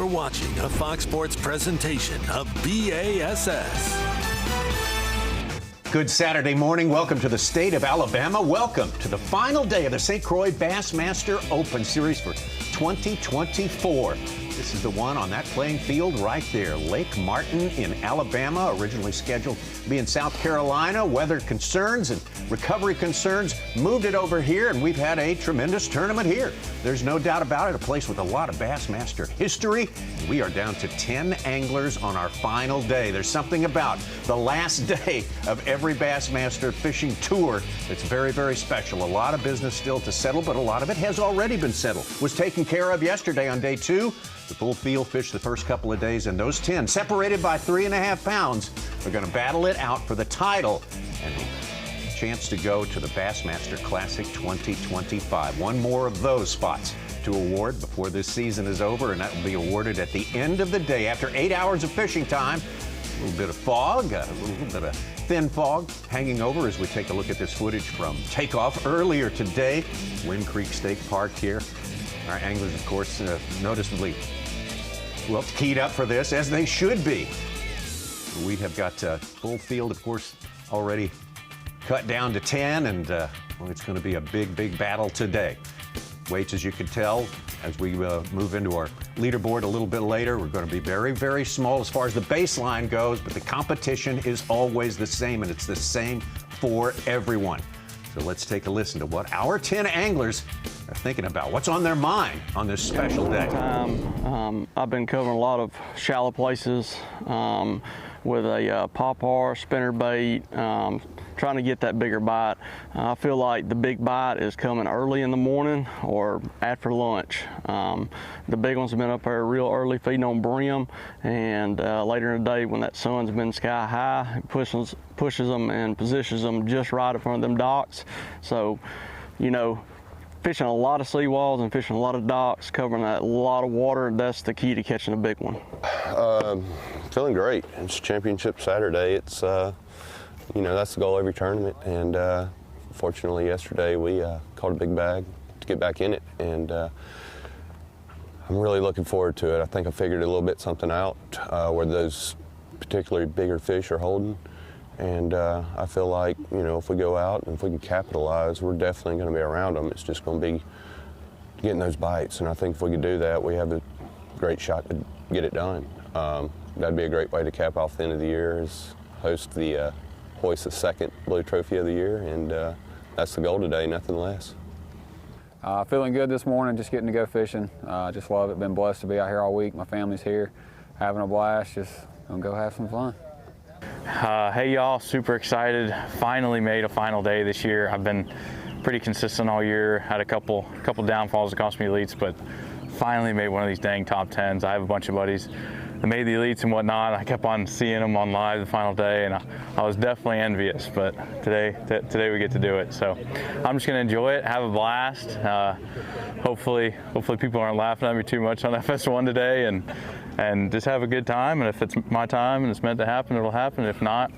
You're watching a Fox Sports presentation of B.A.S.S. Good Saturday morning. Welcome to the state of Alabama. Welcome to the final day of the St. Croix Bassmaster Open Series for 2024. This is the one on that playing field right there, Lake Martin in Alabama, originally scheduled to be in South Carolina. Weather concerns and recovery concerns moved it over here, and we've had a tremendous tournament here. There's no doubt about it, a place with a lot of Bassmaster history. We are down to 10 anglers on our final day. There's something about the last day of every Bassmaster fishing tour that's very, very special. A lot of business still to settle, but a lot of it has already been settled. Was taken care of yesterday on day 2. The full field fished the first couple of days, and those 10, separated by 3.5 pounds, are going to battle it out for the title and a chance to go to the Bassmaster Classic 2025. One more of those spots to award before this season is over, and that will be awarded at the end of the day after 8 hours of fishing time. A little bit of fog, a little bit of thin fog hanging over as we take a look at this footage from takeoff earlier today. Wind Creek State Park here. Our anglers, of course, noticeably well keyed up for this, as they should be. We have got full field, of course, already cut down to 10, and well, it's going to be a big, big battle today. Weights, as you can tell, as we move into our leaderboard a little bit later, we're going to be very, very small as far as the baseline goes, but the competition is always the same, and it's the same for everyone. So let's take a listen to what our 10 anglers are thinking about. What's on their mind on this special day? I've been covering a lot of shallow places with a popper, spinnerbait, trying to get that bigger bite. I feel like the big bite is coming early in the morning or after lunch. The big ones have been up there real early feeding on brim, and later in the day when that sun's been sky high, it pushes them and positions them just right in front of them docks. So, you know, fishing a lot of seawalls and fishing a lot of docks, covering a lot of water, that's the key to catching a big one. Feeling great. It's Championship Saturday. It's, you know, that's the goal of every tournament. And fortunately yesterday we caught a big bag to get back in it. And I'm really looking forward to it. I think I figured a little bit something out where those particularly bigger fish are holding. And I feel like, you know, if we go out and if we can capitalize, we're definitely going to be around them. It's just going to be getting those bites. And I think if we can do that, we have a great shot to get it done. That'd be a great way to cap off the end of the year, is host the hoist the second Blue Trophy of the year. And that's the goal today, nothing less. Feeling good this morning, just getting to go fishing. Just love it. Been blessed to be out here all week. My family's here, having a blast. Just gonna go have some fun. Hey y'all, super excited. Finally made a final day this year. I've been pretty consistent all year. Had a couple downfalls that cost me elites, but finally made one of these dang top 10s. I have a bunch of buddies that made the elites and whatnot. I kept on seeing them on live the final day, and I was definitely envious, but today we get to do it. So I'm just gonna enjoy it, have a blast. Hopefully people aren't laughing at me too much on FS1 today, and just have a good time. And if it's my time and it's meant to happen, it'll happen. If not,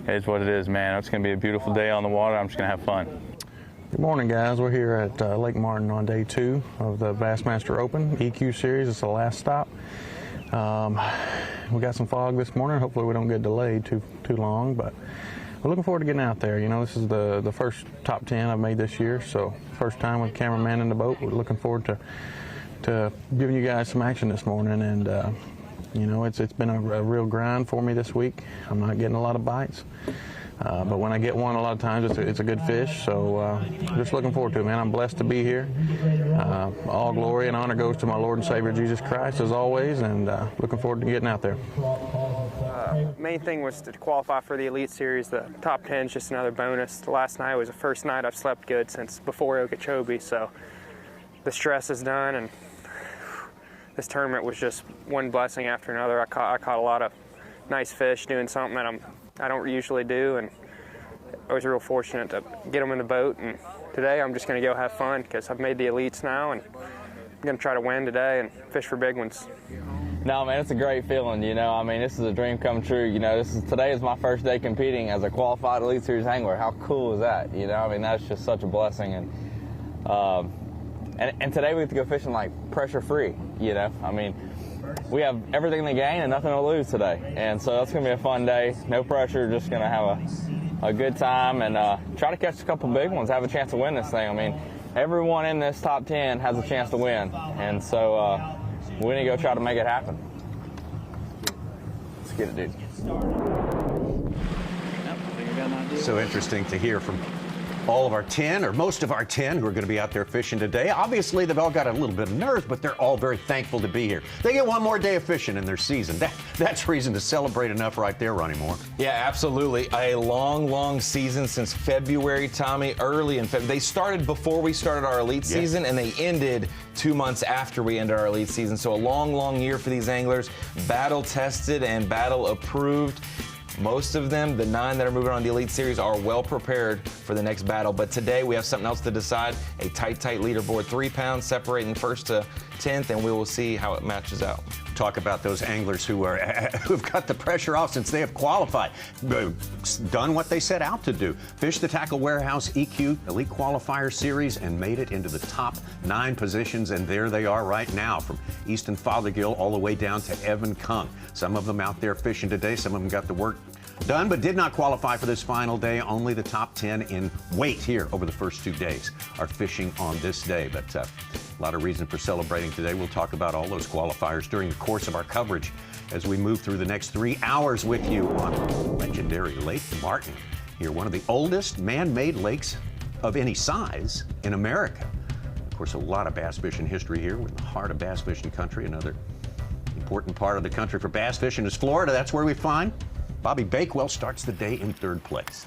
it is what it is, man. It's going to be a beautiful day on the water. I'm just going to have fun. Good morning, guys. We're here at Lake Martin on day 2 of the Bassmaster Open EQ Series. It's the last stop. We got some fog this morning. Hopefully we don't get delayed too long, but we're looking forward to getting out there. You know, this is the first top 10 I've made this year, so first time with cameraman in the boat. We're looking forward to giving you guys some action this morning, and you know, it's been a real grind for me this week. I'm not getting a lot of bites, but when I get one, a lot of times it's a good fish. So just looking forward to it, man. I'm blessed to be here. All glory and honor goes to my Lord and Savior Jesus Christ, as always, and looking forward to getting out there. Main thing was to qualify for the Elite Series. The top 10 is just another bonus. Last night was the first night I've slept good since before Okeechobee, so the stress is done, and this tournament was just one blessing after another. I caught a lot of nice fish doing something that I don't usually do, and I was real fortunate to get them in the boat. And today I'm just going to go have fun because I've made the elites now, and I'm going to try to win today and fish for big ones. No, man, it's a great feeling, you know. I mean, this is a dream come true. You know, today is my first day competing as a qualified Elite Series angler. How cool is that? You know, I mean, that's just such a blessing. And today we get to go fishing like pressure free, you know. I mean, we have everything to gain and nothing to lose today. And so that's going to be a fun day. No pressure, just going to have a good time and try to catch a couple big ones, have a chance to win this thing. I mean, everyone in this top 10 has a chance to win. And so we need to go try to make it happen. Let's get it, dude. So interesting to hear from all of our 10, or most of our 10, who are going to be out there fishing today. Obviously, they've all got a little bit of nerves, but they're all very thankful to be here. They get one more day of fishing in their season. That's reason to celebrate enough right there, Ronnie Moore. Yeah, absolutely. A long season since February, Tommy, early in February. They started before we started our elite season, and they ended 2 months after we ended our elite season. So a long year for these anglers, battle tested and battle approved. Most of them, the 9 that are moving on the Elite Series, are well prepared for the next battle. But today we have something else to decide. A tight leaderboard, 3 pounds separating first to 10th, and we will see how it matches out. Talk about those anglers who've got the pressure off since they have qualified, done what they set out to do. Fished the Tackle Warehouse EQ Elite Qualifier Series and made it into the top 9 positions, and there they are right now, from Easton Fothergill all the way down to Evan Kung. Some of them out there fishing today, some of them got the work done, but did not qualify for this final day. Only the top 10 in weight here over the first 2 days are fishing on this day. But a lot of reason for celebrating today. We'll talk about all those qualifiers during the course of our coverage as we move through the next 3 hours with you on legendary Lake Martin. Here, one of the oldest man-made lakes of any size in America. Of course, a lot of bass fishing history here. We're in the heart of bass fishing country. Another important part of the country for bass fishing is Florida. That's where we find Bobby Bakewell starts the day in 3rd place.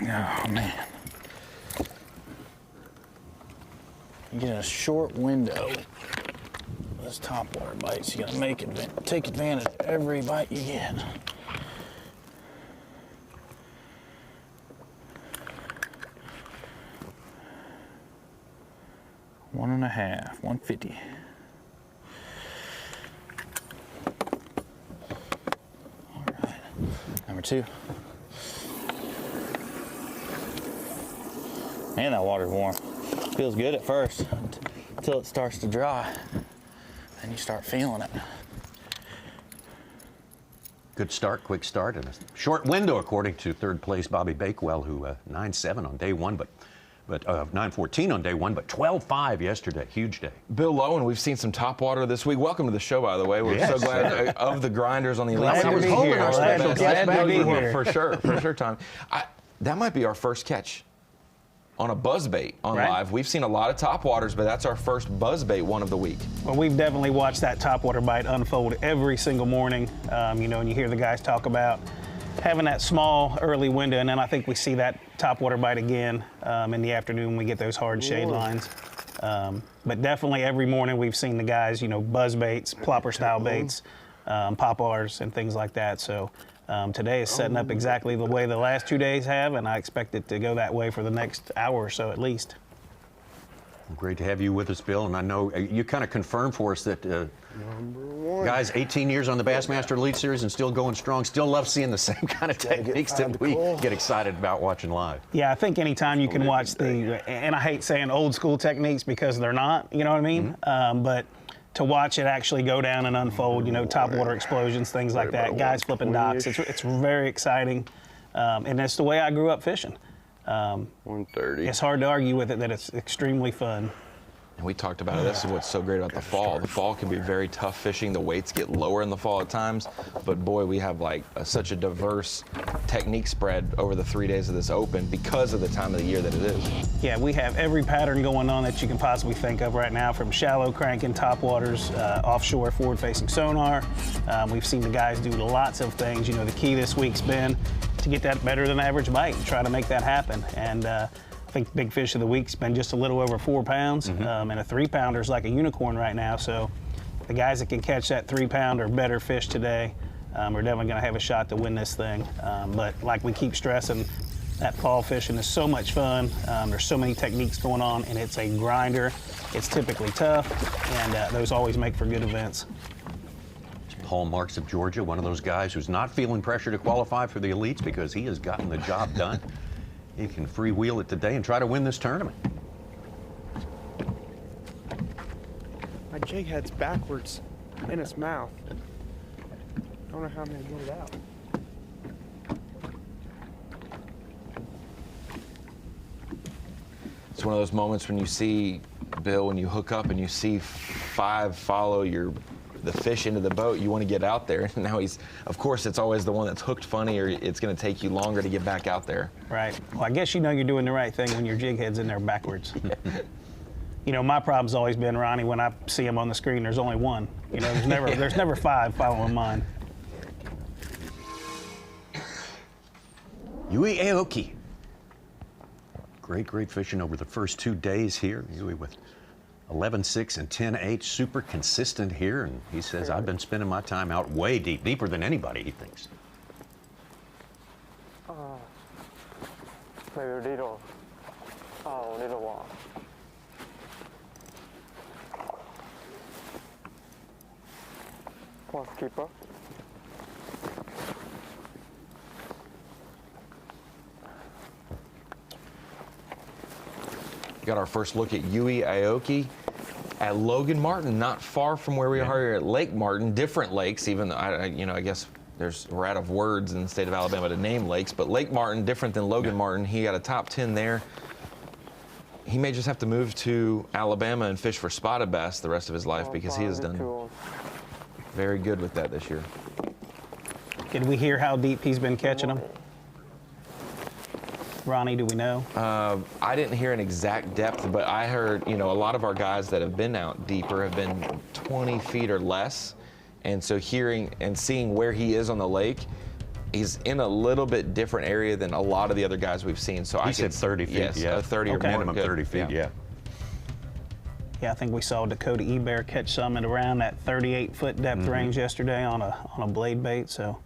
Oh, man. You get a short window with those topwater bites. You gotta take advantage of every bite you get. $1.5, 150. All right, number 2. Man, that water's warm. Feels good at first until it starts to dry. Then you start feeling it. Good start, quick start, and a short window, according to 3rd place Bobby Bakewell, who 9.7 on day 1, but 9.14 on day 1, but 12.5 yesterday. Huge day. Bill Lowen, we've seen some topwater this week. Welcome to the show, by the way. We're so glad of the grinders on the Elite Series. I was holding our special guest back here. For sure, Tom. That might be our first catch on a buzzbait on live. We've seen a lot of topwaters, but that's our first buzzbait one of the week. Well, we've definitely watched that topwater bite unfold every single morning. You know, and you hear the guys talk about having that small early window, and then I think we see that topwater bite again in the afternoon when we get those hard shade lines. But definitely every morning we've seen the guys, you know, buzz baits, plopper style baits, poppars and things like that. So today is setting up exactly the way the last 2 days have, and I expect it to go that way for the next hour or so at least. Great to have you with us, Bill, and I know you kind of confirmed for us that guys 18 years on the Bassmaster Elite Series and still going strong, still love seeing the same kind of techniques that we get excited about watching live. Yeah, I think anytime you can watch and I hate saying old school techniques because they're not, you know what I mean? But to watch it actually go down and unfold, you know, topwater explosions, things like that, guys flipping docks, it's very exciting, and that's the way I grew up fishing. 130. It's hard to argue with it that it's extremely fun. And we talked about it. This is what's so great about the fall. The fall can be very tough fishing. The weights get lower in the fall at times. But boy, we have like such a diverse technique spread over the 3 days of this open because of the time of the year that it is. Yeah, we have every pattern going on that you can possibly think of right now, from shallow cranking, topwaters, offshore forward-facing sonar. We've seen the guys do lots of things. You know, the key this week's been to get that better than average bite and try to make that happen. And think big fish of the week's been just a little over 4 pounds, and a 3-pounder is like a unicorn right now. So the guys that can catch that 3-pound or better fish today are definitely going to have a shot to win this thing. But like we keep stressing, that fall fishing is so much fun. There's so many techniques going on, and it's a grinder. It's typically tough, and those always make for good events. Paul Marks of Georgia, one of those guys who's not feeling pressure to qualify for the elites because he has gotten the job done. He can freewheel it today and try to win this tournament. My jig head's backwards in its mouth. I don't know how I'm going to get it out. It's one of those moments when you see, Bill, when you hook up and you see 5 follow the fish into the boat, you want to get out there. And now he's, of course, it's always the one that's hooked funny, or it's going to take you longer to get back out there. Right. Well, I guess you know you're doing the right thing when your jig head's in there backwards. You know, my problem's always been, Ronnie, when I see him on the screen, there's only one. You know, there's never 5 following mine. Yui Aoki. Great fishing over the first 2 days here. Yui with 11.6 and 10.8, super consistent here. And he says, I've been spending my time out way deep, deeper than anybody, he thinks. Maybe a little while. Plus keeper. Got our first look at Yui Aoki at Logan Martin, not far from where we are here at Lake Martin. Different lakes, even though I guess we're out of words in the state of Alabama to name lakes, but Lake Martin, different than Logan Martin. He got a top 10 there. He may just have to move to Alabama and fish for spotted bass the rest of his life, because he has done very good with that this year. Can we hear how deep he's been catching them? Ronnie, do we know? I didn't hear an exact depth, but I heard, a lot of our guys that have been out deeper have been 20 feet or less. And so hearing and seeing where he is on the lake, he's in a little bit different area than a lot of the other guys we've seen. So He said 30 feet, yes, yeah. 30 or more. Minimum 30 feet, yeah. Yeah, I think we saw Dakota Ebare catch some at around that 38-foot depth range yesterday on a blade bait. So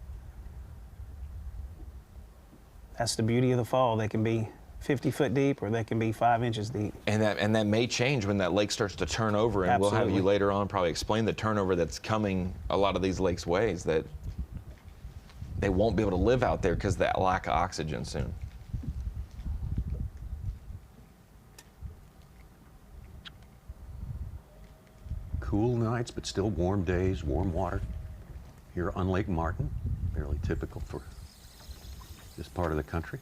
that's the beauty of the fall. They can be 50 foot deep, or they can be 5 inches deep. And that may change when that lake starts to turn over, and Absolutely. we'll have you later on probably explain the turnover that's coming a lot of these lakes' ways, that they won't be able to live out there because of that lack of oxygen soon. Cool nights, but still warm days, warm water here on Lake Martin. Fairly typical for this part of the country.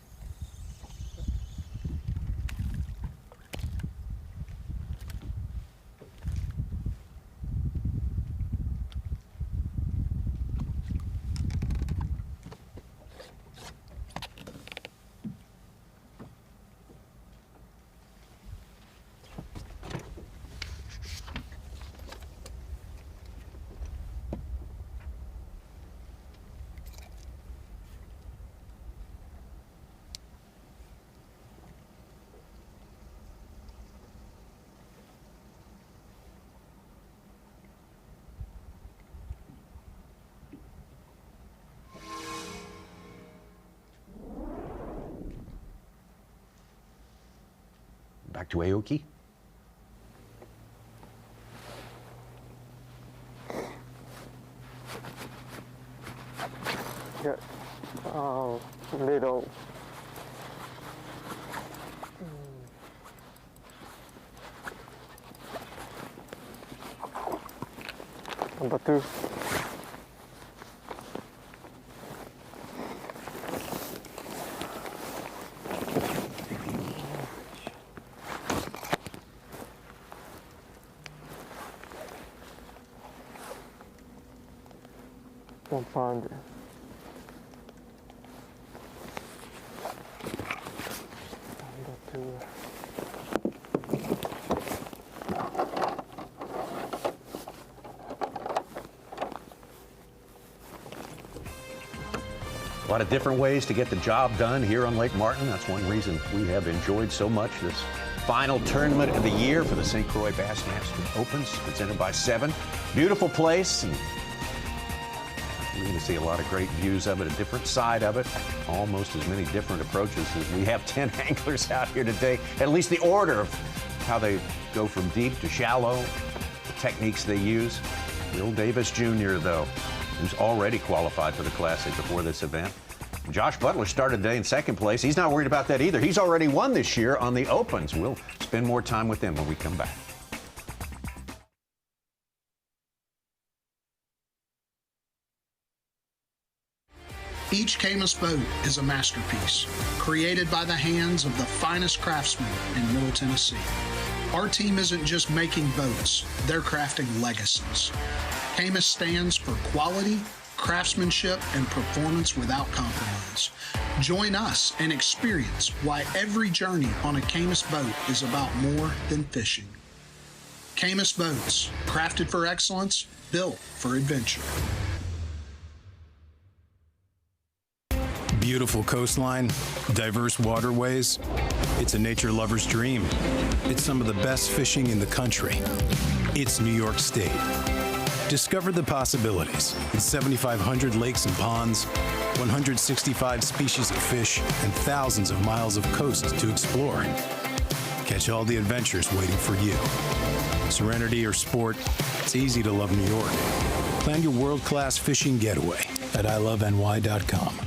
Back to Aoki. Good. Little. Number 2. One pounder. A lot of different ways to get the job done here on Lake Martin. That's one reason we have enjoyed so much this final tournament of the year for the St. Croix Bassmaster Opens, presented by 7. Beautiful place. And we're going to see a lot of great views of it, a different side of it, almost as many different approaches as we have 10 anglers out here today. At least the order of how they go from deep to shallow, the techniques they use. Bill Davis Jr., though, who's already qualified for the Classic before this event. Josh Butler started today in 2nd place. He's not worried about that either. He's already won this year on the Opens. We'll spend more time with him when we come back. Each K.A.M.S. boat is a masterpiece, created by the hands of the finest craftsmen in Middle Tennessee. Our team isn't just making boats, they're crafting legacies. K.A.M.S. stands for quality, craftsmanship, and performance without compromise. Join us and experience why every journey on a K.A.M.S. boat is about more than fishing. K.A.M.S. boats, crafted for excellence, built for adventure. Beautiful coastline, diverse waterways. It's a nature lover's dream. It's some of the best fishing in the country. It's New York State. Discover the possibilities. It's 7,500 lakes and ponds, 165 species of fish, and thousands of miles of coast to explore. Catch all the adventures waiting for you. Serenity or sport, it's easy to love New York. Plan your world-class fishing getaway at iloveny.com.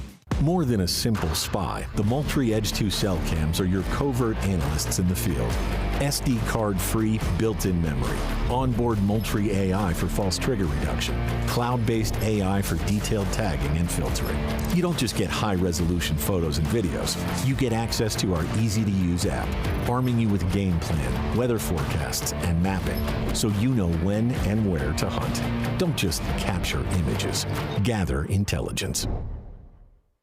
More than a simple spy, the Moultrie Edge 2 cell cams are your covert analysts in the field. SD card-free, built-in memory. Onboard Moultrie AI for false trigger reduction. Cloud-based AI for detailed tagging and filtering. You don't just get high-resolution photos and videos. You get access to our easy-to-use app, arming you with game plan, weather forecasts, and mapping, so you know when and where to hunt. Don't just capture images. Gather intelligence.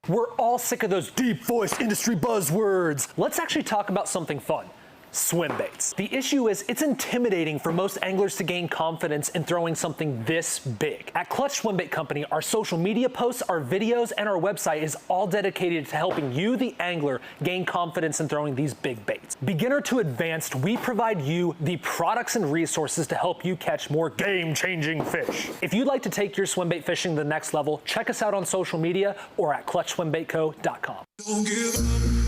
We're all sick of those deep voice industry buzzwords. Let's actually talk about something fun. Swim baits. The issue is it's intimidating for most anglers to gain confidence in throwing something this big. At Clutch Swim Bait Company, our social media posts, our videos, and our website is all dedicated to helping you, the angler, gain confidence in throwing these big baits. Beginner to advanced, we provide you the products and resources to help you catch more game-changing fish. If you'd like to take your swim bait fishing to the next level, check us out on social media or at clutchswimbaitco.com. Don't give up.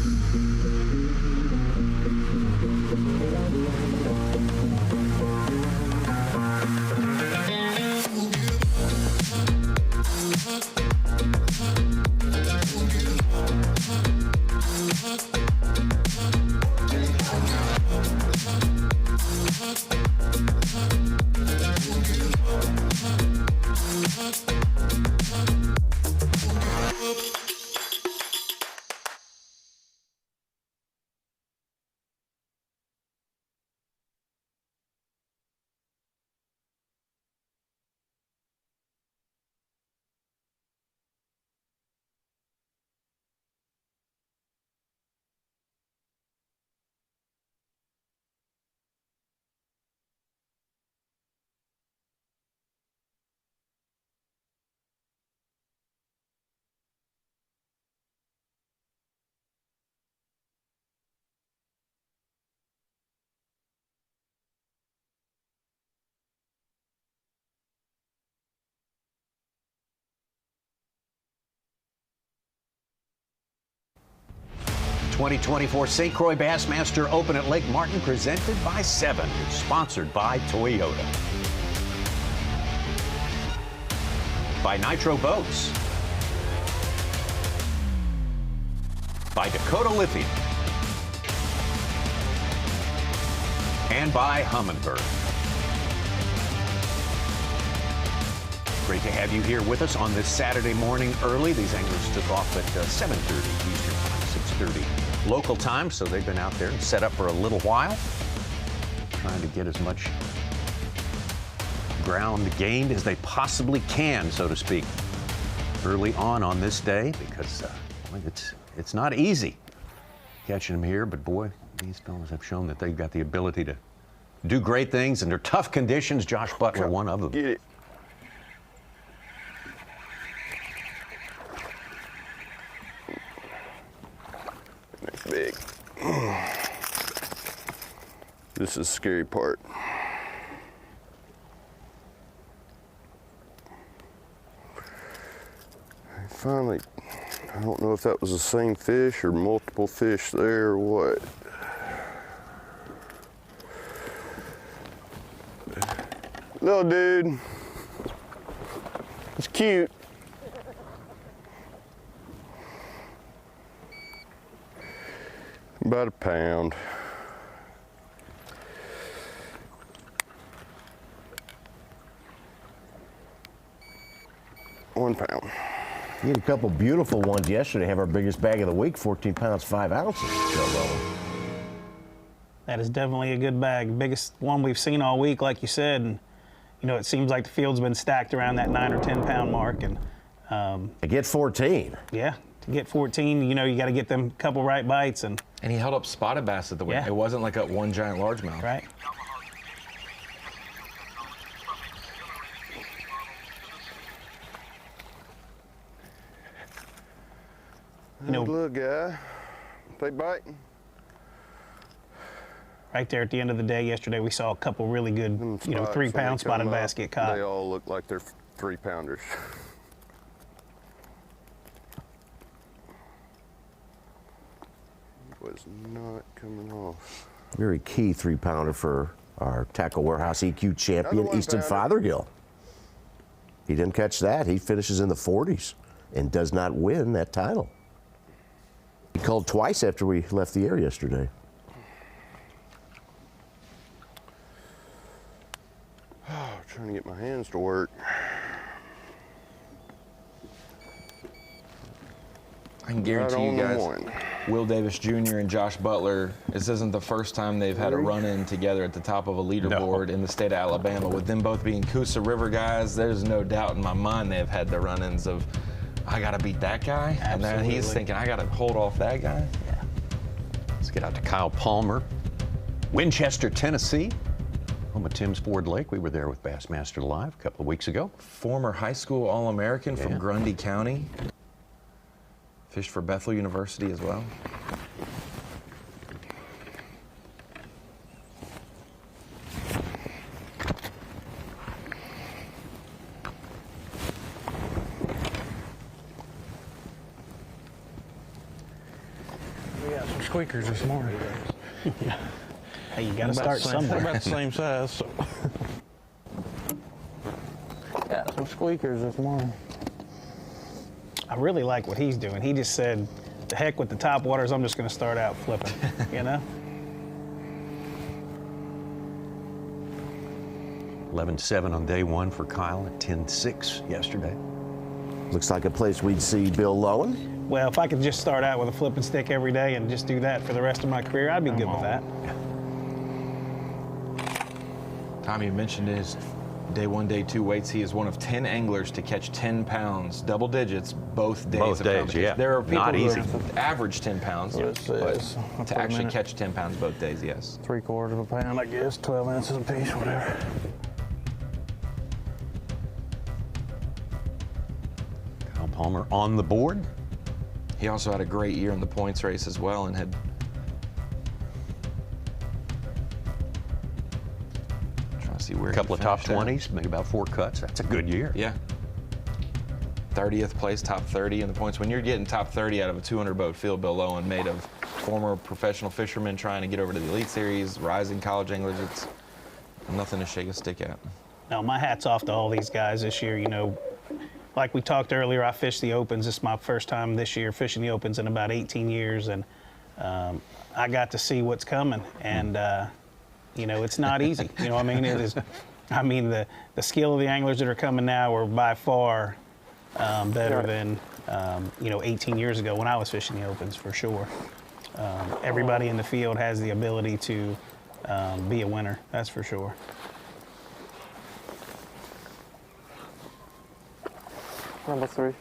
The 2024 St. Croix Bassmaster Open at Lake Martin, presented by 7, sponsored by Toyota. By Nitro Boats. By Dakota Lithium. And by Humminbird. Great to have you here with us on this Saturday morning early. These anglers took off at 7:30 Eastern Time, 6:30 local time, so they've been out there and set up for a little while, trying to get as much ground gained as they possibly can, so to speak, early on this day, because it's not easy catching them here, but boy, these fellows have shown that they've got the ability to do great things under tough conditions. Josh Butler, one of them. Get it. big. This is the scary part. Finally, I don't know if that was the same fish or multiple fish there or what. Little dude. It's cute. About a pound. £1 pound. We had a couple beautiful ones yesterday. Have our biggest bag of the week, 14 pounds, 5 ounces. That is definitely a good bag. Biggest one we've seen all week, like you said. And, you know, it seems like the field's been stacked around that 9 or 10 pound mark. And to get 14. Yeah, to get 14, you know, you got to get them couple right bites. And he held up spotted bass at the wing. Yeah. It wasn't like a one giant largemouth. Right. You know, look, guy. They biting. Right there at the end of the day yesterday, we saw a couple really good, you know, 3 pound spotted bass get caught. They all look like they're 3 pounders. Was not coming off. Very key 3 pounder for our Tackle Warehouse EQ champion, Easton Fothergill. He didn't catch that. He finishes in the 40s and does not win that title. He called twice after we left the air yesterday. Trying to get my hands to work. I can guarantee you guys, Will Davis Jr. and Josh Butler, this isn't the first time they've had a run-in together at the top of a leaderboard in the state of Alabama. With them both being Coosa River guys, there's no doubt in my mind they've had the run-ins of, I got to beat that guy. Absolutely. And then he's thinking, I got to hold off that guy. Yeah. Let's get out to Kyle Palmer, Winchester, Tennessee. Home of Tim's Ford Lake. We were there with Bassmaster Live a couple of weeks ago. Former high school All-American from Grundy County. Fished for Bethel University as well. We got some squeakers this morning. Hey, you got to start somewhere. They're about the same size. So. Got some squeakers this morning. I really like what he's doing. He just said, the heck with the top waters, I'm just going to start out flipping, you know? 11-7 on day one for Kyle at 10-6 yesterday. Looks like a place we'd see Bill Lowen. Well, if I could just start out with a flipping stick every day and just do that for the rest of my career, I'd be good with that. Tommy mentioned his day one, day two weights. He is one of 10 anglers to catch 10 pounds, double digits, both days. Both days, yeah. There are people Not who easy. average 10 pounds, but to actually catch 10 pounds both days, yes. 3/4 of a pound, I guess, 12 ounces a piece, whatever. Kyle Palmer on the board. He also had a great year in the points race as well and had A couple of top 20s, made about 4 cuts. That's a good year. Yeah. 30th place, top 30 in the points. When you're getting top 30 out of a 200-boat field, Bill Lowen, made of former professional fishermen trying to get over to the Elite Series, rising college anglers, it's nothing to shake a stick at. Now, my hat's off to all these guys this year. You know, like we talked earlier, I fished the Opens. This is my first time this year fishing the Opens in about 18 years, and I got to see what's coming. And you know, it's not easy. You know, I mean, it is. I mean, the skill of the anglers that are coming now are by far better than you know, 18 years ago when I was fishing the Opens, for sure. Everybody in the field has the ability to be a winner. That's for sure. Number 3.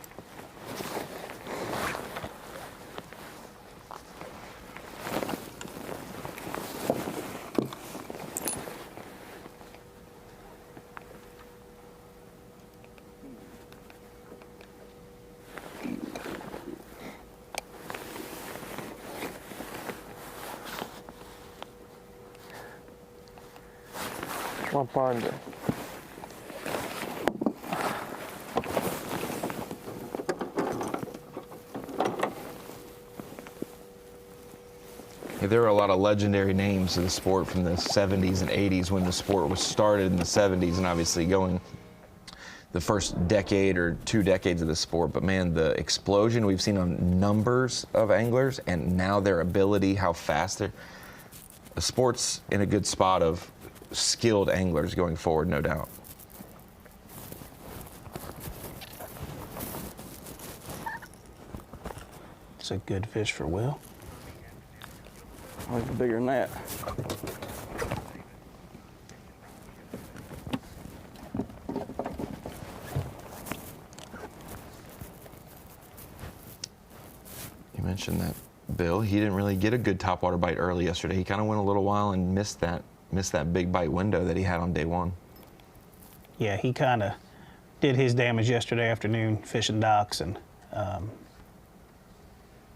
my partner. Yeah, there are a lot of legendary names of the sport from the 70s and 80s when the sport was started in the 70s, and obviously going the first decade or 2 decades of the sport. But man, the explosion we've seen on numbers of anglers and now their ability, how fast they're, the sport's in a good spot of skilled anglers going forward, no doubt. It's a good fish for Will. Oh, it's bigger than that. You mentioned that, Bill. He didn't really get a good topwater bite early yesterday. He kind of went a little while and missed that big bite window that he had on day one. Yeah, he kind of did his damage yesterday afternoon fishing docks and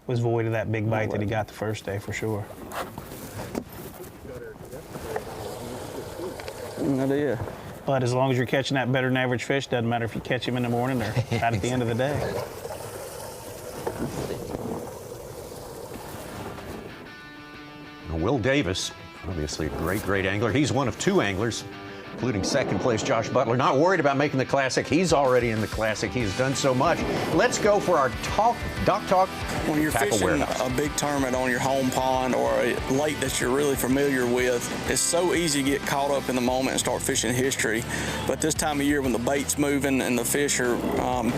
was void of that big bite that he got the first day for sure. Yeah. But as long as you're catching that better than average fish, doesn't matter if you catch him in the morning or out at the end of the day. Will Davis, obviously a great angler. He's one of 2 anglers, including second place Josh Butler. Not worried about making the Classic. He's already in the Classic. He's done so much. Let's go for our Dock Talk. When you're fishing a big tournament on your home pond or a lake that you're really familiar with, it's so easy to get caught up in the moment and start fishing history. But this time of year when the bait's moving and the fish are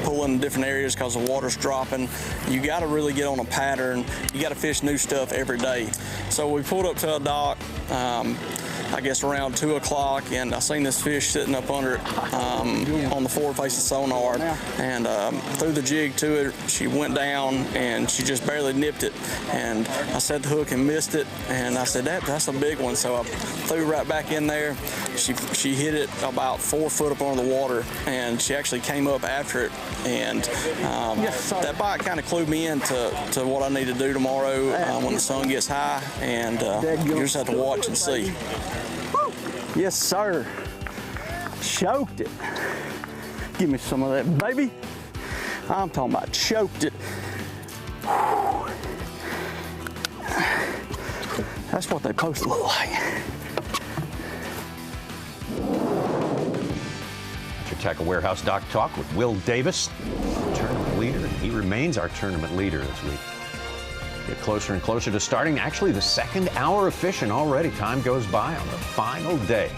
pulling in different areas because the water's dropping, you got to really get on a pattern. You got to fish new stuff every day. So we pulled up to a dock, I guess around 2 o'clock, and I seen this fish sitting up under it on the forward-facing sonar, and threw the jig to it. She went down, and she just barely nipped it. And I set the hook and missed it, and I said, that's a big one. So I threw right back in there. She hit it about 4 foot up under the water, and she actually came up after it. And that bite kind of clued me into what I need to do tomorrow when the sun gets high, and you just have to watch and see. Yes, sir. Choked it. Give me some of that, baby. I'm talking about choked it. That's what they're supposed to look like. Your Tackle Warehouse Dock Talk with Will Davis, tournament leader, and he remains our tournament leader as we get closer and closer to starting actually the 2nd hour of fishing already. Time goes by on the final day.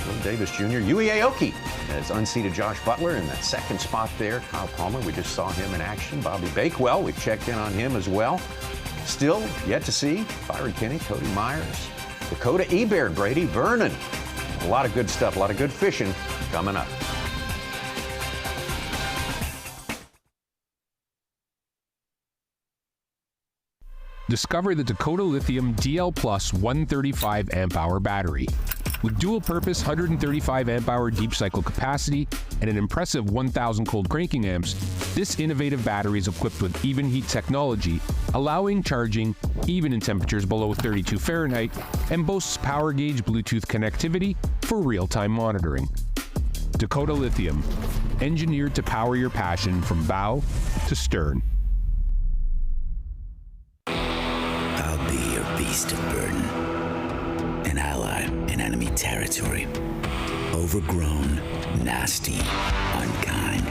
Will Davis Jr., Yui Aoki has unseated Josh Butler in that 2nd spot there. Kyle Palmer, we just saw him in action. Bobby Bakewell, we checked in on him as well. Still yet to see Byron Kenney, Cody Myers, Dakota Ebare, Brady Vernon. A lot of good stuff, a lot of good fishing coming up. Discover the Dakota Lithium DL Plus 135 amp-hour battery. With dual-purpose 135 amp-hour deep cycle capacity and an impressive 1,000 cold cranking amps, this innovative battery is equipped with even heat technology, allowing charging even in temperatures below 32 Fahrenheit, and boasts power gauge Bluetooth connectivity for real-time monitoring. Dakota Lithium, engineered to power your passion from bow to stern. I'll be your beast of burden, an ally in enemy territory, overgrown, nasty, unkind.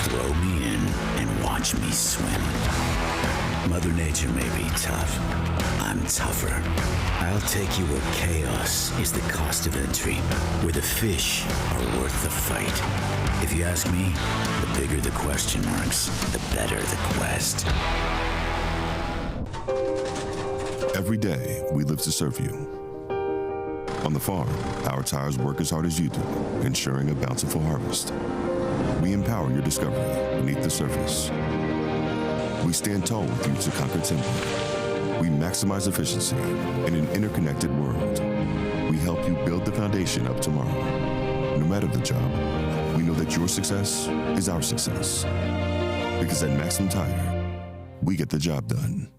Throw me in and watch me swim. Mother Nature may be tough. I'm tougher. I'll take you where chaos is the cost of entry, where the fish are worth the fight. If you ask me, the bigger the question marks, the better the quest. Every day, we live to serve you. On the farm, our tires work as hard as you do, ensuring a bountiful harvest. We empower your discovery beneath the surface. We stand tall with you to conquer timber. We maximize efficiency in an interconnected world. We help you build the foundation of tomorrow. No matter the job, we know that your success is our success. Because at Maximum Tire, we get the job done.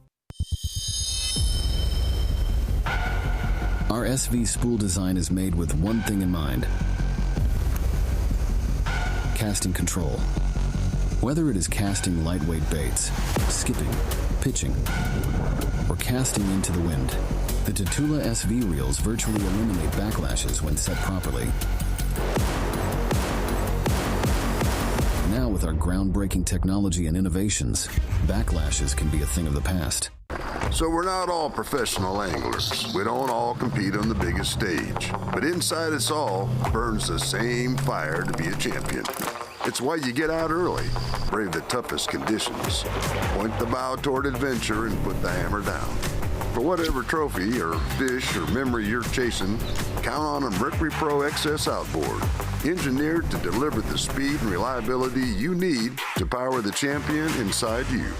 Our SV spool design is made with one thing in mind: casting control. Whether it is casting lightweight baits, skipping, pitching, or casting into the wind, the Tatula SV reels virtually eliminate backlashes when set properly. Now with our groundbreaking technology and innovations, backlashes can be a thing of the past. So we're not all professional anglers. We don't all compete on the biggest stage. But inside us all burns the same fire to be a champion. It's why you get out early, brave the toughest conditions, point the bow toward adventure, and put the hammer down. For whatever trophy or fish or memory you're chasing, count on a Mercury Pro XS outboard, engineered to deliver the speed and reliability you need to power the champion inside you.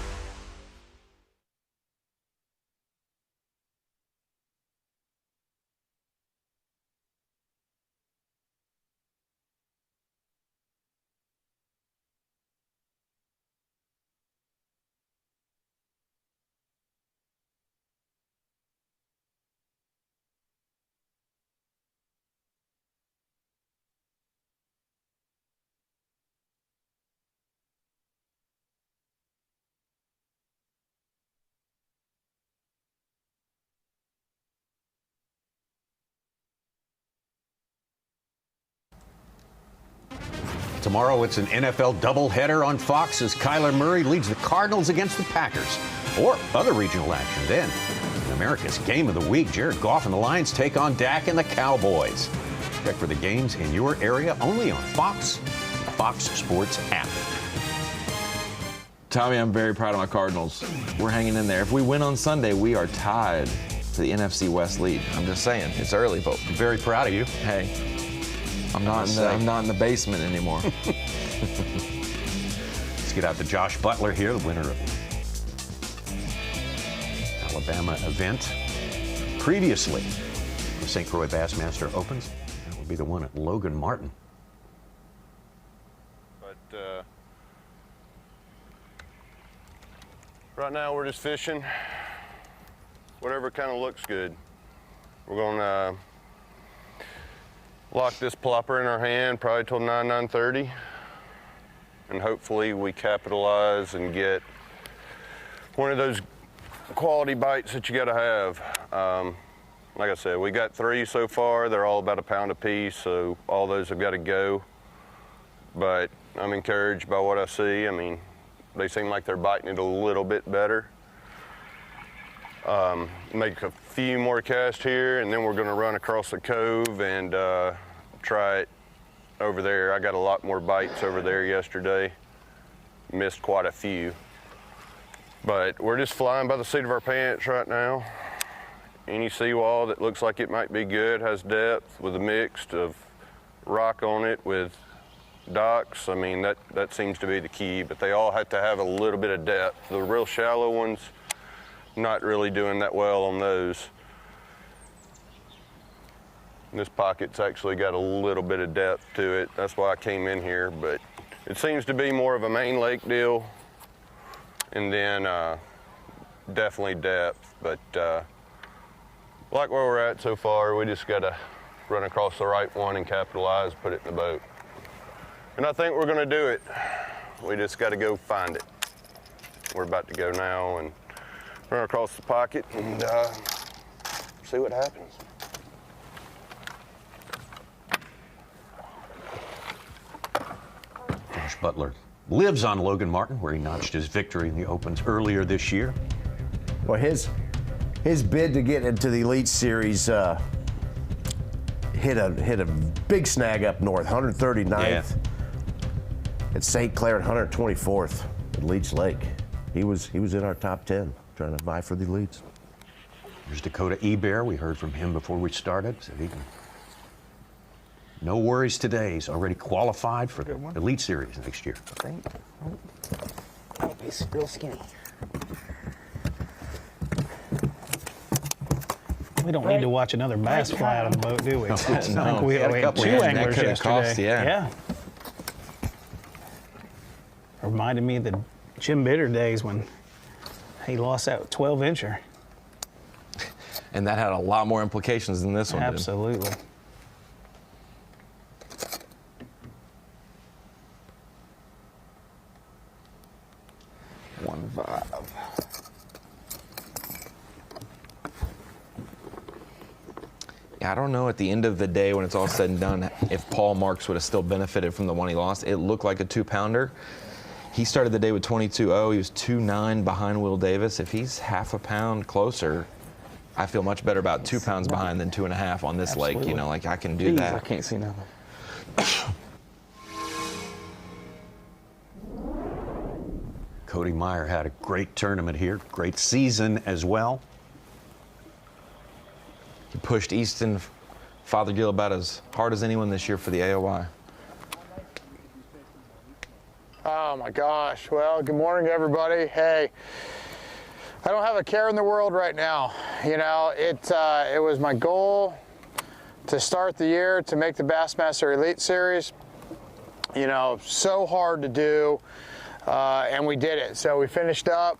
Tomorrow, it's an NFL doubleheader on Fox as Kyler Murray leads the Cardinals against the Packers, or other regional action. Then, in America's Game of the Week, Jared Goff and the Lions take on Dak and the Cowboys. Check for the games in your area only on Fox, the Fox Sports app. Tommy, I'm very proud of my Cardinals. We're hanging in there. If we win on Sunday, we are tied to the NFC West lead. I'm just saying, it's early, but I'm very proud of you. Hey, I'm not in the basement anymore. Let's get out to Josh Butler here, the winner of Alabama event. Previously, the St. Croix Bassmaster Opens. That would be the one at Logan Martin. But right now we're just fishing whatever kind of looks good. We're going to lock this plopper in our hand probably till 9:30, and hopefully we capitalize and get one of those quality bites that you got to have. Like I said, we got 3 so far. They're all about a pound apiece, so all those have got to go. But I'm encouraged by what I see. I mean, they seem like they're biting it a little bit better. Make a few more casts here, and then we're going to run across the cove and try it over there. I got a lot more bites over there yesterday. Missed quite a few. But we're just flying by the seat of our pants right now. Any seawall that looks like it might be good, has depth, with a mix of rock on it with docks. I mean, that seems to be the key, but they all have to have a little bit of depth. The real shallow ones, not really doing that well on those. This pocket's actually got a little bit of depth to it. That's why I came in here, but it seems to be more of a main lake deal, and then definitely depth. But like where we're at so far, we just got to run across the right one and capitalize, put it in the boat. And I think we're going to do it. We just got to go find it. We're about to go now and run across the pocket and see what happens. Josh Butler lives on Logan Martin, where he notched his victory in the Opens earlier this year. Well, his bid to get into the Elite Series hit a big snag up north, 139th at St. Clair, 124th at Leech Lake. He was in our top 10, trying to vie for the elites. Here's Dakota Ebare. We heard from him before we started. Said he can, no worries today. He's already qualified for the Elite Series next year. Oh, he's real skinny. We don't need to watch another bass fly out of the boat, do we? No, I think we had 2 anglers yesterday. Yeah. Reminded me of the Jim Bitter days when he lost that 12-incher. And that had a lot more implications than this one did. Absolutely. Yeah, I don't know at the end of the day when it's all said and done if Paul Marks would have still benefited from the one he lost. It looked like a 2-pounder. He started the day with 22.0. He was 2.9 behind Will Davis. If he's half a pound closer, I feel much better about 2 pounds behind than 2.5 on this lake. You know, like I can do that. I can't see nothing. Cody Meyer had a great tournament here, great season as well. He pushed Easton Fothergill about as hard as anyone this year for the AOY. Oh my gosh. Well, good morning everybody. Hey, I don't have a care in the world right now. You know, it was my goal to start the year to make the Bassmaster Elite Series. You know, so hard to do, and we did it. So we finished up,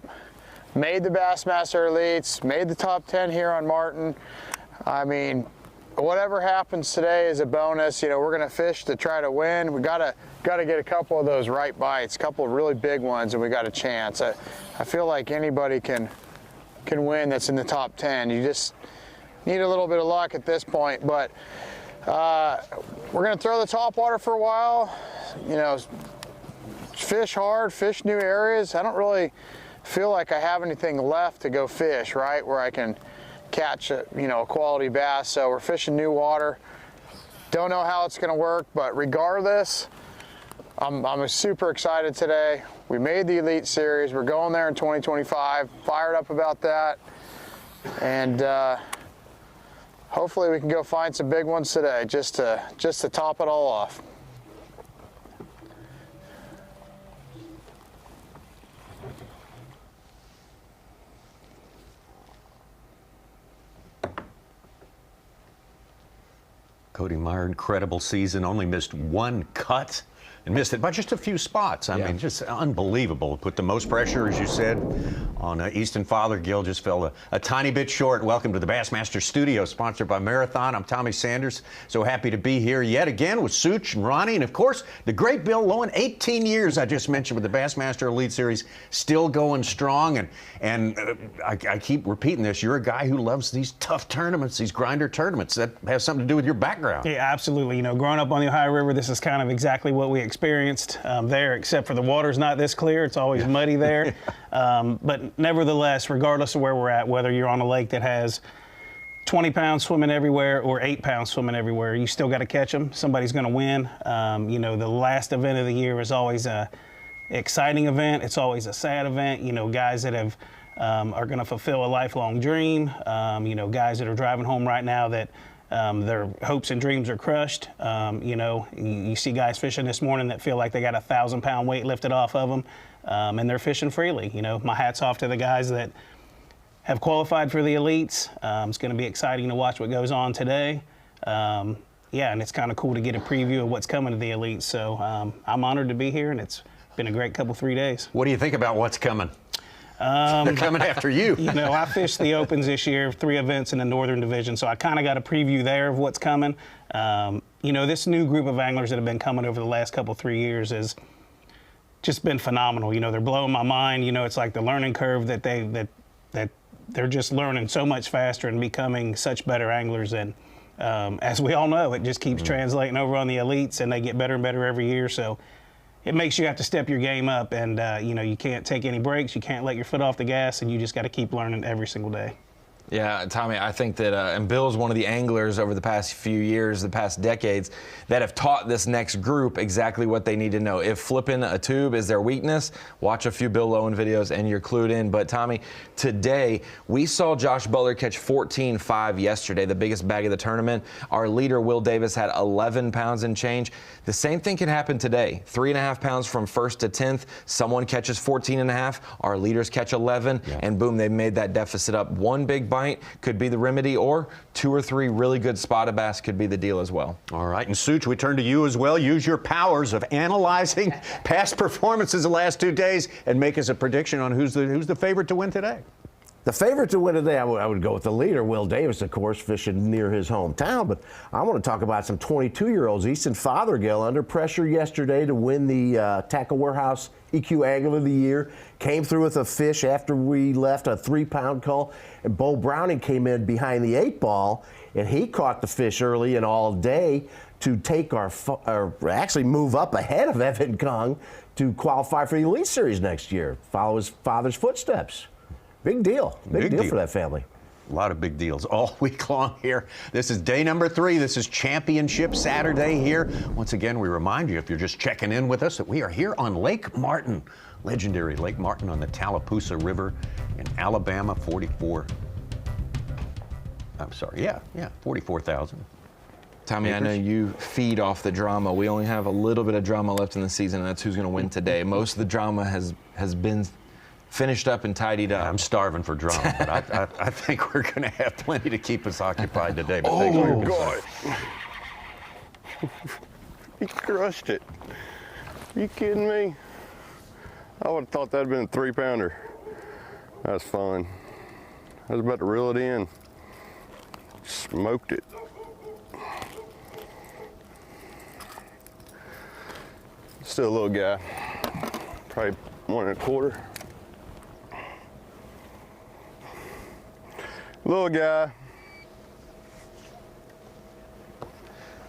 made the Bassmaster Elites, made the top 10 here on Martin. I mean, whatever happens today is a bonus. You know, we're going to fish to try to win. We gotta get a couple of those right bites, a couple of really big ones, and we got a chance. I feel like anybody can win that's in the top 10. You just need a little bit of luck at this point, but we're going to throw the top water for a while. You know, fish hard, fish new areas. I don't really feel like I have anything left to go fish, right, where I can catch a quality bass. So we're fishing new water. Don't know how it's going to work, but regardless, I'm super excited today. We made the Elite Series. We're going there in 2025. Fired up about that, and hopefully we can go find some big ones today, just to top it all off. Cody Meyer, incredible season, only missed one cut and missed it by just a few spots. I mean, just unbelievable. Put the most pressure, as you said, on Easton Fothergill. Just fell a tiny bit short. Welcome to the Bassmaster Studio, sponsored by Marathon. I'm Tommy Sanders. So happy to be here yet again with Such and Ronnie, and of course, the great Bill Lowen. 18 years, I just mentioned, with the Bassmaster Elite Series, still going strong. And I keep repeating this. You're a guy who loves these tough tournaments, these grinder tournaments. That has something to do with your background. Yeah, absolutely. You know, growing up on the Ohio River, this is kind of exactly what we experienced there, except for the water's not this clear. It's always muddy there. But nevertheless, regardless of where we're at, whether you're on a lake that has 20 pounds swimming everywhere or 8 pounds swimming everywhere, you still got to catch them. Somebody's going to win. You know, the last event of the year is always a exciting event. It's always a sad event. You know, guys that have are going to fulfill a lifelong dream. You know, guys that are driving home right now that their hopes and dreams are crushed. You know, you see guys fishing this morning that feel like they got a 1,000-pound weight lifted off of them, and they're fishing freely. You know, my hat's off to the guys that have qualified for the elites. It's going to be exciting to watch what goes on today. Yeah, and it's kind of cool to get a preview of what's coming to the elites. So I'm honored to be here, and it's been a great 3 days. What do you think about what's coming? They're coming after you. You know, I fished the Opens this year, 3 events in the Northern Division, so I kind of got a preview there of what's coming. You know, this new group of anglers that have been coming over the last 3 years has just been phenomenal. You know, they're blowing my mind. You know, it's like the learning curve that they're just learning so much faster and becoming such better anglers. And as we all know, it just keeps translating over on the elites, and they get better and better every year. So it makes you have to step your game up, and you know, you can't take any breaks, you can't let your foot off the gas, and you just got to keep learning every single day. Yeah, Tommy, I think that, and Bill's one of the anglers over the past few years, the past decades, that have taught this next group exactly what they need to know. If flipping a tube is their weakness, watch a few Bill Lowen videos and you're clued in. But Tommy, today, we saw Josh Butler catch 14.5 yesterday, the biggest bag of the tournament. Our leader, Will Davis, had 11 pounds and change. The same thing can happen today. 3.5 pounds from 1st to 10th. Someone catches 14.5. Our leaders catch 11, and boom, they made that deficit up. One big bite could be the remedy, or 2 or 3 really good spotted bass could be the deal as well. All right, and Such, we turn to you as well. Use your powers of analyzing past performances the last 2 days and make us a prediction on who's the favorite to win today. The favorite to win today, I would go with the leader, Will Davis, of course, fishing near his hometown. But I want to talk about some 22-year-olds. Easton Fothergill under pressure yesterday to win the Tackle Warehouse EQ Angler of the Year. Came through with a fish after we left, a 3-pound cull. And Bo Browning came in behind the 8-ball, and he caught the fish early and all day to take actually move up ahead of Evan Kung to qualify for the Elite Series next year, follow his father's footsteps. Big deal. Big deal for that family. A lot of big deals all week long here. This is day number 3. This is Championship Saturday here. Once again, we remind you, if you're just checking in with us, that we are here on Lake Martin, legendary Lake Martin on the Tallapoosa River in Alabama, 44,000. Tommy, I know you feed off the drama. We only have a little bit of drama left in the season, and that's who's going to win today. Most of the drama has been finished up and tidied up. I'm starving for drama, but I think we're going to have plenty to keep us occupied today. But Oh, God. He crushed it. Are you kidding me? I would have thought that had been a 3-pounder. That's fun. I was about to reel it in. Smoked it. Still a little guy. Probably 1 1/4. Little guy.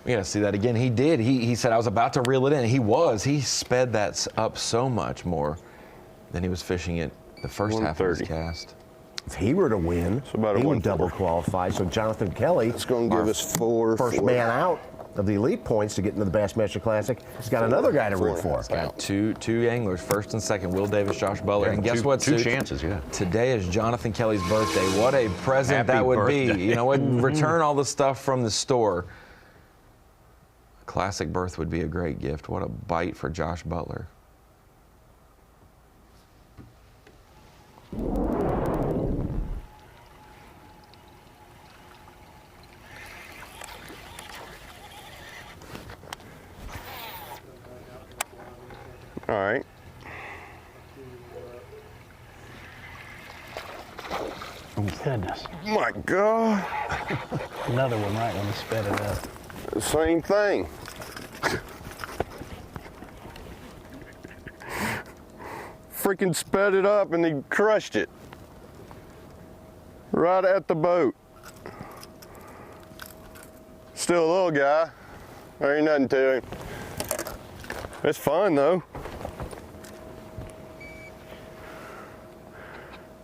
We gotta see that again. He did. He said, I was about to reel it in. He sped that up so much more than he was fishing it the first half of his cast. If he were to win, he would double qualify. So Jonathan Kelly, it's going to give us first man out of the elite points to get into the Bassmaster Classic. He's got another guy to root for. Got two anglers, first and second, Will Davis, Josh Butler. And guess what, two Sue? chances, yeah. Today is Jonathan Kelly's birthday. What a present Happy that would birthday. be. You know what? Return all the stuff from the store. A classic birth would be a great gift. What a bite for Josh Butler. All right. Oh, goodness. My God. Another one right when we sped it up. Same thing. Freaking sped it up and he crushed it. Right at the boat. Still a little guy. There ain't nothing to him. It's fun though.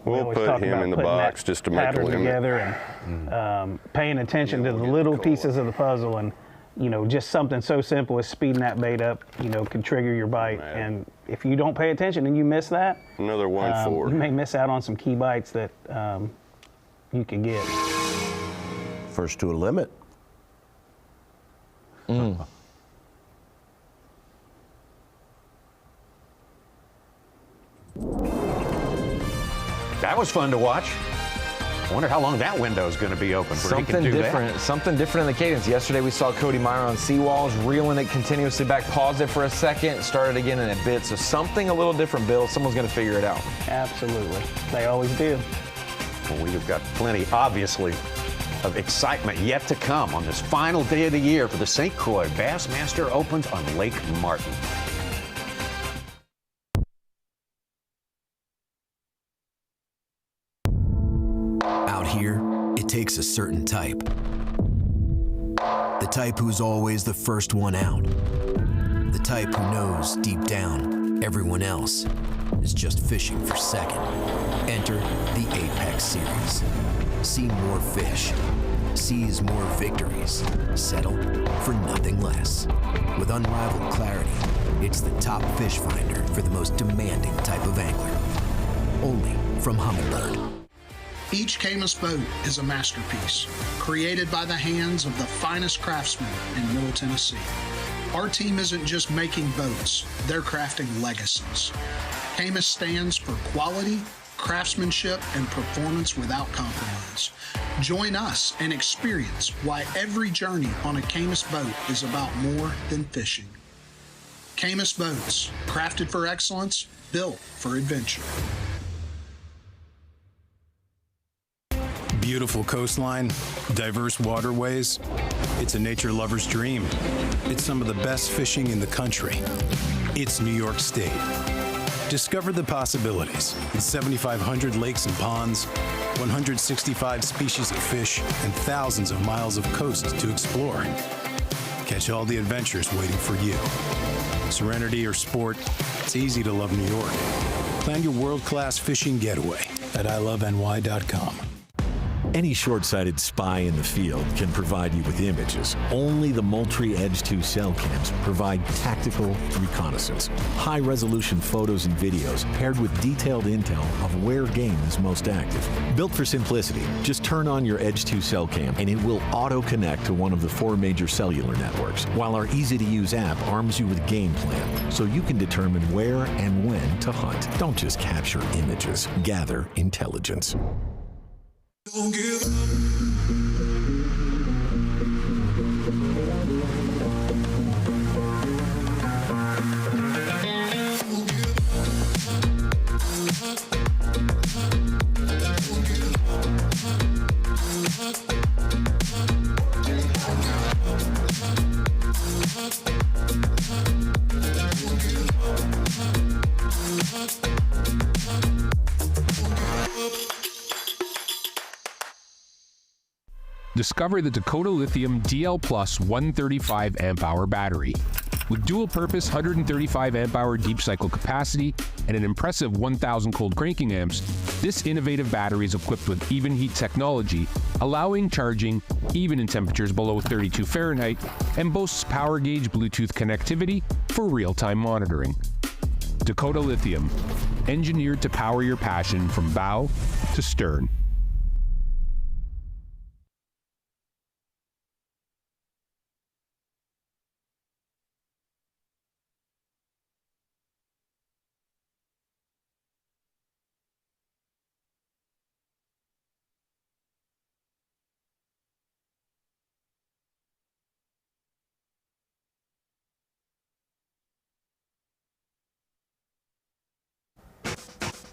We'll put him in the box just to make a limit. Together and paying attention to the little pieces of the puzzle, and just something so simple as speeding that bait up, can trigger your bite. And if you don't pay attention and you miss that, another 1/4. You may miss out on some key bites that you could get. First to a limit. That was fun to watch. I wonder how long that window is going to be open where he can do that. Something different in the cadence. Yesterday we saw Cody Meyer on seawalls, reeling it continuously back, paused it for a second, started again in a bit. So something a little different, Bill. Someone's going to figure it out. Absolutely. They always do. Well, we've got plenty, obviously, of excitement yet to come on this final day of the year for the St. Croix Bassmaster Opens on Lake Martin. Out here, it takes a certain type. The type who's always the first one out. The type who knows deep down everyone else is just fishing for second. Enter the Apex Series. See more fish. Seize more victories. Settle for nothing less. With unrivaled clarity, it's the top fish finder for the most demanding type of angler. Only from Humminbird. Each Caymas boat is a masterpiece, created by the hands of the finest craftsmen in Middle Tennessee. Our team isn't just making boats, they're crafting legacies. Caymas stands for quality, craftsmanship, and performance without compromise. Join us and experience why every journey on a Caymas boat is about more than fishing. Caymas Boats, crafted for excellence, built for adventure. beautiful coastline, diverse waterways. It's a nature lover's dream. It's some of the best fishing in the country. It's New York State. Discover the possibilities in 7,500 lakes and ponds, 165 species of fish, and thousands of miles of coast to explore. Catch all the adventures waiting for you. Serenity or sport, it's easy to love New York. Plan your world-class fishing getaway at iloveny.com. Any short-sighted spy in the field can provide you with images. Only the Moultrie Edge 2 cell cams provide tactical reconnaissance. High-resolution photos and videos paired with detailed intel of where game is most active. Built for simplicity, just turn on your Edge 2 cell cam and it will auto-connect to one of the 4 major cellular networks, while our easy-to-use app arms you with game plan, so you can determine where and when to hunt. Don't just capture images, gather intelligence. Don't give up. Discover the Dakota Lithium DL Plus 135 amp-hour battery. With dual-purpose 135 amp-hour deep cycle capacity and an impressive 1,000 cold cranking amps, this innovative battery is equipped with even heat technology, allowing charging even in temperatures below 32 Fahrenheit, and boasts power gauge Bluetooth connectivity for real-time monitoring. Dakota Lithium, engineered to power your passion from bow to stern.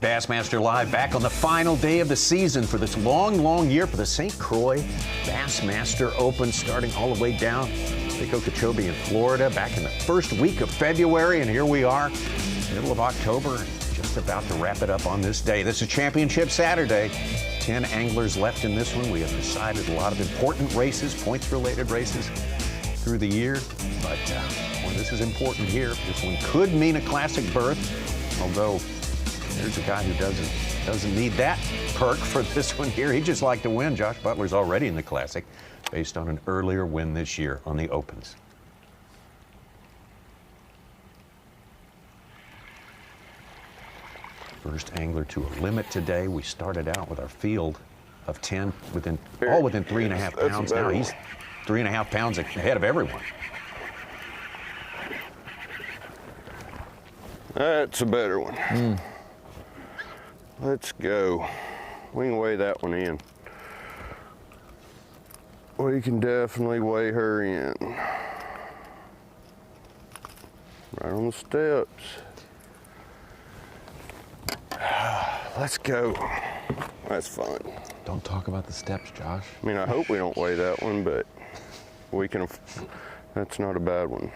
Bassmaster Live back on the final day of the season for this long year for the St. Croix Bassmaster Open, starting all the way down Lake Okeechobee in Florida back in the first week of February, and here we are, middle of October, just about to wrap it up on this day. This is Championship Saturday. 10 anglers left in this one. We have decided a lot of important races, points-related races through the year, but well, this is important here. This one could mean a classic berth, although there's a guy who doesn't need that perk for this one here. He'd just like to win. Josh Butler's already in the Classic based on an earlier win this year on the Opens. First angler to a limit today. We started out with our field of 10 all within 3.5 pounds. Now he's 3.5 pounds ahead of everyone. That's a better one. Let's go. We can weigh that one in. We can definitely weigh her in. Right on the steps. Let's go. That's fun. Don't talk about the steps, Josh. I mean, I hope we don't weigh that one, but we can. That's not a bad one.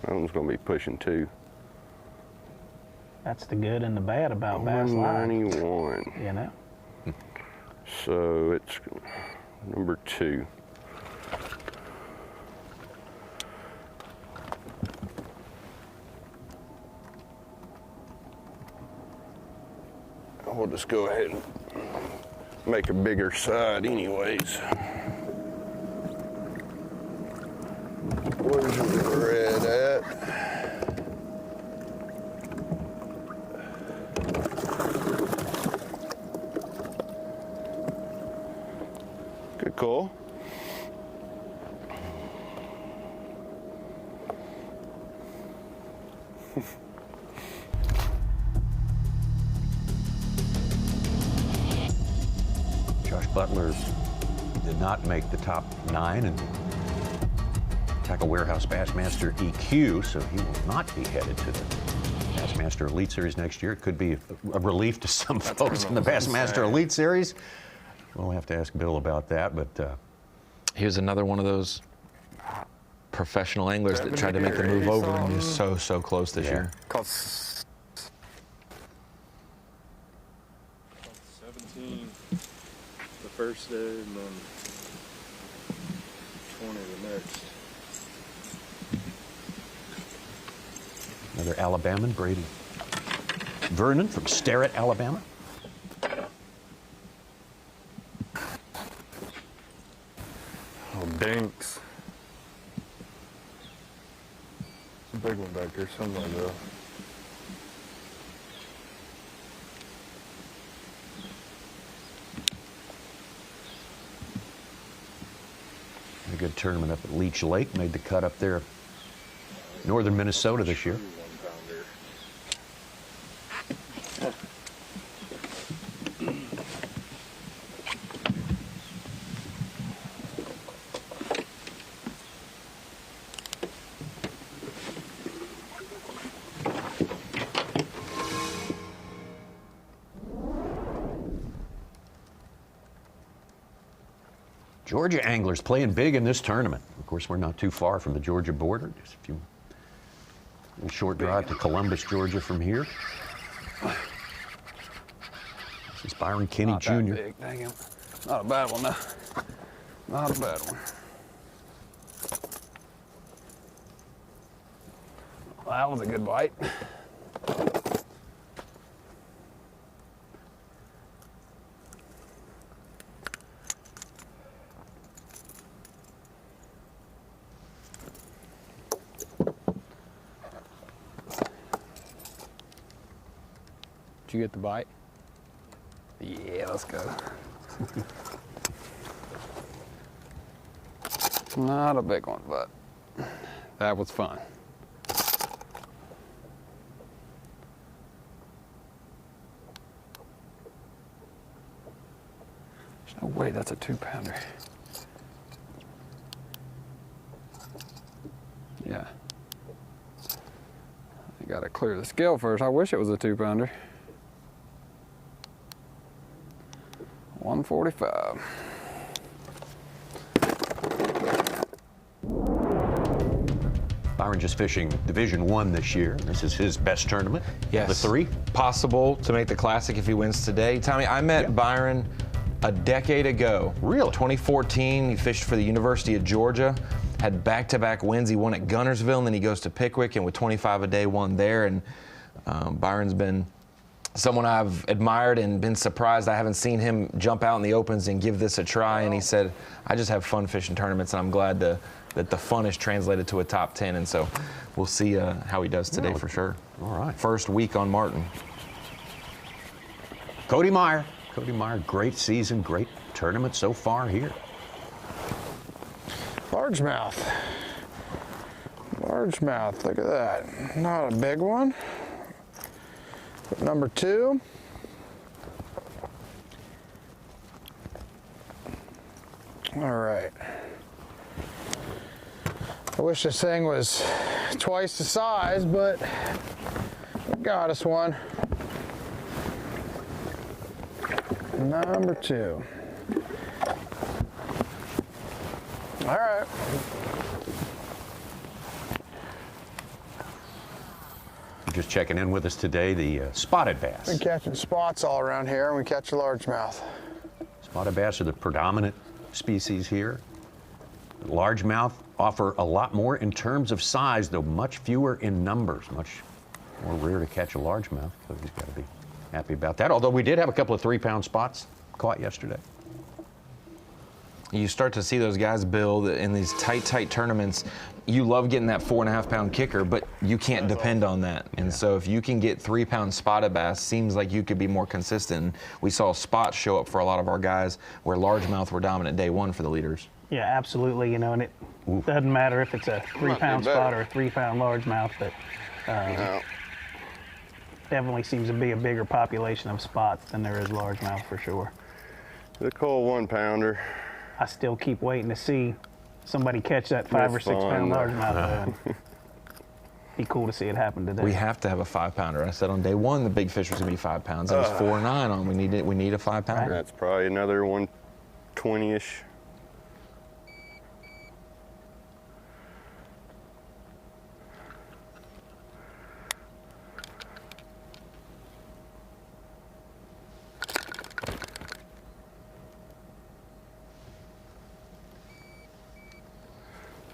That one's going to be pushing 2. That's the good and the bad about Bass Live. 191. You know? So it's number 2. We'll just go ahead and make a bigger side anyways. Where's your red at? Good call. Josh Butler did not make the top 9 in Tackle Warehouse Bassmaster EQ, so he will not be headed to the Bassmaster Elite Series next year. It could be a relief to some folks in the Bassmaster Elite Series. We'll have to ask Bill about that, but here's another one of those professional anglers that tried to make the move over and was so close this year. 17 the first day and then 20 the next. Another Alabaman, Brady Vernon from Starrett, Alabama. Oh, Dinks. It's a big one back there somewhere, though. A good tournament up at Leech Lake. Made the cut up there, northern Minnesota this year. Georgia anglers playing big in this tournament. Of course, we're not too far from the Georgia border. Just a little short drive to Columbus, Georgia from here. This is Byron Kenney Jr. Not that big, dang it. Not a bad one, though. Not a bad one. Well, that was a good bite. Did you get the bite? Yeah, let's go. Not a big one, but that was fun. There's no way that's a 2-pounder. Yeah. You gotta clear the scale first. I wish it was a 2-pounder. 145. Byron just fishing Division I this year. This is his best tournament. Yes. The 3. Possible to make the Classic if he wins today. Tommy, I met Byron a decade ago. Really? 2014, he fished for the University of Georgia, had back-to-back wins. He won at Guntersville, and then he goes to Pickwick, and with 25 a day won there. And Byron's been someone I've admired and been surprised. I haven't seen him jump out in the opens and give this a try. And he said, I just have fun fishing tournaments, and I'm glad that the fun is translated to a top 10. And so we'll see how he does today for sure. All right. First week on Martin. Cody Meyer. Cody Meyer, great season, great tournament so far here. Largemouth. Largemouth, look at that. Not a big one. But number 2. All right. I wish this thing was twice the size, but we got us one. Number 2. All right. Just checking in with us today, the spotted bass. Been catching spots all around here, and we catch a largemouth. Spotted bass are the predominant species here. Largemouth offer a lot more in terms of size, though much fewer in numbers. Much more rare to catch a largemouth, so he's got to be happy about that. Although we did have a couple of 3-pound spots caught yesterday. You start to see those guys build in these tight tournaments. You love getting that 4.5-pound kicker, but you can't depend on that. And so if you can get 3-pound spotted bass, seems like you could be more consistent. We saw spots show up for a lot of our guys where largemouth were dominant day 1 for the leaders. Yeah, absolutely. You know, and it doesn't matter if it's a 3-pound spot or a 3-pound largemouth, but definitely seems to be a bigger population of spots than there is largemouth for sure. The cold 1-pounder. I still keep waiting to see somebody catch that 5 or 6-pound largemouth. Be cool to see it happen today. We have to have a 5-pounder. I said on day 1 the big fish was gonna be 5 pounds. It was 4 or 9 on. We need a 5-pounder. That's probably another 20-ish.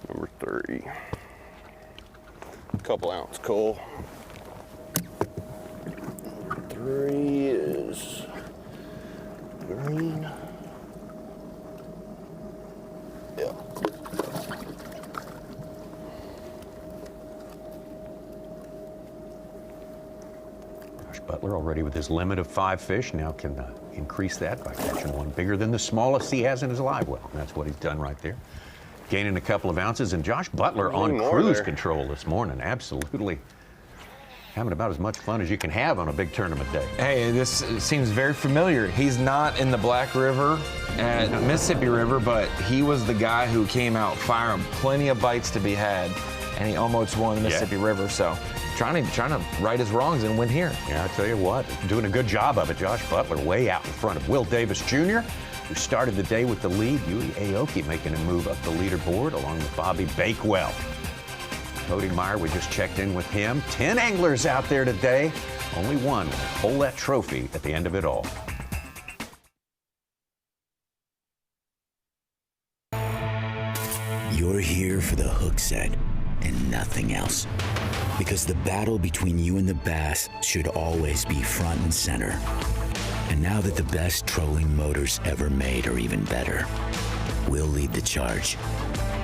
Number 3. Couple ounce coal. Number 3 is green. Yep. Josh Butler already with his limit of 5 fish now can increase that by catching one bigger than the smallest he has in his live well. And that's what he's done right there. Gaining a couple of ounces, and Josh Butler on cruise control this morning. Absolutely having about as much fun as you can have on a big tournament day. Hey, this seems very familiar. He's not in the Black River at Mississippi River, but he was the guy who came out firing plenty of bites to be had, and he almost won the Mississippi River. So trying to right his wrongs and win here. Yeah, I tell you what, doing a good job of it. Josh Butler way out in front of Will Davis Jr., who started the day with the lead. Yui Aoki making a move up the leaderboard along with Bobby Bakewell. Cody Meyer, we just checked in with him. 10 anglers out there today. Only one will hold that trophy at the end of it all. You're here for the hook set and nothing else. Because the battle between you and the bass should always be front and center. And now that the best trolling motors ever made are even better, we'll lead the charge.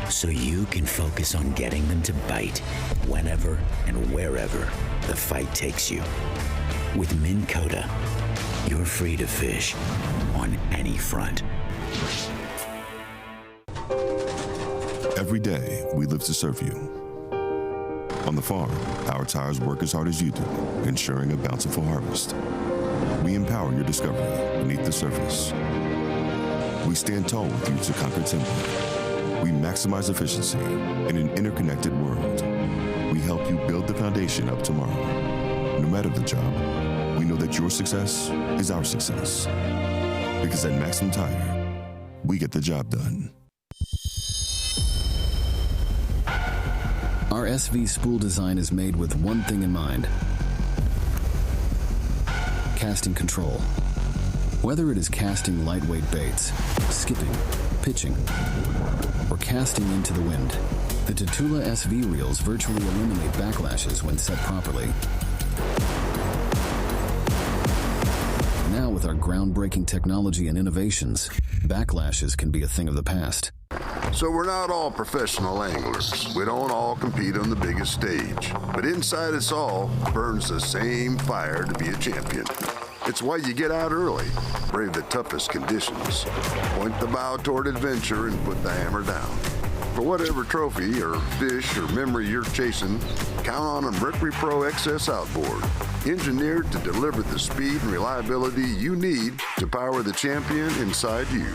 So you can focus on getting them to bite whenever and wherever the fight takes you. With Minn Kota, you're free to fish on any front. Every day, we live to serve you. On the farm, our tires work as hard as you do, ensuring a bountiful harvest. We empower your discovery beneath the surface. We stand tall with you to conquer timber. We maximize efficiency in an interconnected world. We help you build the foundation of tomorrow. No matter the job, we know that your success is our success. Because at Maximum Tire, we get the job done. Our SV spool design is made with one thing in mind: casting control. Whether it is casting lightweight baits, skipping, pitching, or casting into the wind, the Tatula SV reels virtually eliminate backlashes when set properly. Now with our groundbreaking technology and innovations, backlashes can be a thing of the past. So we're not all professional anglers. We don't all compete on the biggest stage. But inside us all burns the same fire to be a champion. It's why you get out early, brave the toughest conditions, point the bow toward adventure, and put the hammer down. For whatever trophy or fish or memory you're chasing, count on a Mercury Pro XS outboard, engineered to deliver the speed and reliability you need to power the champion inside you.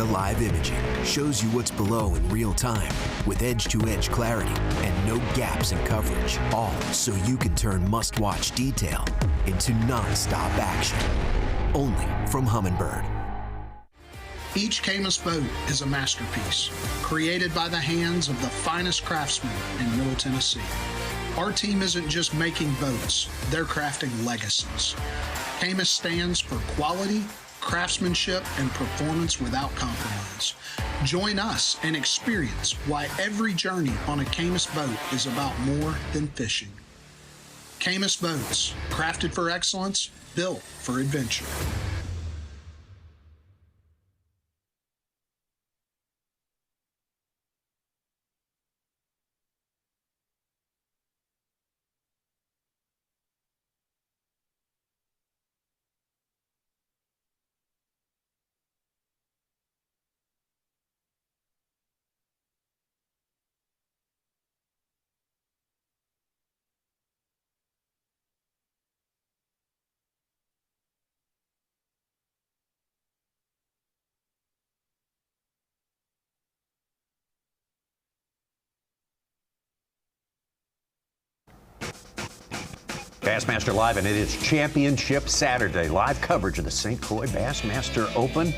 Live imaging shows you what's below in real time with edge-to-edge clarity and no gaps in coverage, all so you can turn must-watch detail into non-stop action. Only from Humminbird. Each Caymas boat is a masterpiece, created by the hands of the finest craftsmen in Middle Tennessee. Our team isn't just making boats, they're crafting legacies. Caymas stands for quality, craftsmanship, and performance without compromise. Join us and experience why every journey on a Caymas boat is about more than fishing. Caymas Boats, crafted for excellence, built for adventure. Bassmaster Live, and it is Championship Saturday. Live coverage of the St. Croix Bassmaster Open.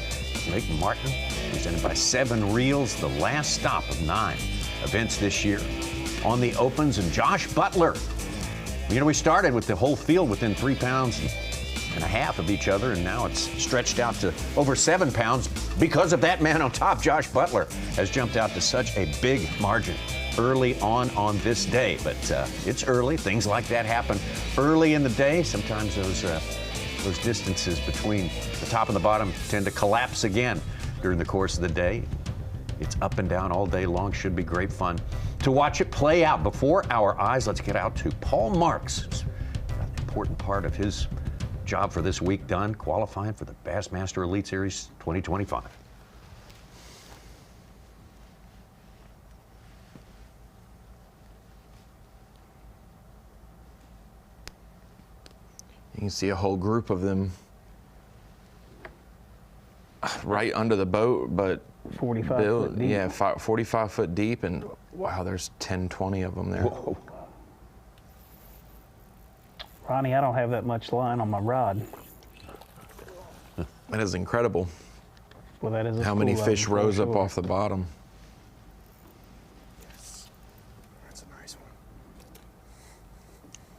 Lake Martin, presented by 7 Reels, the last stop of 9 events this year. On the Opens, and Josh Butler. You know, we started with the whole field within 3.5 pounds of each other, and now it's stretched out to over 7 pounds because of that man on top. Josh Butler has jumped out to such a big margin early on this day, but it's early. Things like that happen early in the day. Sometimes those distances between the top and the bottom tend to collapse again during the course of the day. It's up and down all day long. Should be great fun to watch it play out before our eyes. Let's get out to Paul Marks. An important part of his job for this week done, qualifying for the Bassmaster Elite Series 2025. You can see a whole group of them right under the boat, but 45 foot deep. Yeah, 45 foot deep, and wow, there's 10, 20 of them there. Whoa. Ronnie, I don't have that much line on my rod. That is incredible. Well, that is a how many cool fish rod, rose for up sure. off the bottom. Yes. That's a nice one.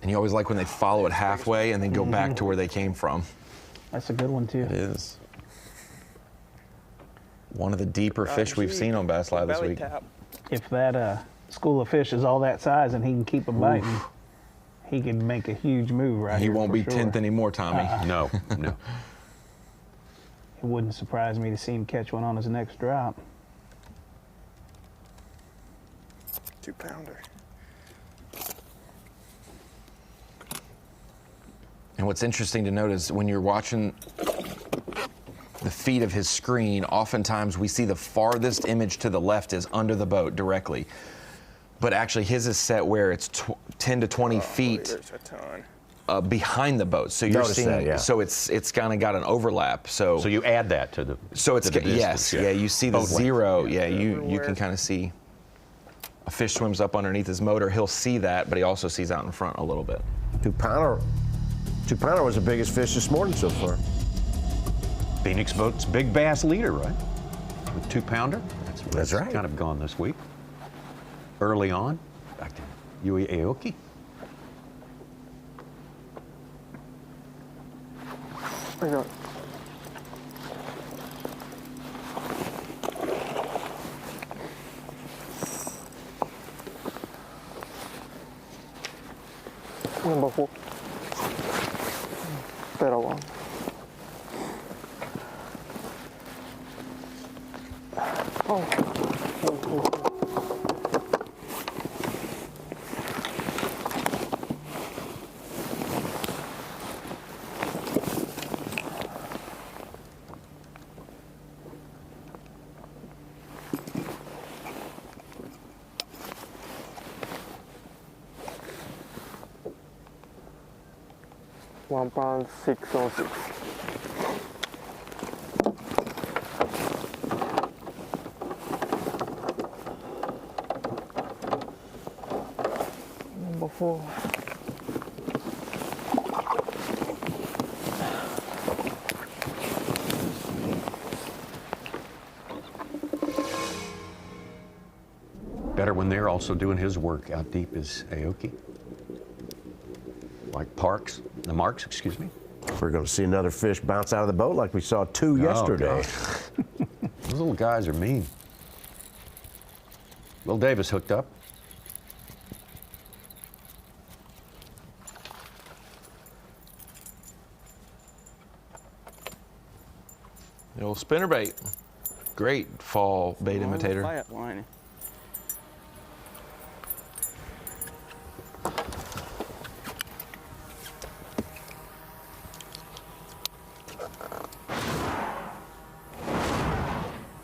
And you always like when they follow it halfway and then go back to where they came from. That's a good one, too. It is. One of the deeper fish we've seen on Bass Live this week. If that school of fish is all that size and he can keep them biting, he can make a huge move right He here. won't for be sure. 10th anymore, Tommy. No. It wouldn't surprise me to see him catch one on his next drop. 2-pounder. And what's interesting to note is when you're watching the feed of his screen, oftentimes we see the farthest image to the left is under the boat directly. But actually his is set where it's 10 to 20 feet There's a ton. behind the boat. So you're Notice seeing, that, yeah. so it's kind of got an overlap. So you add that to the So it's, to the yes, distance, yeah, you see the Boat length. zero. Yeah, you can kind of see a fish swims up underneath his motor. He'll see that, but he also sees out in front a little bit. 2-pounder was the biggest fish this morning so far. Phoenix Boat's big bass leader, right? With 2-pounder. That's right. Kind of gone this week. Early on, back to Yui Aoki. I got number 4. Better one. £1.606. Number 4. Better when they're also doing his work out deep is Aoki. Like Marks, excuse me. We're going to see another fish bounce out of the boat like we saw 2 yesterday. Those little guys are mean. Will Davis hooked up. The old spinnerbait. Great fall bait imitator. Flat line.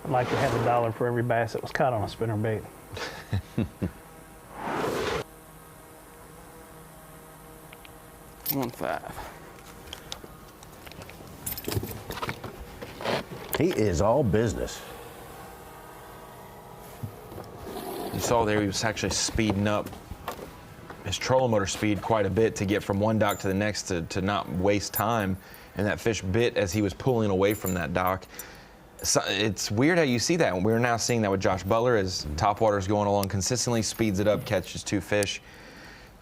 I'd like to have $1 for every bass that was caught on a spinnerbait. $1.5. He is all business. You saw there he was actually speeding up his trolling motor speed quite a bit to get from one dock to the next to not waste time. And that fish bit as he was pulling away from that dock. So it's weird how you see that. We're now seeing that with Josh Butler as topwater is going along consistently, speeds it up, catches 2 fish.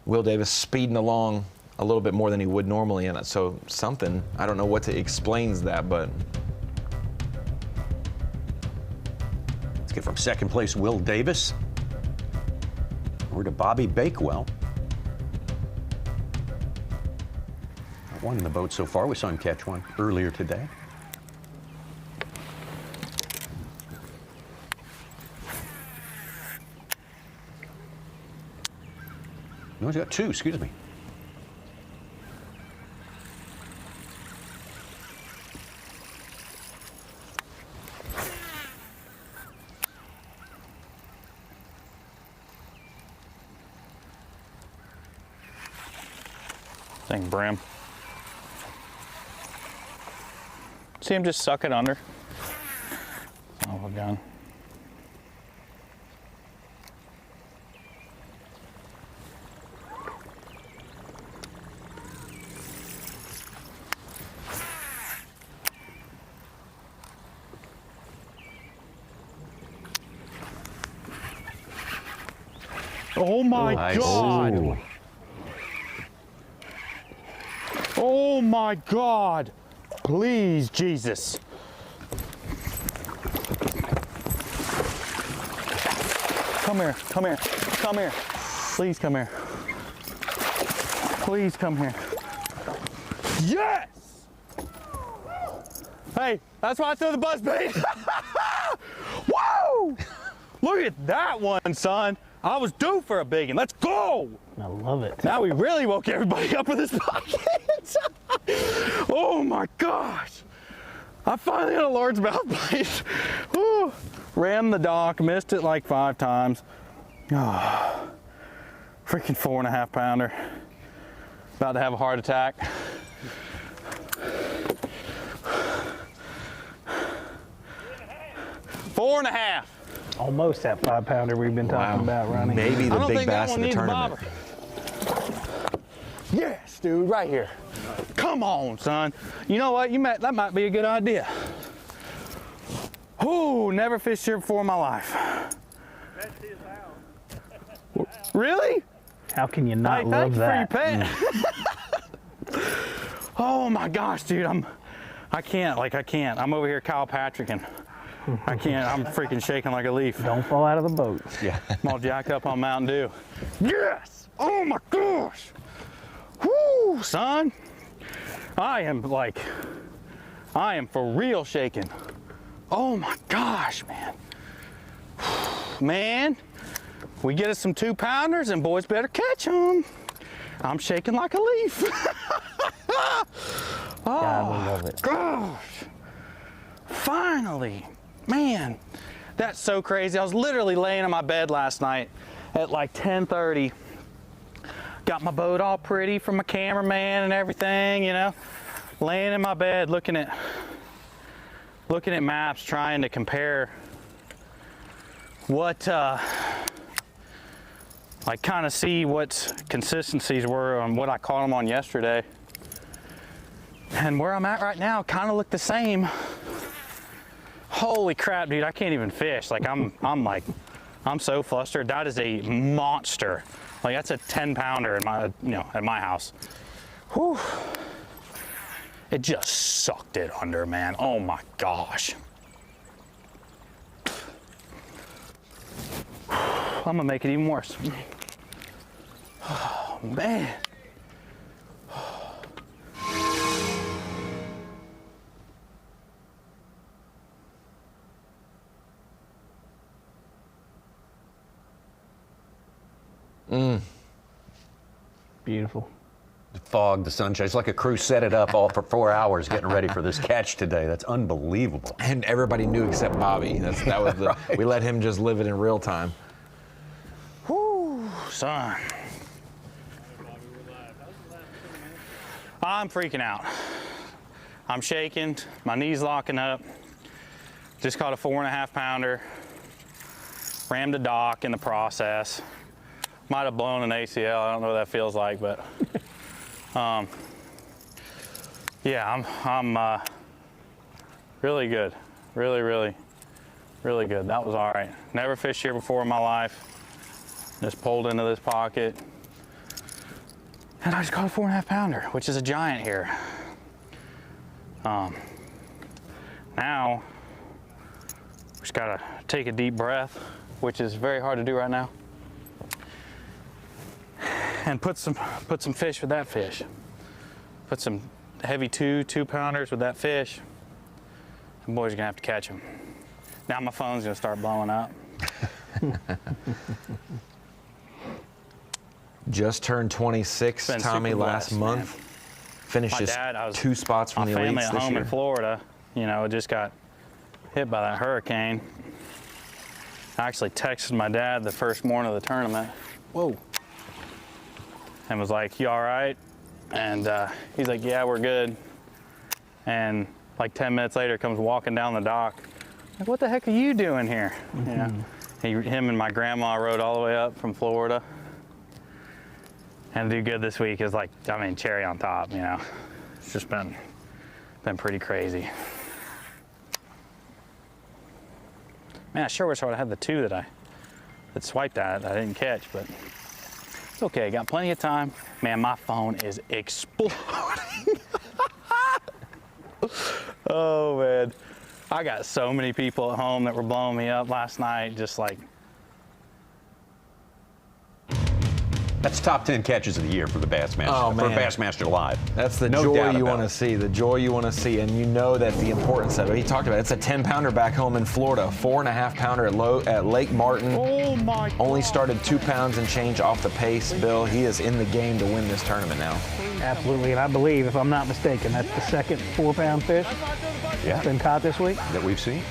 Will Davis speeding along a little bit more than he would normally, and so something, I don't know what explains that, but. Let's get from second place Will Davis over to Bobby Bakewell. Not one in the boat so far. We saw him catch one earlier today. No, he's got 2, excuse me. Dang brim. See him just suck it under. Oh, we're gone. Oh my God! Oh. Oh my God! Please, Jesus. Come here, come here, come here. Please come here. Please come here. Yes! Hey, that's why I threw the buzz bait. Whoa! Look at that one, son. I was due for a big one. Let's go! I love it. Now we really woke everybody up with this bucket. Oh my gosh. I finally had a largemouth bite. Woo. Rammed the dock, missed it like 5 times. Oh, freaking 4.5 pounder. About to have a heart attack. Four and a half. Almost that 5 pounder we've been talking about running. Maybe the big bass in the tournament. Yes, dude, right here. Come on, son. You know what? That might be a good idea. Oh, never fished here before in my life. Really? How can you not love that? Thank you for your pet. Oh my gosh, dude, I can't. I'm over here Kyle Patrick-ing. I can't. I'm freaking shaking like a leaf. Don't fall out of the boat. Yeah. I'm all jacked up on Mountain Dew. Yes! Oh my gosh! Whoo, son! I am for real shaking. Oh my gosh, man. Man, we get us some 2 pounders and boys better catch them. I'm shaking like a leaf. Oh, God, we love it. Gosh. Finally. Man, that's so crazy. I was literally laying in my bed last night at like 10:30. Got my boat all pretty for my cameraman and everything, you know. Laying in my bed looking at maps, trying to compare what like kind of see what consistencies were on what I caught them on yesterday. And where I'm at right now kind of look the same. Holy crap, dude, I can't even fish. Like I'm so flustered. That is a monster. Like that's a 10 pounder in my, at my house. Whew. It just sucked it under, man. Oh my gosh. I'm gonna make it even worse. Oh man. Beautiful. The fog, the sunshine. It's like a crew set it up all for 4 hours getting ready for this catch today. That's unbelievable. And everybody knew except Bobby. That was the, right. We let him just live it in real time. Whoo, son. I'm freaking out. I'm shaking, my knees locking up. Just caught a 4.5 pounder. Rammed a dock in the process. Might have blown an ACL. I don't know what that feels like, but yeah, I'm really good. Really, really, really good. That was all right. Never fished here before in my life. Just pulled into this pocket. And I just caught a 4.5 pounder, which is a giant here. Now, we just gotta take a deep breath, which is very hard to do right now. And put some fish with that fish. Put some heavy 2-pounders with that fish. The boys are gonna have to catch them. Now my phone's gonna start blowing up. Just turned 26, Tommy, last month. Man. Finished just 2 spots from the elites this year. My family at home in Florida, you know, just got hit by that hurricane. I actually texted my dad the first morning of the tournament. Whoa. And was like, "You all right?" And he's like, "Yeah, we're good." And like 10 minutes later, comes walking down the dock. Like, "What the heck are you doing here?" Mm-hmm. You know, him and my grandma rode all the way up from Florida. And to do good this week is like, I mean, cherry on top, you know. It's just been pretty crazy. Man, I sure wish I would have had the 2 that swiped at it that I didn't catch, but it's okay, got plenty of time. Man, my phone is exploding. Oh man, I got so many people at home that were blowing me up last night, just like. That's top 10 catches of the year for the Bassmaster. Oh, man. For Bassmaster Live. That's the No joy doubt you about want to it. see, the joy you want to see, and you know that the importance of it. He talked about it. It's a 10-pounder back home in Florida, 4.5-pounder at Lake Martin. Oh my God. Only started 2 pounds and change off the pace, Bill. He is in the game to win this tournament now. Absolutely, and I believe, if I'm not mistaken, that's the second 4-pound fish that's been caught this week. That we've seen.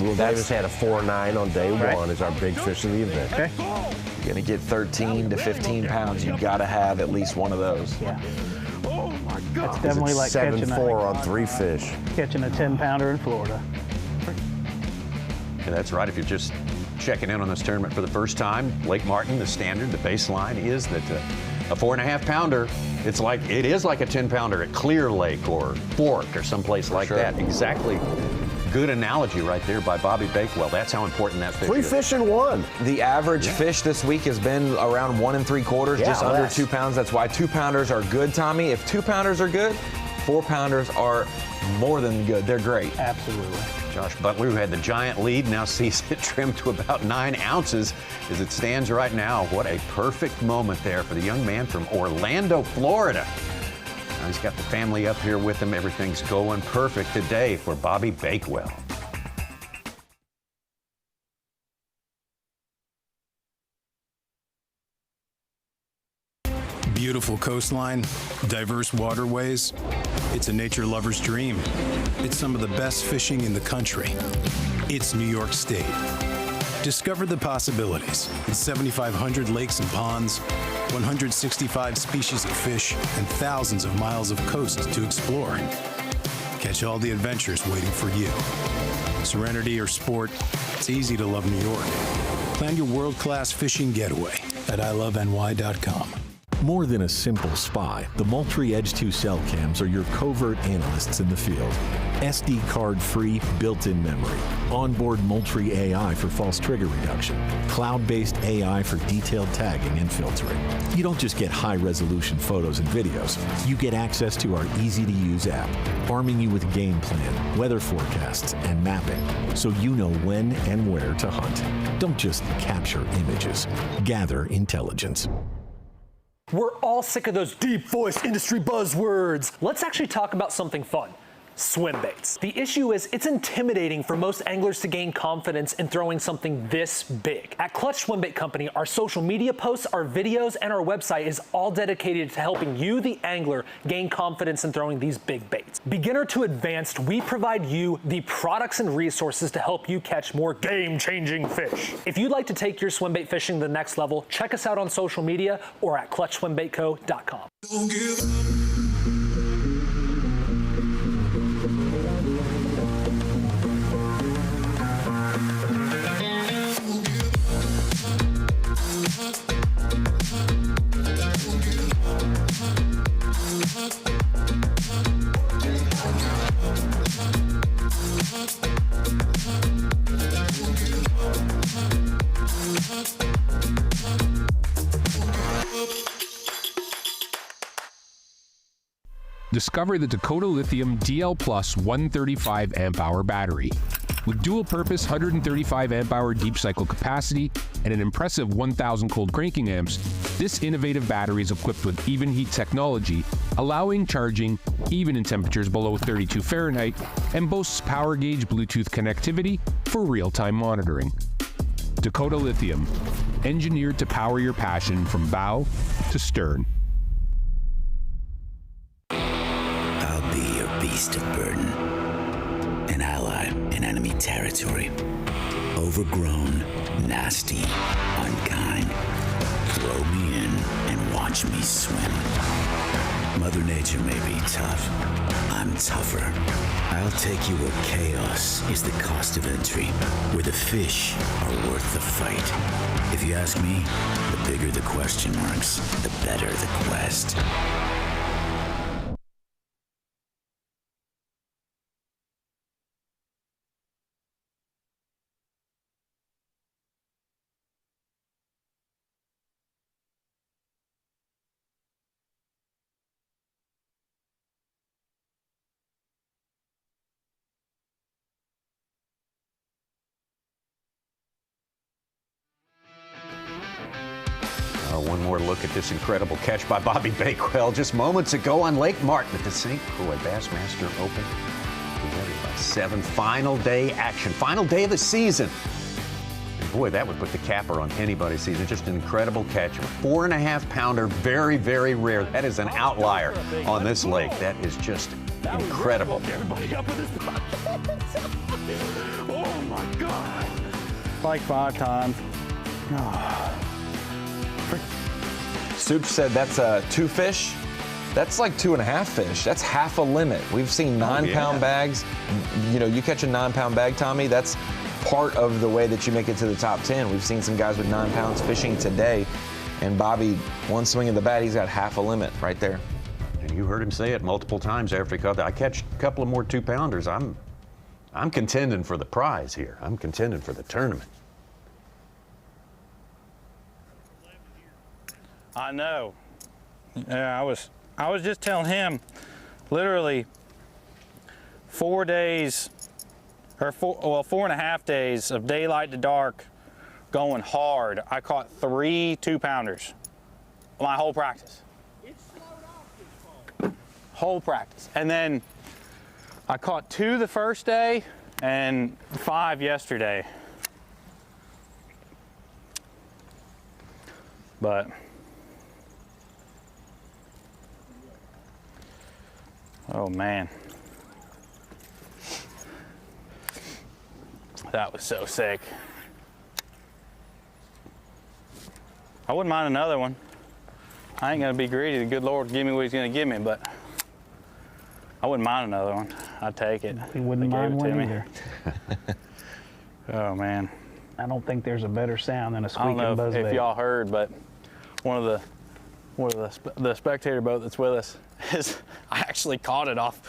Will Davis had a 4.9 on day one as our big fish of the event. Okay. You're going to get 13 to 15 pounds. You've got to have at least one of those. Yeah. That's definitely like catching 7.4 on 3 fish. Catching a 10-pounder in Florida. Yeah, that's right. If you're just checking in on this tournament for the first time, Lake Martin, the standard, the baseline is that a 4.5-pounder, it is like a 10-pounder at Clear Lake or Fork or someplace like that. Exactly. Good analogy right there by Bobby Bakewell. That's how important that fish 3 is. fish in 1. The average fish this week has been around 1 3/4, just under less. 2 pounds. That's why 2-pounders are good, Tommy. If 2-pounders are good, 4-pounders are more than good. They're great. Absolutely. Josh Butler, who had the giant lead, now sees it trimmed to about 9 ounces as it stands right now. What a perfect moment there for the young man from Orlando, Florida. Now he's got the family up here with him. Everything's going perfect today for Bobby Bakewell. Beautiful coastline, diverse waterways. It's a nature lover's dream. It's some of the best fishing in the country. It's New York State. Discover the possibilities in 7,500 lakes and ponds, 165 species of fish, and thousands of miles of coast to explore. Catch all the adventures waiting for you. Serenity or sport, it's easy to love New York. Plan your world-class fishing getaway at iloveny.com. More than a simple spy, the Moultrie Edge 2 cell cams are your covert analysts in the field. SD card free, built-in memory. Onboard Moultrie AI for false trigger reduction. Cloud-based AI for detailed tagging and filtering. You don't just get high-resolution photos and videos. You get access to our easy-to-use app, arming you with game plan, weather forecasts, and mapping, so you know when and where to hunt. Don't just capture images. Gather intelligence. We're all sick of those deep voice industry buzzwords. Let's actually talk about something fun. Swim baits. The issue is it's intimidating for most anglers to gain confidence in throwing something this big. At Clutch Swim Bait Company, our social media posts, our videos, and our website is all dedicated to helping you, the angler, gain confidence in throwing these big baits. Beginner to advanced, we provide you the products and resources to help you catch more game-changing fish. If you'd like to take your swim bait fishing to the next level, check us out on social media or at clutchswimbaitco.com. Don't give up. Discover the Dakota Lithium DL Plus 135 amp-hour battery. With dual-purpose 135 amp-hour deep cycle capacity and an impressive 1,000 cold cranking amps, this innovative battery is equipped with even heat technology, allowing charging even in temperatures below 32 Fahrenheit, and boasts power gauge Bluetooth connectivity for real-time monitoring. Dakota Lithium, engineered to power your passion from bow to stern. I'll be your beast of burden, an ally in enemy territory. Overgrown, nasty, unkind. Throw me in and watch me swim. Mother Nature may be tough. I'm tougher. I'll take you where chaos is the cost of entry, where the fish are worth the fight. If you ask me, the bigger the question marks, the better the quest. One more look at this incredible catch by Bobby Bakewell just moments ago on Lake Martin at the St. Croix Bassmaster Open. Presented by 7. Final day action. Final day of the season. And boy, that would put the capper on anybody's season. Just an incredible catch. A 4.5 pounder. Very, very rare. That is an outlier on this lake. That is just incredible. Everybody up with this oh my God. Like 5 times. Oh. Soup said that's 2 fish. That's like 2.5 fish. That's half a limit. We've seen 9-pound bags. You know, you catch a 9-pound bag, Tommy, that's part of the way that you make it to the top 10. We've seen some guys with 9 pounds fishing today. And Bobby, one swing of the bat, he's got half a limit right there. And you heard him say it multiple times after he caught that. I catch a couple of more 2-pounders. I'm contending for the prize here. I'm contending for the tournament. I know. Yeah, I was just telling him, literally 4 days, or 4.5 days of daylight to dark, going hard. I caught 3 2-pounders. My whole practice. Whole practice. And then I caught 2 the first day and 5 yesterday. But oh man, that was so sick. I wouldn't mind another one. I ain't gonna be greedy. The good Lord give me what he's gonna give me, but I wouldn't mind another one. I'd take it. He wouldn't mind one either. Oh man. I don't think there's a better sound than a I squeaking don't know buzzbait. if y'all heard, but one of the spectator boat that's with us is, I actually caught it off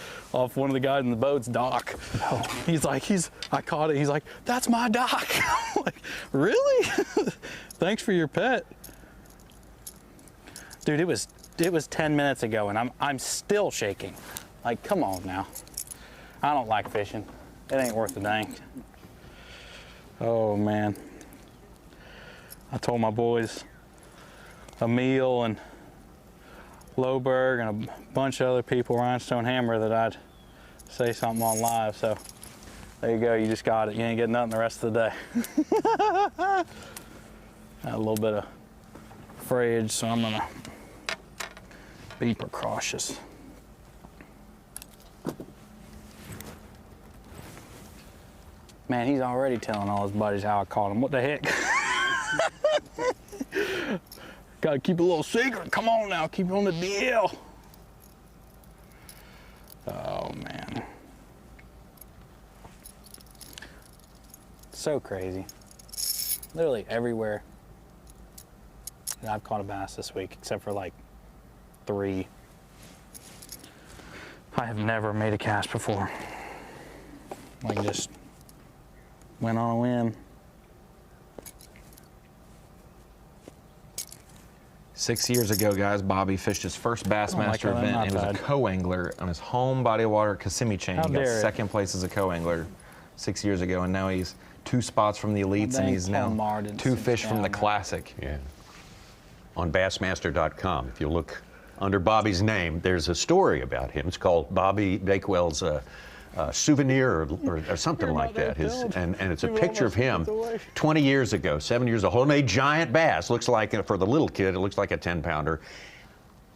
one of the guys in the boat's dock. Oh. I caught it. He's like, that's my dock. I'm like, really? Thanks for your pet. Dude, it was 10 minutes ago and I'm still shaking. Like, come on now. I don't like fishing. It ain't worth a dang. Oh man. I told my boys, Emil and Loberg and a bunch of other people, Rhinestone Hammer, that I'd say something on live. So there you go, you just got it. You ain't getting nothing the rest of the day. Got a little bit of frayage, so I'm gonna be precautious. Man, he's already telling all his buddies how I caught him. What the heck? Gotta keep a little secret. Come on now, keep it on the DL. Oh man. So crazy. Literally everywhere that I've caught a bass this week, except for like 3. I have never made a cast before. Like just went on a whim. 6 years ago, guys, Bobby fished his first Bassmaster event. And he was a co-angler on his home body of water, Kissimmee chain. He got second place as a co-angler 6 years ago, and now he's 2 spots from the elites, and he's now 2 fish from the Classic. Yeah. On Bassmaster.com, if you look under Bobby's name, there's a story about him. It's called Bobby Bakewell's souvenir or something like that. And it's a picture of him 20 years ago, 7 years old, holding a giant bass. Looks like, for the little kid, it looks like a 10-pounder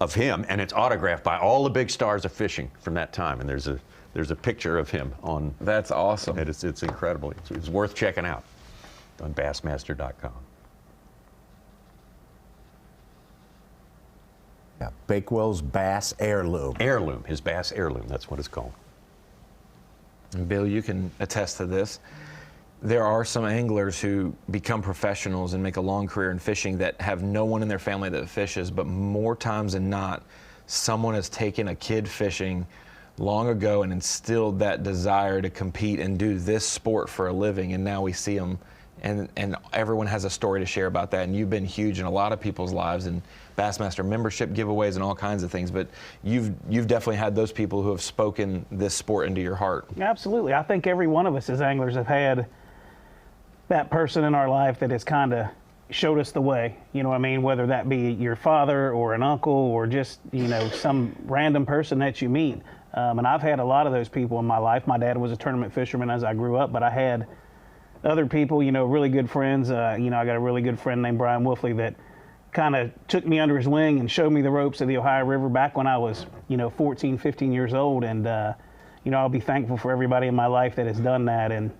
of him, and it's autographed by all the big stars of fishing from that time. And there's a picture of him on. That's awesome. It's incredible. It's worth checking out on Bassmaster.com. Yeah, Bakewell's Bass Heirloom. Heirloom, his Bass Heirloom, that's what it's called. And Bill, you can attest to this. There are some anglers who become professionals and make a long career in fishing that have no one in their family that fishes, but more times than not, someone has taken a kid fishing long ago and instilled that desire to compete and do this sport for a living, and now we see them, and everyone has a story to share about that, and you've been huge in a lot of people's lives, and Bassmaster membership giveaways and all kinds of things, but you've definitely had those people who have spoken this sport into your heart. Absolutely. I think every one of us as anglers have had that person in our life that has kind of showed us the way, you know what I mean? Whether that be your father or an uncle or just, you know, some random person that you meet. And I've had a lot of those people in my life. My dad was a tournament fisherman as I grew up, but I had other people, you know, really good friends. You know, I got a really good friend named Brian Wolfley that kind of took me under his wing and showed me the ropes of the Ohio River back when I was, you know, 14, 15 years old. And, you know, I'll be thankful for everybody in my life that has done that. And,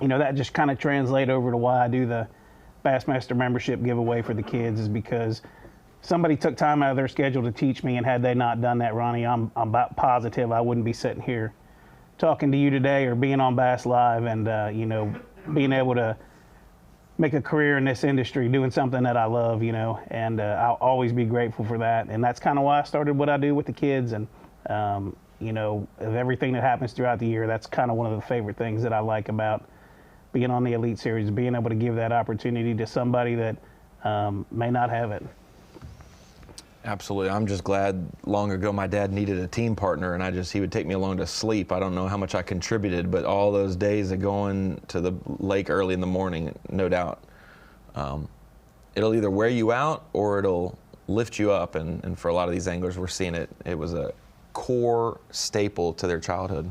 you know, that just kind of translates over to why I do the Bassmaster membership giveaway for the kids, is because somebody took time out of their schedule to teach me, and had they not done that, Ronnie, I'm about positive I wouldn't be sitting here talking to you today or being on Bass Live and, you know, being able to make a career in this industry doing something that I love, you know, and I'll always be grateful for that. And that's kind of why I started what I do with the kids. And, you know, of everything that happens throughout the year, that's kind of one of the favorite things that I like about being on the Elite Series, being able to give that opportunity to somebody that may not have it. Absolutely. I'm just glad long ago my dad needed a team partner, and he would take me along to sleep. I don't know how much I contributed, but all those days of going to the lake early in the morning, no doubt, it'll either wear you out or it'll lift you up. And for a lot of these anglers, we're seeing it. It was a core staple to their childhood.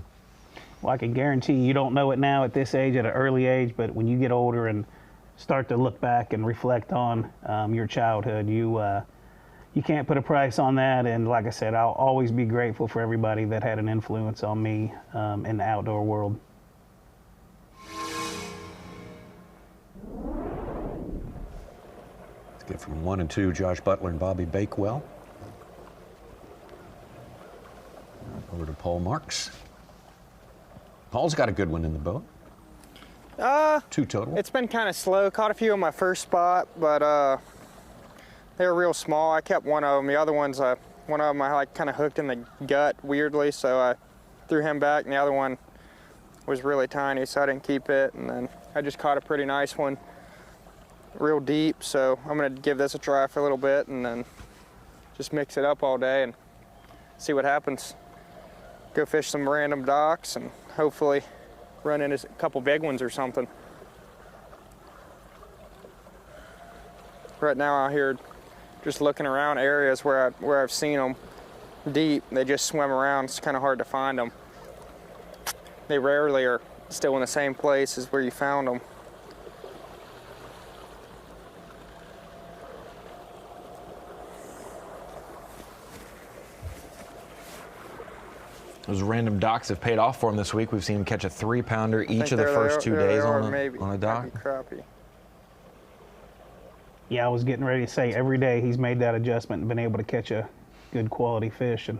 Well, I can guarantee you don't know it now at this age, at an early age, but when you get older and start to look back and reflect on your childhood, you can't put a price on that. And like I said, I'll always be grateful for everybody that had an influence on me in the outdoor world. Let's get from 1 and 2, Josh Butler and Bobby Bakewell. Over to Paul Marks. Paul's got a good one in the boat. 2 total. It's been kind of slow. Caught a few on my first spot, but they were real small. I kept one of them. The other ones, one of them I like kind of hooked in the gut weirdly, so I threw him back, and the other one was really tiny, so I didn't keep it. And then I just caught a pretty nice one, real deep, so I'm gonna give this a try for a little bit and then just mix it up all day and see what happens. Go fish some random docks and hopefully run into a couple big ones or something. Right now out here, just looking around areas where I've seen them deep, they just swim around. It's kind of hard to find them. They rarely are still in the same place as where you found them. Those random docks have paid off for him this week. We've seen him catch a 3-pounder each of the first 2 days on a dock. Crappie. Yeah, I was getting ready to say every day he's made that adjustment and been able to catch a good quality fish, and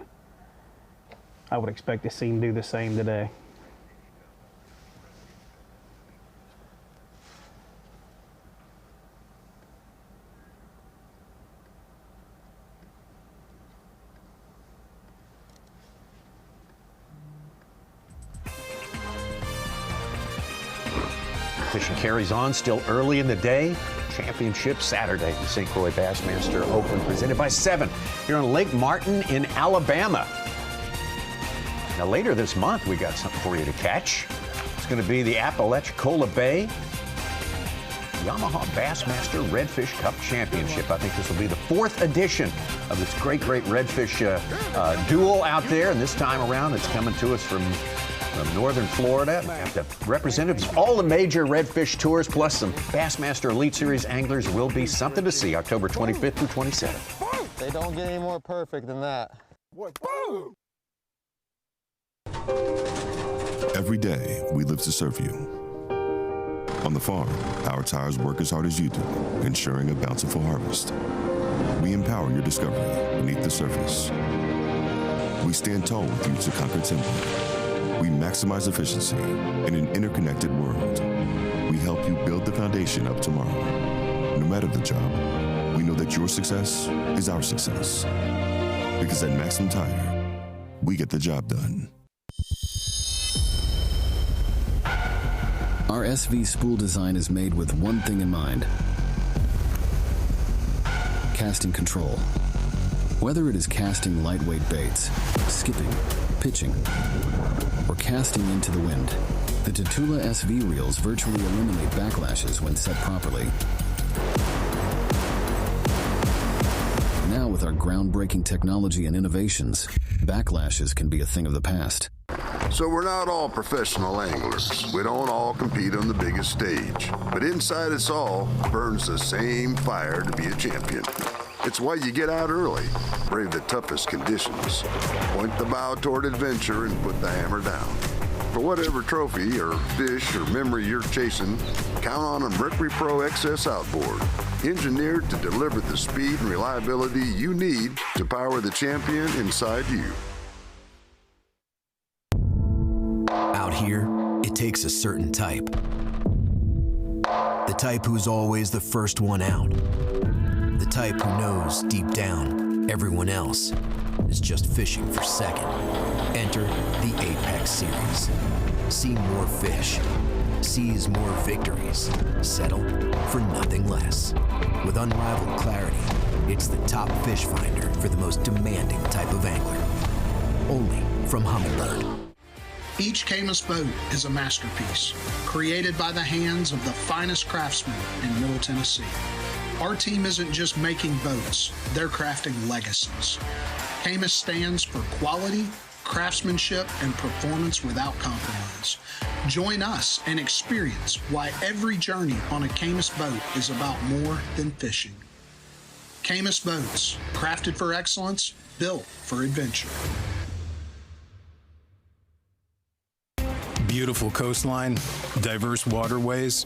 I would expect to see him do the same today. Fishing carries on still early in the day. Championship Saturday, the St. Croix Bassmaster Open, presented by 7 here on Lake Martin in Alabama. Now later this month, we got something for you to catch. It's going to be the Apalachicola Bay Yamaha Bassmaster Redfish Cup Championship. I think this will be the 4th edition of this great Redfish duel out there. And this time around, it's coming to us from northern Florida. We have the representatives of all the major redfish tours, plus some Bassmaster Elite Series anglers. Will be something to see October 25th through 27th. They don't get any more perfect than that. Every day, we live to serve you. On the farm, our tires work as hard as you do, ensuring a bountiful harvest. We empower your discovery beneath the surface. We stand tall with you to conquer timber. We maximize efficiency in an interconnected world. We help you build the foundation of tomorrow. No matter the job, we know that your success is our success. Because at Maxim Tire, we get the job done. Our SV spool design is made with one thing in mind: casting control. Whether it is casting lightweight baits, skipping, pitching, or casting into the wind, the Tatula SV reels virtually eliminate backlashes when set properly. Now with our groundbreaking technology and innovations, backlashes can be a thing of the past. So we're not all professional anglers. We don't all compete on the biggest stage. But inside us all burns the same fire to be a champion. It's why you get out early, brave the toughest conditions, point the bow toward adventure, and put the hammer down. For whatever trophy or fish or memory you're chasing, count on a Mercury Pro XS outboard, engineered to deliver the speed and reliability you need to power the champion inside you. Out here, it takes a certain type. The type who's always the first one out. The type who knows deep down everyone else is just fishing for second. Enter the A.P.E.X. Series. See more fish. Seize more victories. Settle for nothing less. With unrivaled clarity, it's the top fish finder for the most demanding type of angler. Only from Humminbird. Each Caymas boat is a masterpiece, created by the hands of the finest craftsmen in Middle Tennessee. Our team isn't just making boats, they're crafting legacies. Caymas stands for quality, craftsmanship, and performance without compromise. Join us and experience why every journey on a Caymas boat is about more than fishing. Caymas Boats, crafted for excellence, built for adventure. Beautiful coastline, diverse waterways.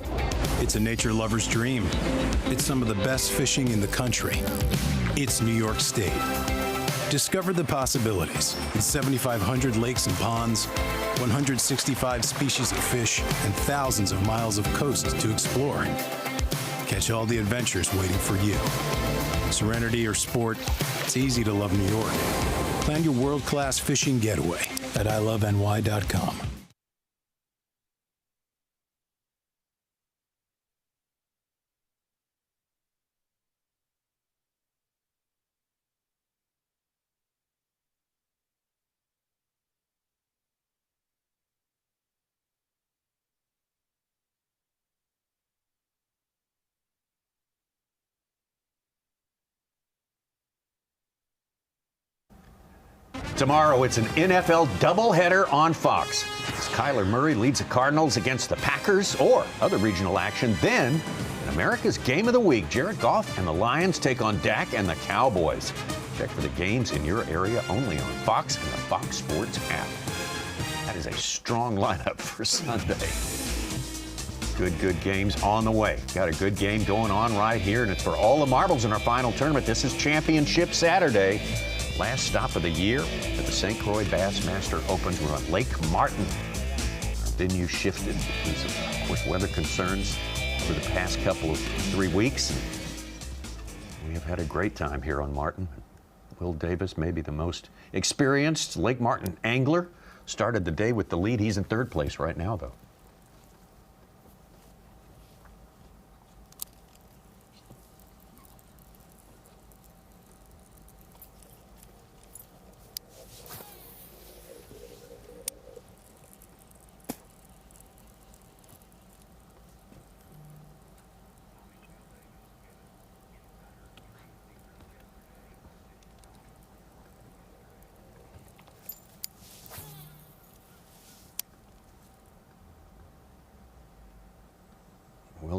It's a nature lover's dream. It's some of the best fishing in the country. It's New York State. Discover the possibilities in 7,500 lakes and ponds, 165 species of fish, and thousands of miles of coast to explore. Catch all the adventures waiting for you. Serenity or sport, it's easy to love New York. Plan your world-class fishing getaway at iloveny.com. Tomorrow, it's an NFL doubleheader on Fox. As Kyler Murray leads the Cardinals against the Packers or other regional action. Then, in America's Game of the Week, Jared Goff and the Lions take on Dak and the Cowboys. Check for the games in your area only on Fox and the Fox Sports app. That is a strong lineup for Sunday. Good games on the way. Got a good game going on right here, and it's for all the marbles in our final tournament. This is Championship Saturday. Last stop of the year at the St. Croix Bassmaster Open. We're on Lake Martin. Our venue shifted because of course, weather concerns over the past couple of 3 weeks. We have had a great time here on Martin. Will Davis, maybe the most experienced Lake Martin angler, started the day with the lead. He's in third place right now, though.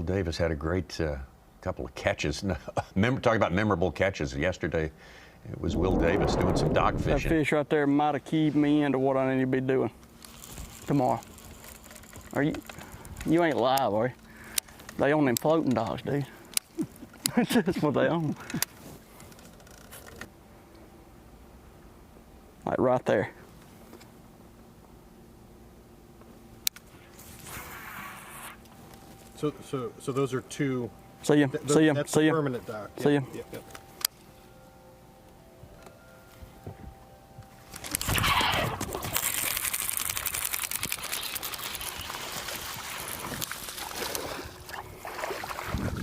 Davis had a great couple of catches. Talking about memorable catches yesterday. It was Will Davis doing some dock fishing. That fish right there might have keyed me into what I need to be doing tomorrow. Are you ain't live, are you? They own them floating docks, dude. That's what they own. Like right there. So those are two. See ya. See ya. That's See ya. permanent dock. See ya. Yep, yep.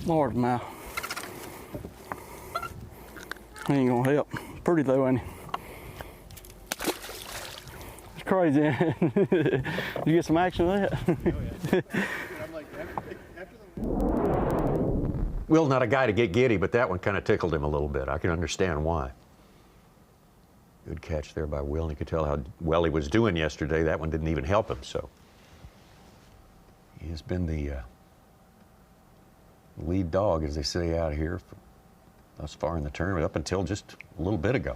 Lord, mouth. He ain't gonna help. Pretty though, ain't he? It's crazy. You get some action of that? Will's not a guy to get giddy, but that one kind of tickled him a little bit. I can understand why. Good catch there by Will, and you could tell how well he was doing yesterday. That one didn't even help him, so. He has been the lead dog, as they say out here, thus far in the tournament, up until just a little bit ago.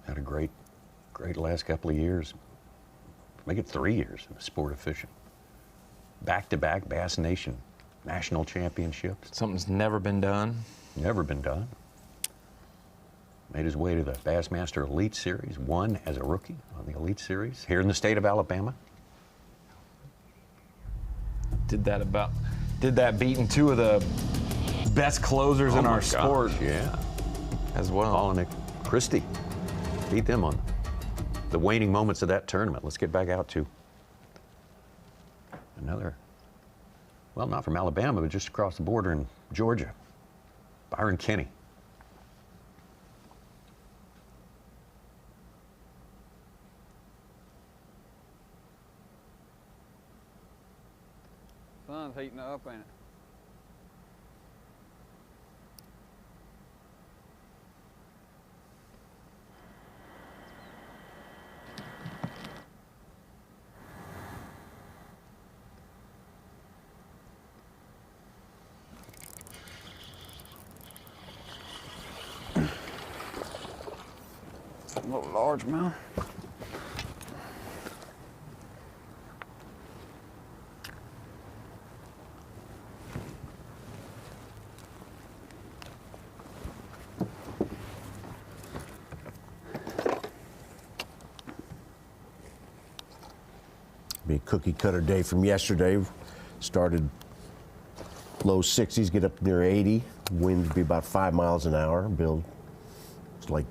Had a great last couple of years. Make it 3 years in the sport of fishing. Back-to-back Bass Nation national championships. Something's never been done. Never been done. Made his way to the Bassmaster Elite Series, won as a rookie on the Elite Series here in the state of Alabama. Did that beating two of the best closers in our sport. Yeah. As well. Paul and Christie beat them on the waning moments of that tournament. Let's get back out to another, well, not from Alabama, but just across the border in Georgia. Byron Kenney. Sun's heating up, ain't it? A little largemouth. Be a cookie cutter day from yesterday. Started low 60s, get up near 80. Wind would be about 5 miles an hour. Bill, it's like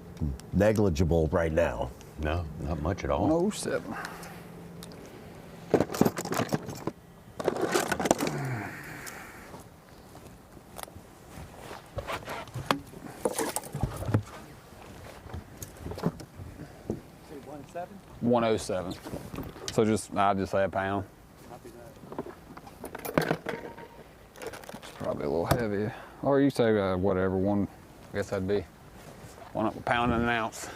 negligible right now. No, not much at all. No, 7. $107? 107. So I'll just say a pound. It's probably a little heavy. Or you say whatever, I guess that'd be a pound and an ounce.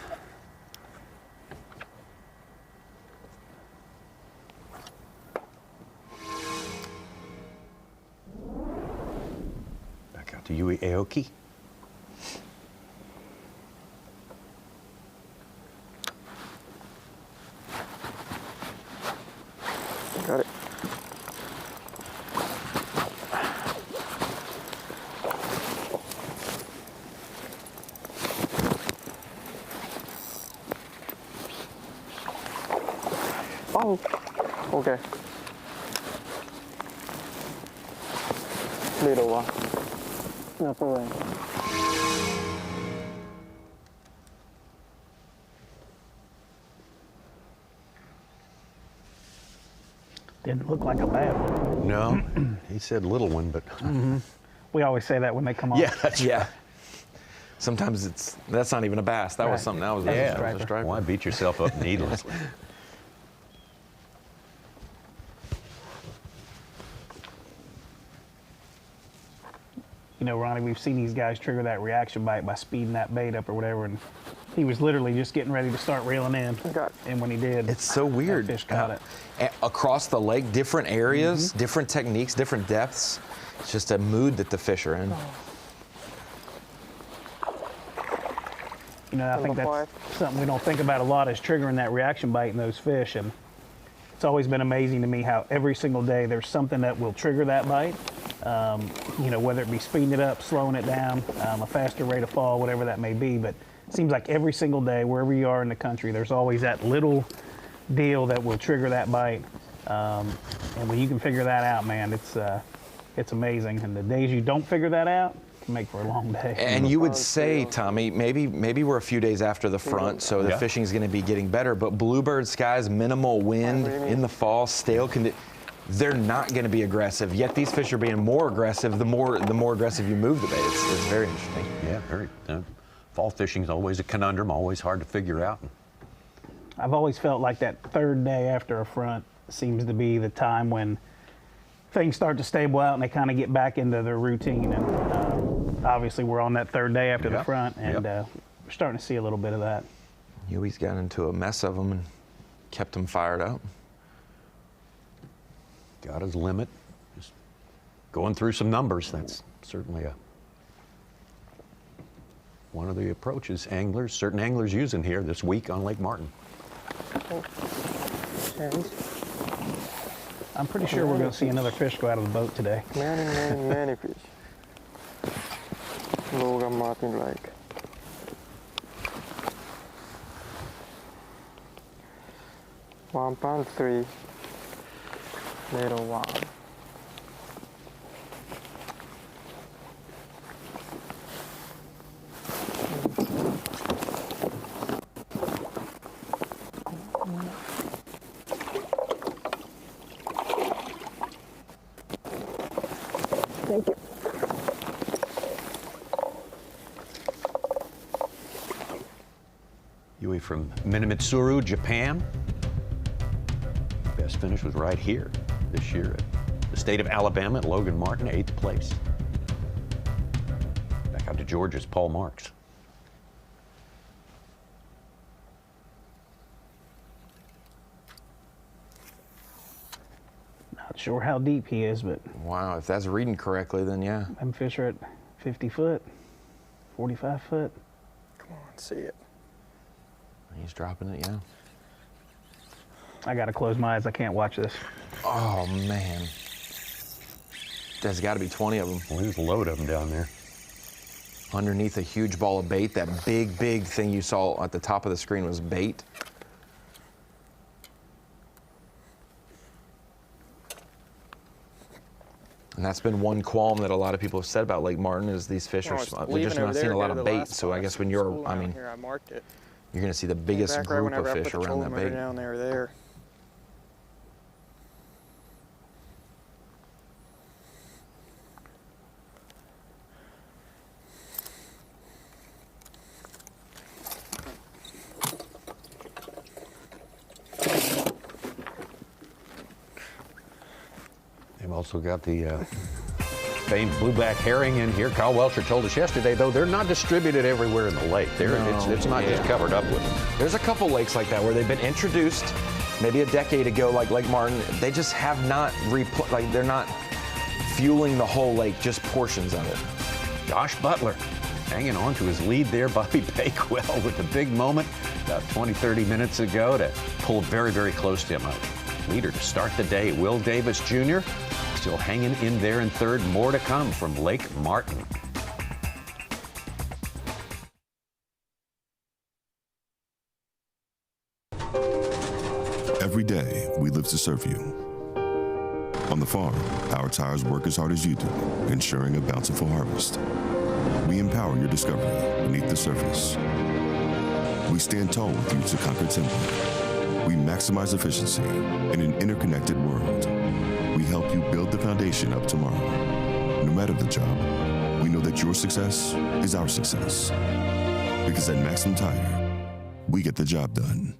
Back out to Yui Aoki. Got it. Oh, okay. Little one. No problem. Didn't look like a bad one. No, he said little one, but. We always say that when they come on. Yeah, that's Yeah. Sometimes that's not even a bass. That was something. That was a striper. Why beat yourself up needlessly? know, Ronnie, we've seen these guys trigger that reaction bite by speeding that bait up or whatever, and he was literally just getting ready to start reeling in. And when he did, it's so weird. That fish caught it. Across the lake, different areas, different techniques, different depths. It's just a mood that the fish are in. You know, I think that's something we don't think about a lot, is triggering that reaction bite in those fish. And it's always been amazing to me how every single day there's something that will trigger that bite. You know, whether it be speeding it up, slowing it down, a faster rate of fall, whatever that may be. But it seems like every single day, wherever you are in the country, there's always that little deal that will trigger that bite. And when you can figure that out, man, it's amazing. And the days you don't figure that out, make for a long day. And you would say, Tommy, maybe we're a few days after the front, so the fishing is going to be getting better, but bluebird skies, minimal wind in the fall, stale conditions, they're not going to be aggressive, yet these fish are being more aggressive the more aggressive you move the bait. It's very interesting. Yeah, very. Fall fishing is always a conundrum, always hard to figure out. I've always felt like that third day after a front seems to be the time when things start to stable out and they kind of get back into their routine. And obviously we're on that third day after the front, and we're starting to see a little bit of that. Huey's got into a mess of them and kept them fired up. Got his limit. Just going through some numbers. That's certainly one of the approaches certain anglers using here this week on Lake Martin. I'm pretty sure we're going to see another fish go out of the boat today. Many fish. Logan Martin Lake. $1.3 little one. Thank you. Yui from Minamitsuru, Japan. Best finish was right here this year at the state of Alabama at Logan Martin, 8th place. Back out to Georgia's Paul Marks. Not sure how deep he is, but wow, if that's reading correctly, then yeah. Them fish are at 50 foot, 45 foot. Come on, see it. He's dropping it, yeah. I gotta close my eyes. I can't watch this. Oh man, there's got to be 20 of them. Well, there's a load of them down there. Underneath a huge ball of bait, that big thing you saw at the top of the screen was bait. And that's been one qualm that a lot of people have said about Lake Martin is these fish are they're just not seeing a lot of bait. So I guess when you're, I mean, here, I marked it. You're going to see the biggest group of fish around that bait. Down there. They've also got the famed blueback herring in here. Kyle Welcher told us yesterday, though, they're not distributed everywhere in the lake. It's not just covered up with them. There's a couple lakes like that where they've been introduced maybe a decade ago, like Lake Martin. They just have not, they're not fueling the whole lake, just portions of it. Josh Butler hanging on to his lead there. Bobby Bakewell with a big moment about 20-30 minutes ago to pull very, very close to him. A leader to start the day, Will Davis Jr., still hanging in there in third. More to come from Lake Martin. Every day, we live to serve you. On the farm, our tires work as hard as you do, ensuring a bountiful harvest. We empower your discovery beneath the surface. We stand tall with you to conquer timber. We maximize efficiency in an interconnected world. We help you build the foundation of tomorrow. No matter the job, we know that your success is our success. Because at Maxim Tire, we get the job done.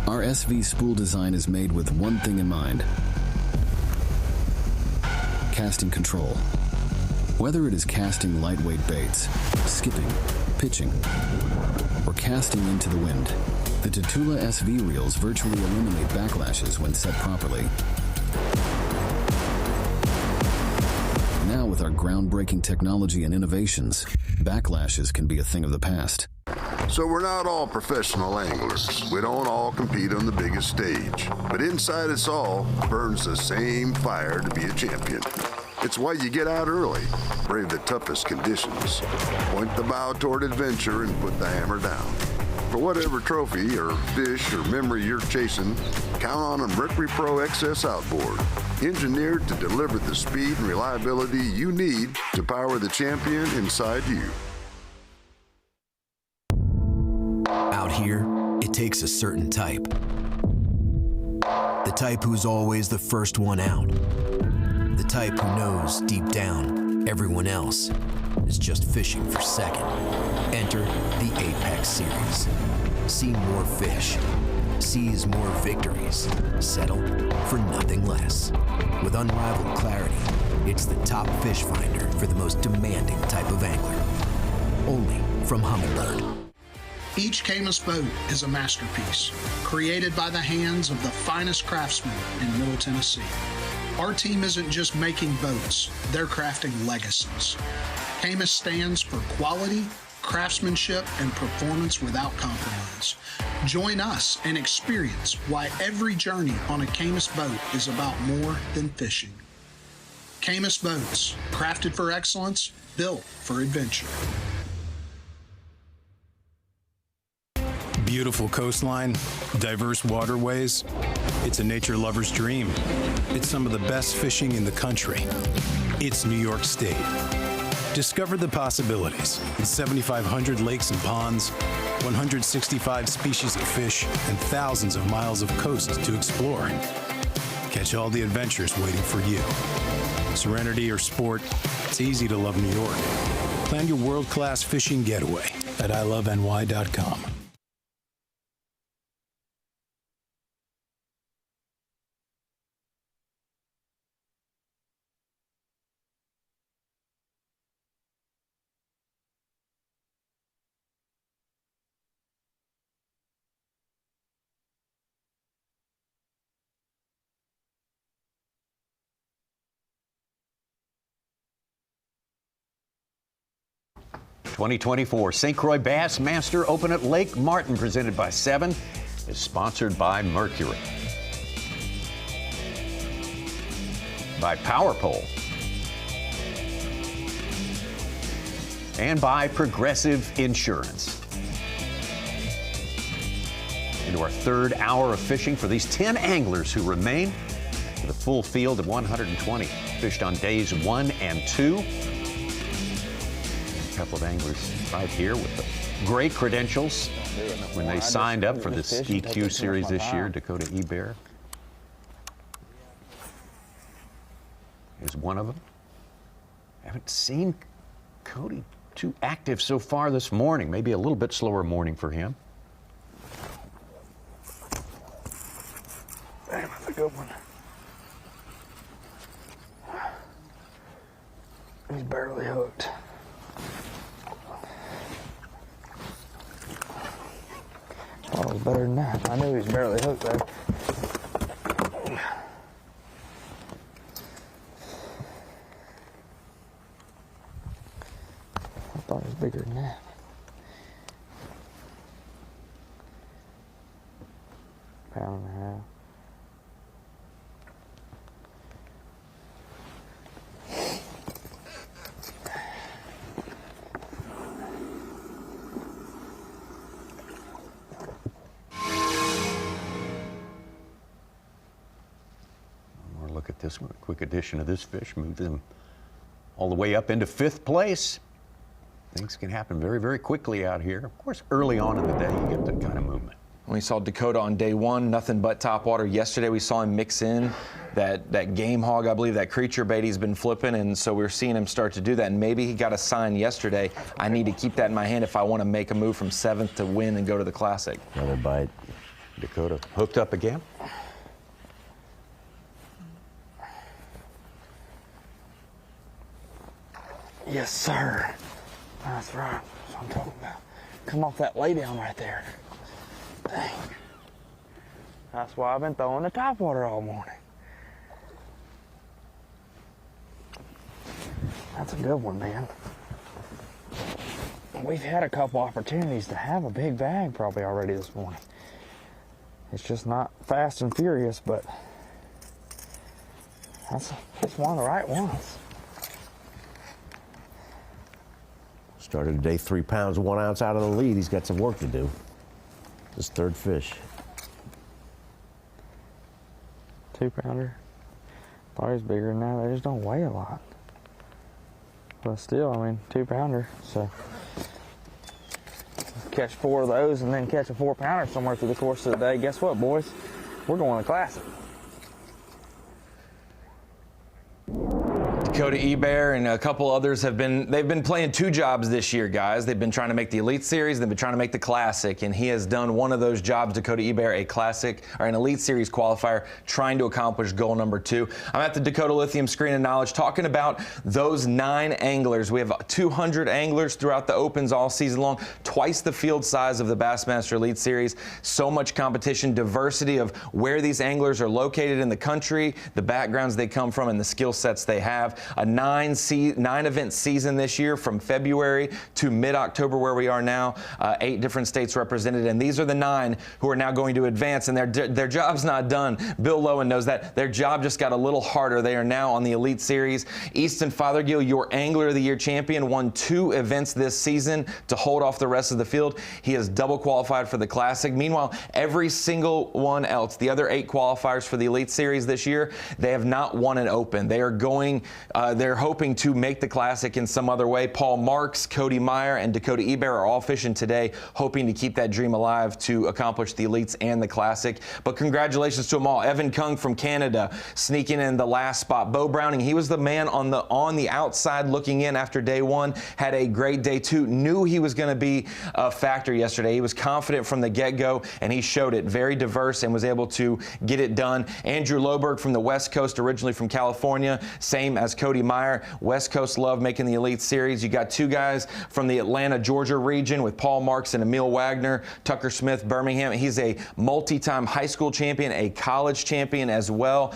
Our SV spool design is made with one thing in mind: casting control. Whether it is casting lightweight baits, skipping, pitching, or casting into the wind, the Tatula SV reels virtually eliminate backlashes when set properly. Now with our groundbreaking technology and innovations, backlashes can be a thing of the past. So we're not all professional anglers. We don't all compete on the biggest stage. But inside us all burns the same fire to be a champion. It's why you get out early, brave the toughest conditions, point the bow toward adventure, and put the hammer down. For whatever trophy or fish or memory you're chasing, count on a Mercury Pro XS outboard, engineered to deliver the speed and reliability you need to power the champion inside you. Out here, it takes a certain type. The type who's always the first one out. The type who knows deep down everyone else is just fishing for second. Enter the A.P.E.X. series. See more fish. Seize more victories. Settle for nothing less. With unrivaled clarity, it's the top fish finder for the most demanding type of angler. Only from Humminbird. Each Caymas boat is a masterpiece, created by the hands of the finest craftsmen in Middle Tennessee. Our team isn't just making boats, they're crafting legacies. Caymas stands for quality, craftsmanship, and performance without compromise. Join us and experience why every journey on a Caymas boat is about more than fishing. Caymas Boats, crafted for excellence, built for adventure. Beautiful coastline, diverse waterways. It's a nature lover's dream. It's some of the best fishing in the country. It's New York State. Discover the possibilities in 7,500 lakes and ponds, 165 species of fish, and thousands of miles of coast to explore. Catch all the adventures waiting for you. Serenity or sport, it's easy to love New York. Plan your world-class fishing getaway at iloveny.com. '24 St. Croix Bassmaster Open at Lake Martin, presented by 7, is sponsored by Mercury, by Power Pole, and by Progressive Insurance. Into our third hour of fishing for these 10 anglers who remain with a full field of 120 fished on days 1 and 2. A couple of anglers right here with the great credentials when they signed up for this EQ series this year. Dakota Ebare is one of them. I haven't seen Cody too active so far this morning. Maybe a little bit slower morning for him. Damn, that's a good one. He's barely hooked. Oh, it was better than that. I knew he was barely hooked though. I thought it was bigger than that. Pound and a half. This one, a quick addition of this fish, moved them all the way up into 5th place. Things can happen very, very quickly out here. Of course, early on in the day, you get that kind of movement. We saw Dakota on day 1, nothing but top water. Yesterday, we saw him mix in that game hog, I believe, that creature bait he's been flipping, and so we're seeing him start to do that. And maybe he got a sign yesterday. I need to keep that in my hand if I want to make a move from 7th to win and go to the Classic. Another bite. Dakota hooked up again. Yes, sir. That's right. That's what I'm talking about. Come off that lay down right there. Dang. That's why I've been throwing the top water all morning. That's a good one, man. We've had a couple opportunities to have a big bag probably already this morning. It's just not fast and furious, but that's one of the right ones. Started today 3 pounds, 1 ounce out of the lead. He's got some work to do. His third fish. 2-pounder. Thought he was bigger than that. They just don't weigh a lot. But still, I mean, 2-pounder. So catch 4 of those and then catch a 4-pounder somewhere through the course of the day. Guess what, boys? We're going to Classic. Dakota Ebare and a couple others they've been playing 2 jobs this year, guys. They've been trying to make the Elite Series, they've been trying to make the Classic, and he has done one of those jobs, Dakota Ebare, a Classic or an Elite Series qualifier, trying to accomplish goal number 2. I'm at the Dakota Lithium Screen of Knowledge talking about those 9 anglers. We have 200 anglers throughout the Opens all season long, twice the field size of the Bassmaster Elite Series. So much competition, diversity of where these anglers are located in the country, the backgrounds they come from, and the skill sets they have. A 9-event season this year from February to mid-October where we are now. 8 different states represented, and these are the 9 who are now going to advance, and their job's not done. Bill Lowen knows that. Their job just got a little harder. They are now on the Elite Series. Easton Fothergill, your Angler of the Year champion, won 2 events this season to hold off the rest of the field. He is double qualified for the Classic. Meanwhile, every single one else, the other 8 qualifiers for the Elite Series this year, they have not won an Open. They are going they're hoping to make the Classic in some other way. Paul Marks, Cody Meyer, and Dakota Ebare are all fishing today, hoping to keep that dream alive to accomplish the Elites and the Classic. But congratulations to them all. Evan Kung from Canada sneaking in the last spot. Bo Browning, he was the man on the outside looking in after day 1, had a great day 2, knew he was going to be a factor yesterday. He was confident from the get-go, and he showed it. Very diverse and was able to get it done. Andrew Loberg from the West Coast, originally from California, same as Cody Meyer. West Coast love making the Elite Series. You got 2 guys from the Atlanta, Georgia region with Paul Marks and Emil Wagner. Tucker Smith, Birmingham. He's a multi-time high school champion, a college champion as well.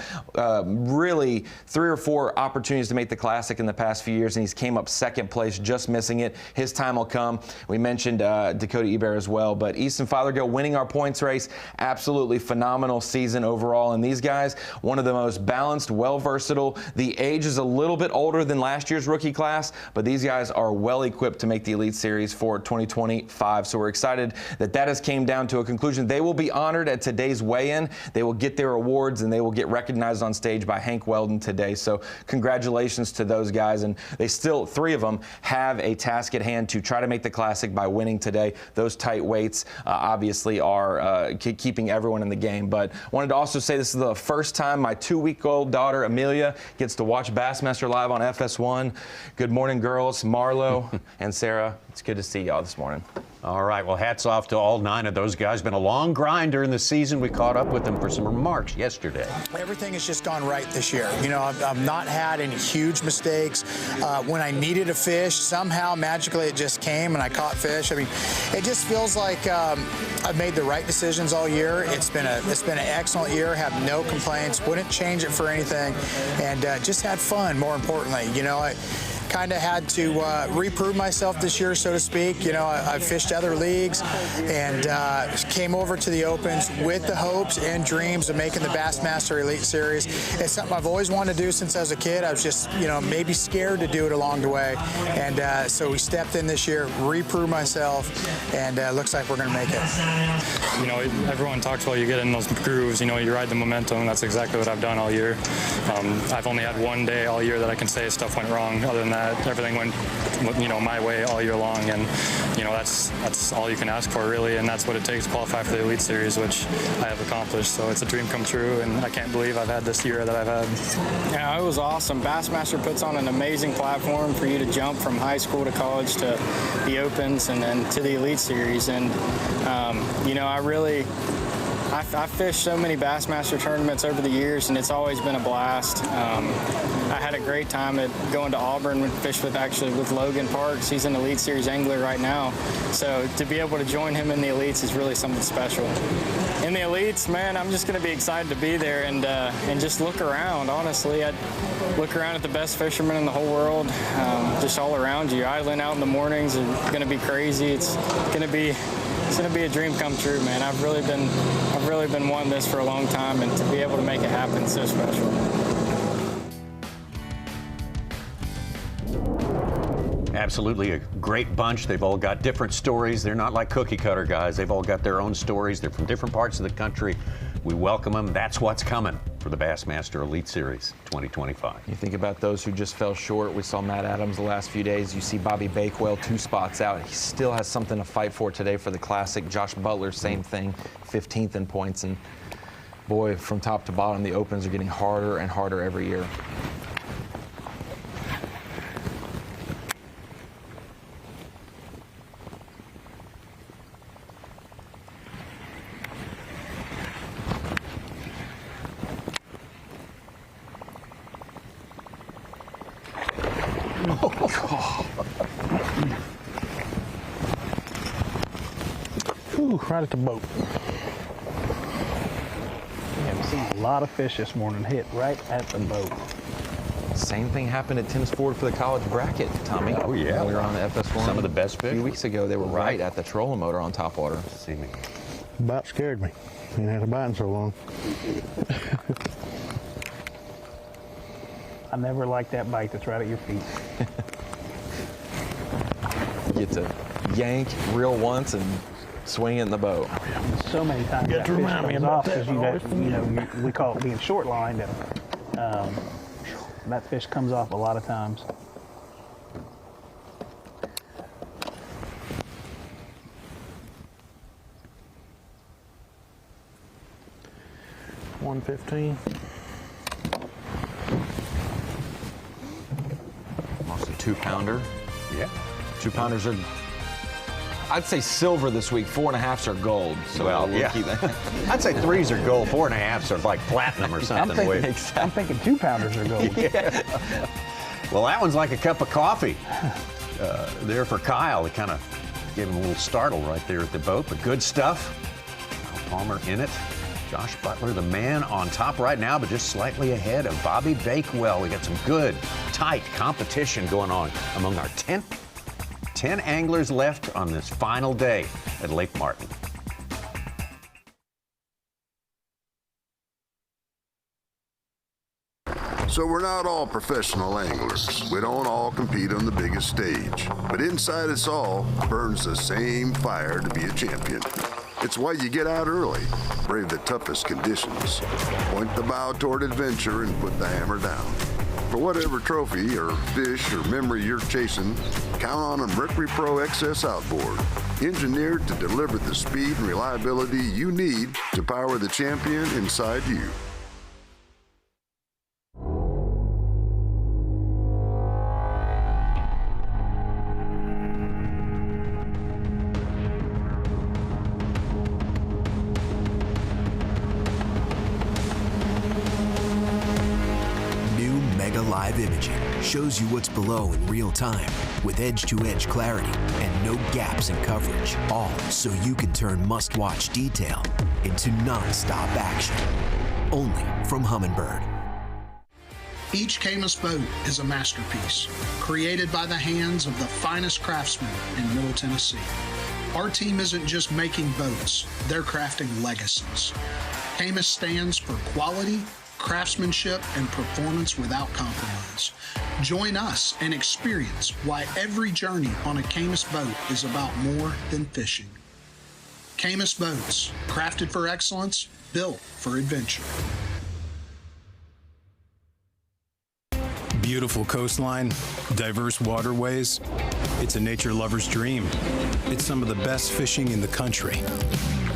Really 3 or 4 opportunities to make the Classic in the past few years, and he's came up 2nd place, just missing it. His time will come. We mentioned Dakota Ebare as well, but Easton Fothergill winning our points race. Absolutely phenomenal season overall, and these guys, one of the most balanced, well-versatile. The age is a little bit older than last year's rookie class, but these guys are well equipped to make the Elite Series for 2025. So we're excited that has came down to a conclusion. They will be honored at today's weigh-in. They will get their awards and they will get recognized on stage by Hank Weldon today. So congratulations to those guys. And they still, 3 of them, have a task at hand to try to make the Classic by winning today. Those tight weights obviously are keeping everyone in the game. But wanted to also say this is the first time my 2-week-old daughter Amelia gets to watch Bassmaster live on FS1. Good morning, girls. Marlo and Sarah, it's good to see y'all this morning. All right, well, hats off to all 9 of those guys. Been a long grind during the season. We caught up with them for some remarks yesterday. Everything has just gone right this year. You know, I've not had any huge mistakes. When I needed a fish, somehow magically it just came and I caught fish. I mean, it just feels like I've made the right decisions all year. It's been an excellent year. Have no complaints. Wouldn't change it for anything, and just had fun. More importantly, you know, I kind of had to reprove myself this year, so to speak. You know, I fished other leagues and came over to the Opens with the hopes and dreams of making the Bassmaster Elite Series. It's something I've always wanted to do since I was a kid. I was just, you know, maybe scared to do it along the way. And so we stepped in this year, reproved myself, and looks like we're going to make it. You know, everyone talks about you get in those grooves, you know, you ride the momentum. That's exactly what I've done all year. I've only had 1 day all year that I can say stuff went wrong. Other than that, everything went, you know, my way all year long, and you know that's all you can ask for really, and that's what it takes to qualify for the Elite Series, which I have accomplished. So it's a dream come true, and I can't believe I've had this year that I've had. Yeah, it was awesome. Bassmaster puts on an amazing platform for you to jump from high school to college to the Opens and then to the Elite Series, and you know, I really I've fished so many Bassmaster tournaments over the years, and it's always been a blast. I had a great time at going to Auburn and fished with Logan Parks. He's an Elite Series angler right now. So to be able to join him in the Elites is really something special. In the Elites, man, I'm just going to be excited to be there and just look around. Honestly, I'd look around at the best fishermen in the whole world, just all around you. Idling out in the mornings is going to be crazy. It's going to be a dream come true, man. I've really been wanting this for a long time, and to be able to make it happen is so special. Absolutely a great bunch. They've all got different stories. They're not like cookie cutter guys. They've all got their own stories. They're from different parts of the country. We welcome them. That's what's coming for the Bassmaster Elite Series 2025. You think about those who just fell short. We saw Matt Adams the last few days. You see Bobby Bakewell 2 spots out. He still has something to fight for today for the Classic. Josh Butler, same thing, 15th in points. And boy, from top to bottom, the opens are getting harder and harder every year. Ooh, right at the boat. Yeah, we've seen a lot of fish this morning hit right at the boat. Same thing happened at Tim's Ford for the college bracket, Tommy. Oh, yeah. We were on the FS1. Some of the best fish. A few weeks ago, they were right at the trolling motor on top water. See me. About scared me. Ain't had a bite in so long. I never liked that bite that's right at your feet. You get to yank, reel once, and swing it in the boat. So many times You that got to fish remind me comes about off that. because we call it being short lined, and that fish comes off a lot of times. $115. Also 2-pounder. Yeah. 2-pounders are, I'd say silver this week. 4.5s are gold. So Well, we'll yeah. keep that. I'd say 3s are gold, 4.5s are like platinum or something. I'm thinking 2-pounders are gold. Yeah. Well, that one's like a cup of coffee. There for Kyle. It kind of gave him a little startle right there at the boat, but good stuff. Kyle Palmer in it. Josh Butler, the man on top right now, but just slightly ahead of Bobby Bakewell. We got some good, tight competition going on among our 10 anglers left on this final day at Lake Martin. So we're not all professional anglers. We don't all compete on the biggest stage. But inside us all burns the same fire to be a champion. It's why you get out early, brave the toughest conditions, point the bow toward adventure, and put the hammer down. For whatever trophy or fish or memory you're chasing, count on a Mercury Pro XS outboard, engineered to deliver the speed and reliability you need to power the champion inside you. Live imaging shows you what's below in real time with edge-to-edge clarity and no gaps in coverage, all so you can turn must-watch detail into non-stop action. Only from Humminbird. Each Caymas boat is a masterpiece, created by the hands of the finest craftsmen in Middle Tennessee. Our team isn't just making boats, they're crafting legacies. Caymas stands for quality, craftsmanship, and performance without compromise. Join us and experience why every journey on a Caymas boat is about more than fishing. Caymas Boats, crafted for excellence, built for adventure. Beautiful coastline, diverse waterways. It's a nature lover's dream. It's some of the best fishing in the country.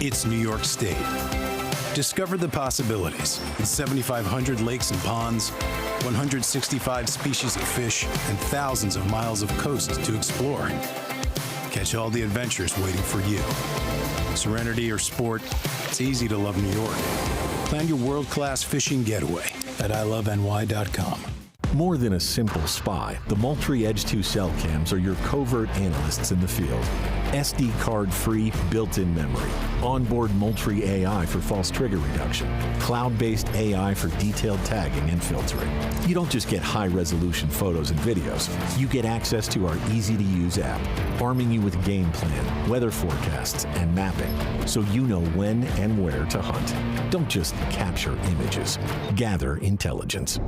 It's New York State. Discover the possibilities in 7,500 lakes and ponds, 165 species of fish, and thousands of miles of coast to explore. Catch all the adventures waiting for you. Serenity or sport, it's easy to love New York. Plan your world-class fishing getaway at iloveny.com. More than a simple spy, the Moultrie Edge 2 cell cams are your covert analysts in the field. SD card free, built-in memory. Onboard Moultrie AI for false trigger reduction. Cloud-based AI for detailed tagging and filtering. You don't just get high-resolution photos and videos. You get access to our easy-to-use app, arming you with game plan, weather forecasts, and mapping, so you know when and where to hunt. Don't just capture images. Gather intelligence.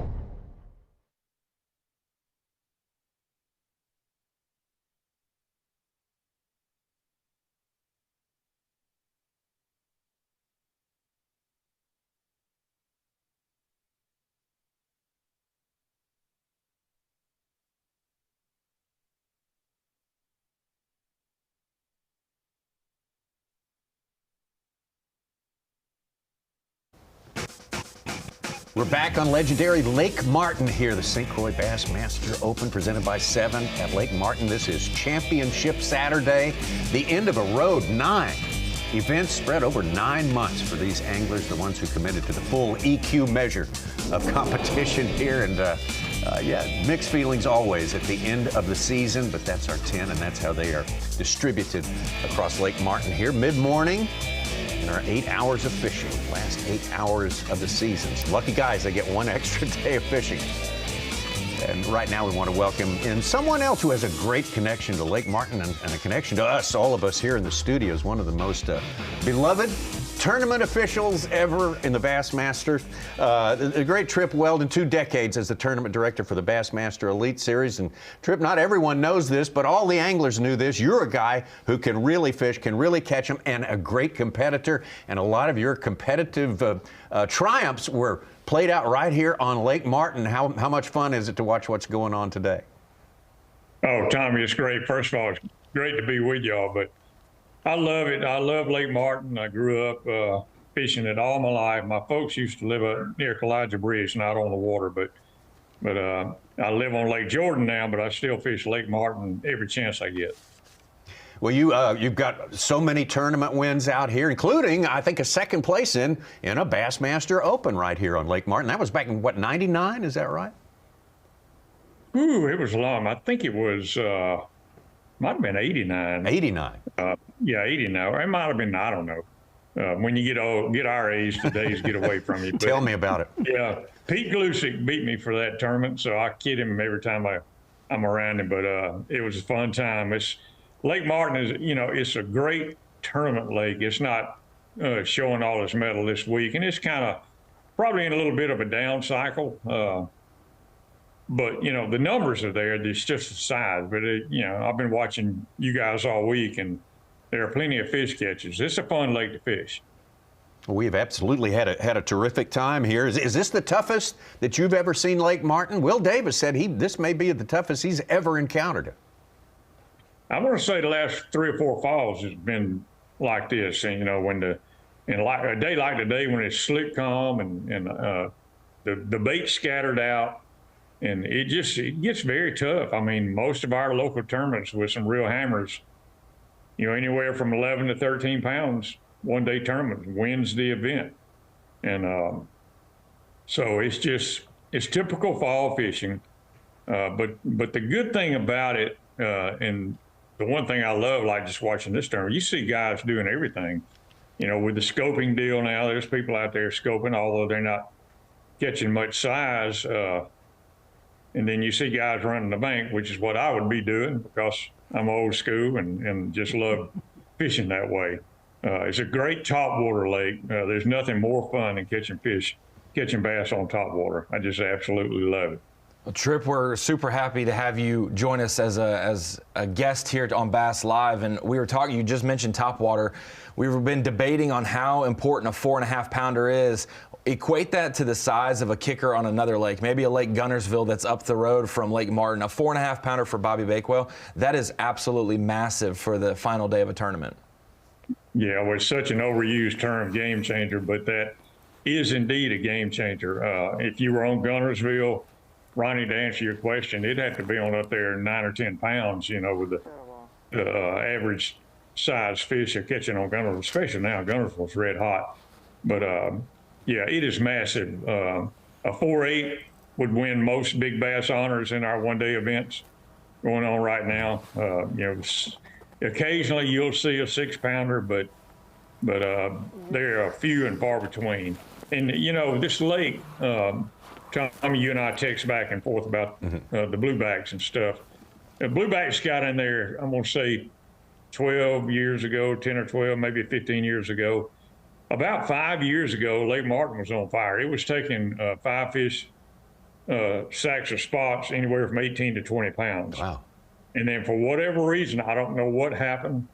We're back on legendary Lake Martin here, the St. Croix Bassmaster Open presented by 7 at Lake Martin. This is Championship Saturday, the end of a road 9 events spread over 9 months for these anglers, the ones who committed to the full EQ measure of competition here. And yeah, mixed feelings always at the end of the season, but that's our 10, and that's how they are distributed across Lake Martin here. Mid-morning, in our 8 hours of fishing, last 8 hours of the season. Lucky guys, they get 1 extra day of fishing. And right now we want to welcome in someone else who has a great connection to Lake Martin and a connection to us, all of us here in the studios, one of the most beloved tournament officials ever in the Bassmaster. The great Trip Weldon, 2 decades as the tournament director for the Bassmaster Elite Series. And Trip, not everyone knows this, but all the anglers knew this. You're a guy who can really fish, can really catch them, and a great competitor. And a lot of your competitive triumphs were played out right here on Lake Martin. How much fun is it to watch what's going on today? Oh, Tommy, it's great. First of all, it's great to be with y'all, but I love it. I love Lake Martin. I grew up fishing it all my life. My folks used to live up near Kalijah Bridge, not on the water, but I live on Lake Jordan now, but I still fish Lake Martin every chance I get. Well, you've got so many tournament wins out here, including, I think, a second place in a Bassmaster Open right here on Lake Martin. That was back in, what, 99? Is that right? Ooh, it was long. I think it was, might have been 89. 89. Yeah, 89. It might have been, I don't know. When you get our age, the days get away from you. But, tell me about it. Yeah, Pete Glusick beat me for that tournament, so I kid him every time I'm around him. But it was a fun time. Lake Martin is, it's a great tournament lake. It's not showing all its metal this week, and it's kind of probably in a little bit of a down cycle. But, the numbers are there. It's just the size. But, I've been watching you guys all week, and there are plenty of fish catches. It's a fun lake to fish. We've absolutely had a terrific time here. Is this the toughest that you've ever seen Lake Martin? Will Davis said this may be the toughest he's ever encountered. I want to say the last 3 or 4 falls has been like this. And, when a day like today when it's slick calm and the bait scattered out, and it gets very tough. I mean, most of our local tournaments with some real hammers, anywhere from 11 to 13 pounds, 1-day tournament wins the event. And so it's typical fall fishing. But the good thing about it, and the one thing I love, like just watching this tournament, you see guys doing everything. With the scoping deal now, there's people out there scoping, although they're not catching much size. And then you see guys running the bank, which is what I would be doing because I'm old school and just love fishing that way. It's a great topwater lake. There's nothing more fun than catching bass on topwater. I just absolutely love it. Well, Trip, we're super happy to have you join us as a guest here on Bass Live. And we were talking, you just mentioned topwater. We've been debating on how important a 4.5 pounder is. Equate that to the size of a kicker on another lake, maybe a Lake Gunnersville that's up the road from Lake Martin. A 4.5 pounder for Bobby Bakewell, that is absolutely massive for the final day of a tournament. Yeah, well, it's such an overused term, game changer, but that is indeed a game changer. If you were on Gunnersville, Ronnie, to answer your question, it'd have to be on up there 9 or 10 pounds, with average size fish are catching on Guntersville, especially now. Guntersville's red hot. But yeah, it is massive. A 4.8 would win most big bass honors in our one-day events going on right now. You know, occasionally you'll see a 6-pounder, but they're few and far between. And you know, this lake, Tommy, you and I text back and forth about the bluebacks and stuff. The bluebacks got in there, I'm gonna say 12 years ago, 10 or 12, maybe 15 years ago. About 5 years ago, Lake Martin was on fire. It was taking 5 fish sacks of spots anywhere from 18 to 20 pounds. Wow. And then for whatever reason, I don't know what happened,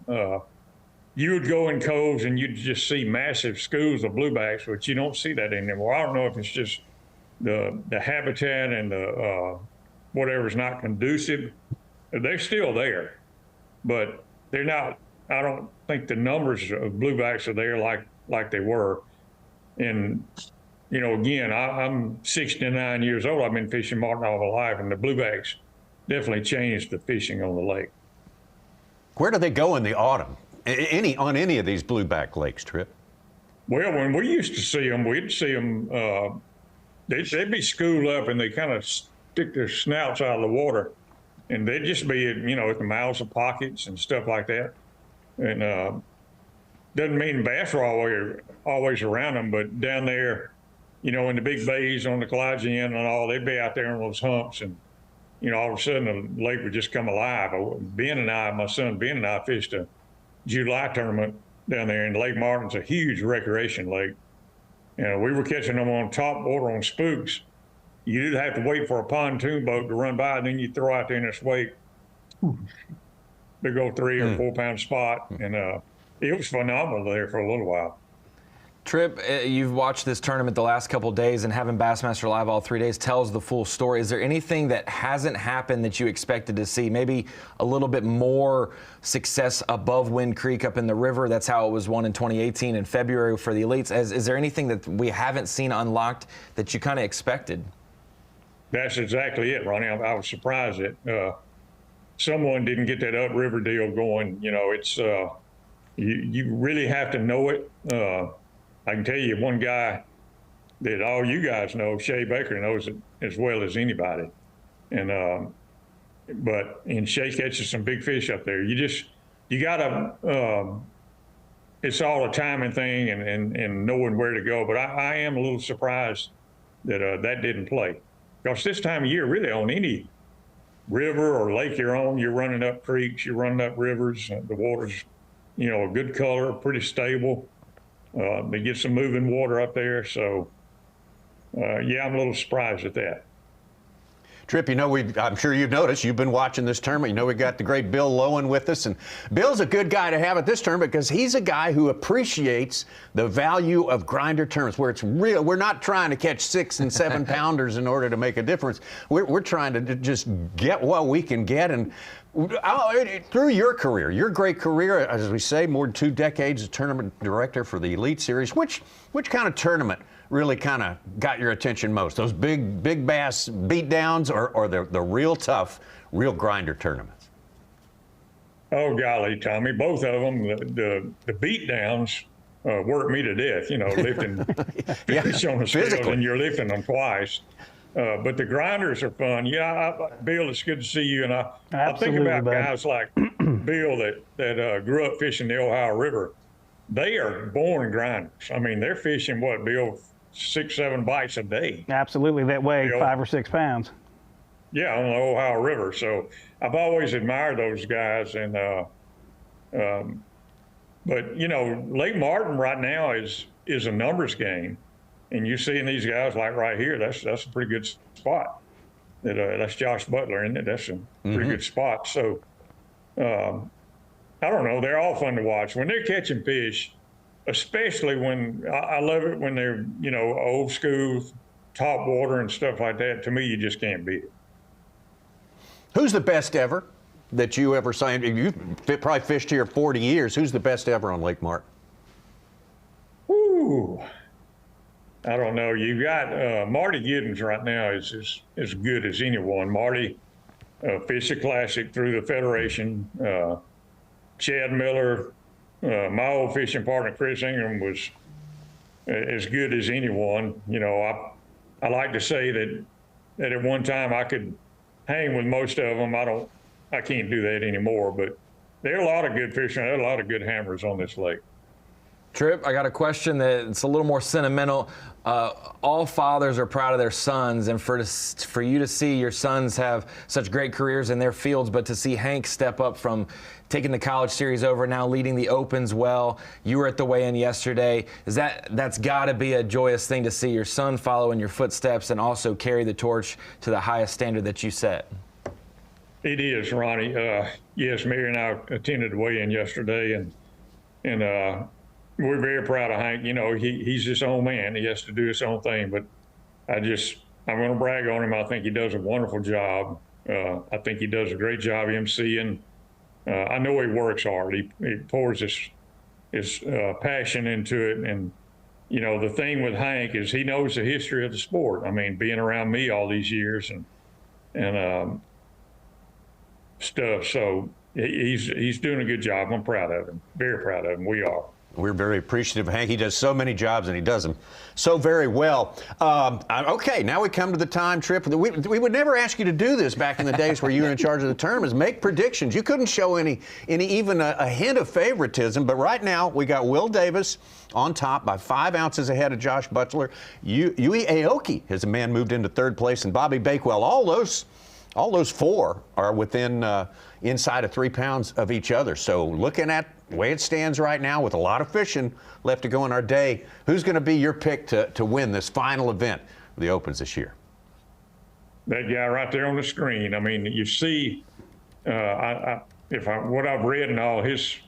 you would go in coves and you'd just see massive schools of bluebacks, but you don't see that anymore. I don't know if it's just the habitat and the whatever's not conducive. They're still there, but they're not. I don't think the numbers of bluebacks are there like they were. And you know, again, I'm 69 years old. I've been fishing Martin all my life, and the bluebacks definitely changed the fishing on the lake. Where do they go in the autumn? On any of these blueback lakes, Trip? Well, when we used to see them, we'd see them, they'd be schooled up and they kind of stick their snouts out of the water. And they'd just be, you know, at the mouths of pockets and stuff like that. And doesn't mean bass are always around them, but down there, you know, in the big bays on the Clydean and all, they'd be out there on those humps. And, you know, all of a sudden the lake would just come alive. My son Ben and I fished a July tournament down there, and Lake Martin's a huge recreation lake. And we were catching them on top water on spooks. You'd have to wait for a pontoon boat to run by, and then you throw out there in this wake. Big old 3 or 4 pound spot. And it was phenomenal there for a little while. Trip, you've watched this tournament the last couple of days, and having Bassmaster live all 3 days tells the full story. Is there anything that hasn't happened that you expected to see? Maybe a little bit more success above Wind Creek up in the river. That's how it was won in 2018 in February for the elites. Is there anything that we haven't seen unlocked that you kind of expected? That's exactly it, Ronnie. I was surprised that someone didn't get that upriver deal going. You know, it's you really have to know it. I can tell you one guy that all you guys know, Shay Baker, knows it as well as anybody. And Shay catches some big fish up there. You gotta, it's all a timing thing and knowing where to go. But I am a little surprised that that didn't play. Because this time of year, really on any river or lake you're on, you're running up creeks, you're running up rivers. The water's, you know, a good color, pretty stable. They get some moving water up there, so yeah, I'm a little surprised at that. Trip, you know, I'm sure you've noticed, you've been watching this tournament. You know, we've got the great Bill Lowen with us, and Bill's a good guy to have at this tournament because he's a guy who appreciates the value of grinder tournaments where it's real. We're not trying to catch 6 and 7 pounders in order to make a difference. We're trying to just get what we can get. And through your career, your great career, as we say, more than 2 decades as tournament director for the Elite Series, which kind of tournament really kind of got your attention most? Those big bass beatdowns or the real tough, real grinder tournaments? Oh, golly, Tommy, both of them. The beatdowns worked me to death, you know, lifting fish on the scale, and you're lifting them twice. But the grinders are fun. Yeah, Bill, it's good to see you. And I think about guys like Bill that grew up fishing the Ohio River. They are born grinders. I mean, they're fishing what, Bill, 6-7 bites a day. Absolutely, that weigh 5 or 6 pounds. Yeah, on the Ohio River. So I've always admired those guys. And but you know, Lake Martin right now is a numbers game. And you're seeing these guys like right here. That's a pretty good spot. That's Josh Butler, isn't it? That's a pretty good spot. So I don't know. They're all fun to watch when they're catching fish, especially when I love it when they're, you know, old school top water and stuff like that. To me, you just can't beat it. Who's the best ever that you ever saw? You've probably fished here 40 years. Who's the best ever on Lake Martin? Ooh. I don't know. You got Marty Giddens right now is as good as anyone. Marty fished a classic through the Federation. Chad Miller, my old fishing partner, Chris Ingram, was as good as anyone. You know, I like to say that at one time I could hang with most of them. I can't do that anymore, but there are a lot of good fishermen. There are a lot of good hammers on this lake. Tripp, I got a question that's a little more sentimental. All fathers are proud of their sons, and for you to see your sons have such great careers in their fields, but to see Hank step up from taking the college series over, now leading the Opens well. You were at the weigh-in yesterday. That's got to be a joyous thing to see your son follow in your footsteps and also carry the torch to the highest standard that you set. It is, Ronnie. Yes, Mary and I attended the weigh-in yesterday, and we're very proud of Hank. You know, he's his own man. He has to do his own thing, but I'm going to brag on him. I think he does a wonderful job. I think he does a great job emceeing. I know he works hard. He pours his passion into it. And, you know, the thing with Hank is he knows the history of the sport. I mean, being around me all these years and stuff. So he's doing a good job. I'm proud of him. Very proud of him. We are. We're very appreciative of Hank. He does so many jobs, and he does them so very well. Okay, now we come to the time, Tripp. We would never ask you to do this back in the days where you were in charge of the tournaments. Make predictions. You couldn't show even a hint of favoritism. But right now, we got Will Davis on top by 5 ounces ahead of Josh Butler. Yui Aoki, as a man, moved into third place, and Bobby Bakewell. All those four are within inside of 3 pounds of each other. So looking at the way it stands right now, with a lot of fishing left to go in our day, who's going to be your pick to win this final event of the Opens this year? That guy right there on the screen. I mean, you see, what I've read and all, his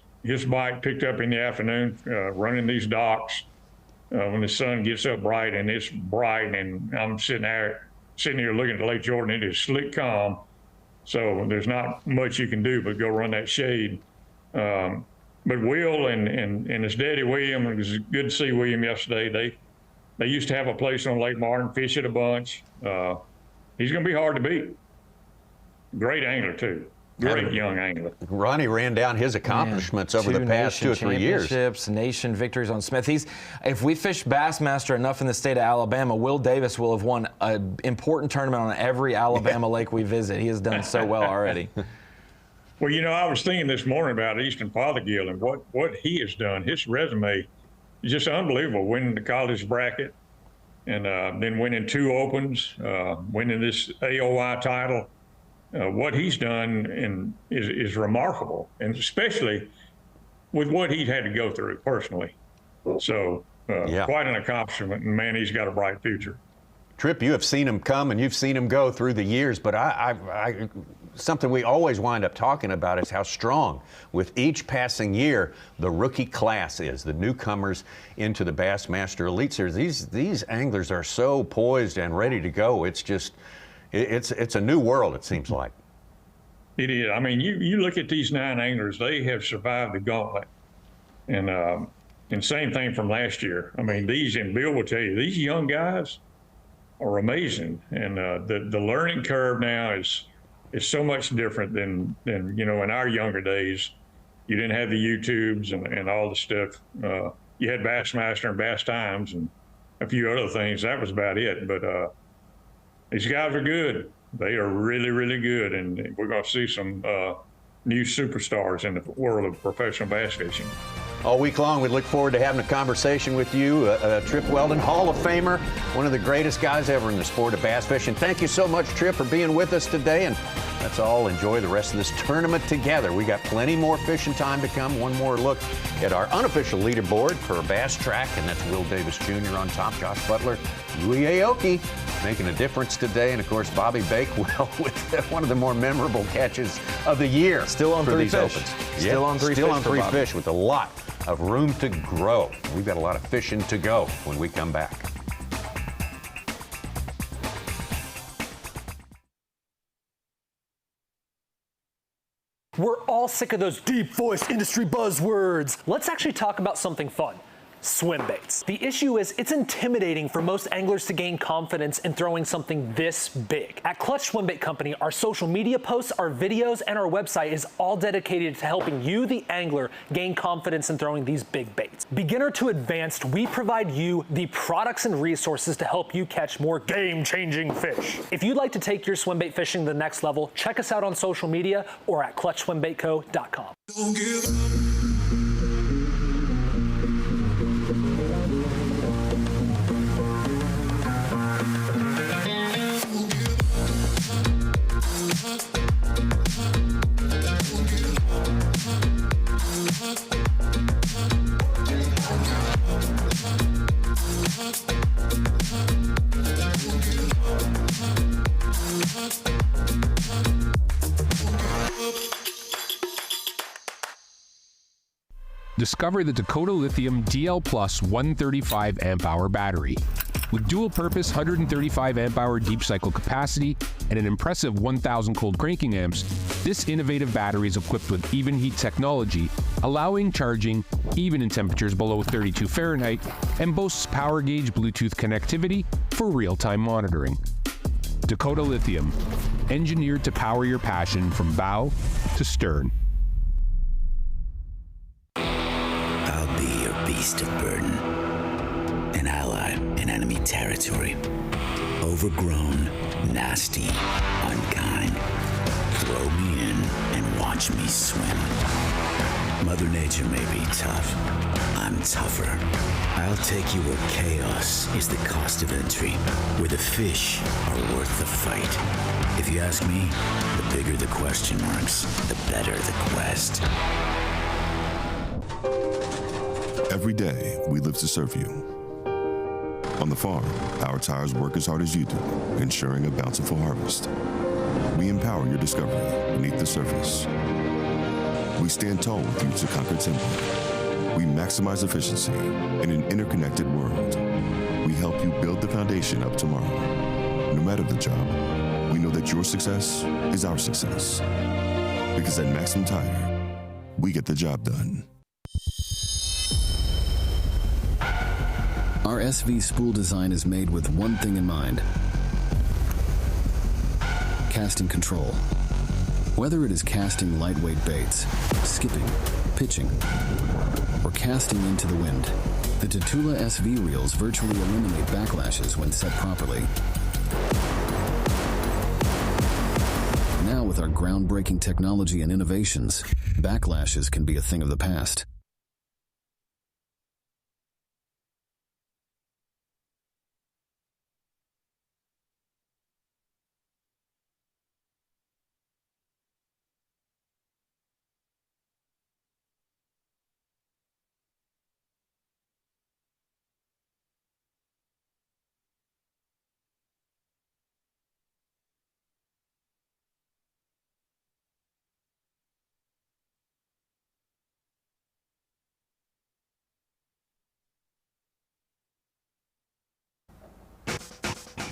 bike picked up in the afternoon, running these docks when the sun gets up bright, and it's bright, and I'm sitting here looking at Lake Jordan. It is slick calm, so there's not much you can do but go run that shade. But Will and his daddy William, it was good to see William yesterday. They used to have a place on Lake Martin, fish it a bunch. He's going to be hard to beat. Great angler too. Great young angler. Ronnie ran down his accomplishments over the past 2 or 3 years. Championships, nation victories on Smith. If we fish Bassmaster enough in the state of Alabama, Will Davis will have won an important tournament on every Alabama lake we visit. He has done so well already. Well, you know, I was thinking this morning about Easton Fothergill and what he has done. His resume is just unbelievable, winning the college bracket and then winning 2 Opens, winning this AOI title. What he's done is remarkable, and especially with what he's had to go through personally. So quite an accomplishment, and man, he's got a bright future. Tripp, you have seen him come and you've seen him go through the years, but something we always wind up talking about is how strong, with each passing year, the rookie class is, the newcomers into the Bassmaster Elite Series. These anglers are so poised and ready to go. It's just, it's a new world, it seems like. It is. I mean, you look at these 9 anglers, they have survived the gauntlet. And same thing from last year. I mean, and Bill will tell you, these young guys are amazing. And the learning curve now is so much different than you know, in our younger days. You didn't have the YouTubes and all the stuff. You had Bassmaster and Bass Times and a few other things. That was about it. But these guys are good. They are really, really good. And we're going to see some new superstars in the world of professional bass fishing. All week long, we look forward to having a conversation with you. Tripp Weldon, Hall of Famer, one of the greatest guys ever in the sport of bass fishing. Thank you so much, Tripp, for being with us today. And let's all enjoy the rest of this tournament together. We got plenty more fishing time to come. One more look at our unofficial leaderboard for Bass Track, and that's Will Davis Jr. on top, Josh Butler, Yui Aoki making a difference today, and of course Bobby Bakewell with one of the more memorable catches of the year. Still on 3 fish. Opens. Still on 3 fish. Still on 3 fish with a lot of room to grow. We've got a lot of fishing to go when we come back. We're all sick of those deep voice industry buzzwords. Let's actually talk about something fun. swim baits. The issue is it's intimidating for most anglers to gain confidence in throwing something this big. At Clutch Swim Bait Company, our social media posts, our videos, and our website is all dedicated to helping you, the angler, gain confidence in throwing these big baits. Beginner to advanced, we provide you the products and resources to help you catch more game-changing fish. If you'd like to take your swim bait fishing to the next level, check us out on social media or at clutchswimbaitco.com. Don't give up. Discover the Dakota Lithium DL Plus 135 amp-hour battery. With dual-purpose 135 amp-hour deep cycle capacity and an impressive 1,000 cold cranking amps, this innovative battery is equipped with even heat technology, allowing charging even in temperatures below 32 Fahrenheit, and boasts power gauge Bluetooth connectivity for real-time monitoring. Dakota Lithium, engineered to power your passion from bow to stern. I'll be your beast of burden, an ally in enemy territory. Overgrown, nasty, unkind. Throw me in and watch me swim. Mother Nature may be tough. I'm tougher. I'll take you where chaos is the cost of entry, where the fish are worth the fight. If you ask me, the bigger the question marks, the better the quest. Every day, we live to serve you. On the farm, our tires work as hard as you do, ensuring a bountiful harvest. We empower your discovery beneath the surface. We stand tall with you to conquer timber. We maximize efficiency in an interconnected world. We help you build the foundation of tomorrow. No matter the job, we know that your success is our success. Because at Maximum Tire, we get the job done. Our SV spool design is made with one thing in mind: casting control. Whether it is casting lightweight baits, skipping, pitching, or casting into the wind, the Tatula SV reels virtually eliminate backlashes when set properly. Now with our groundbreaking technology and innovations, backlashes can be a thing of the past.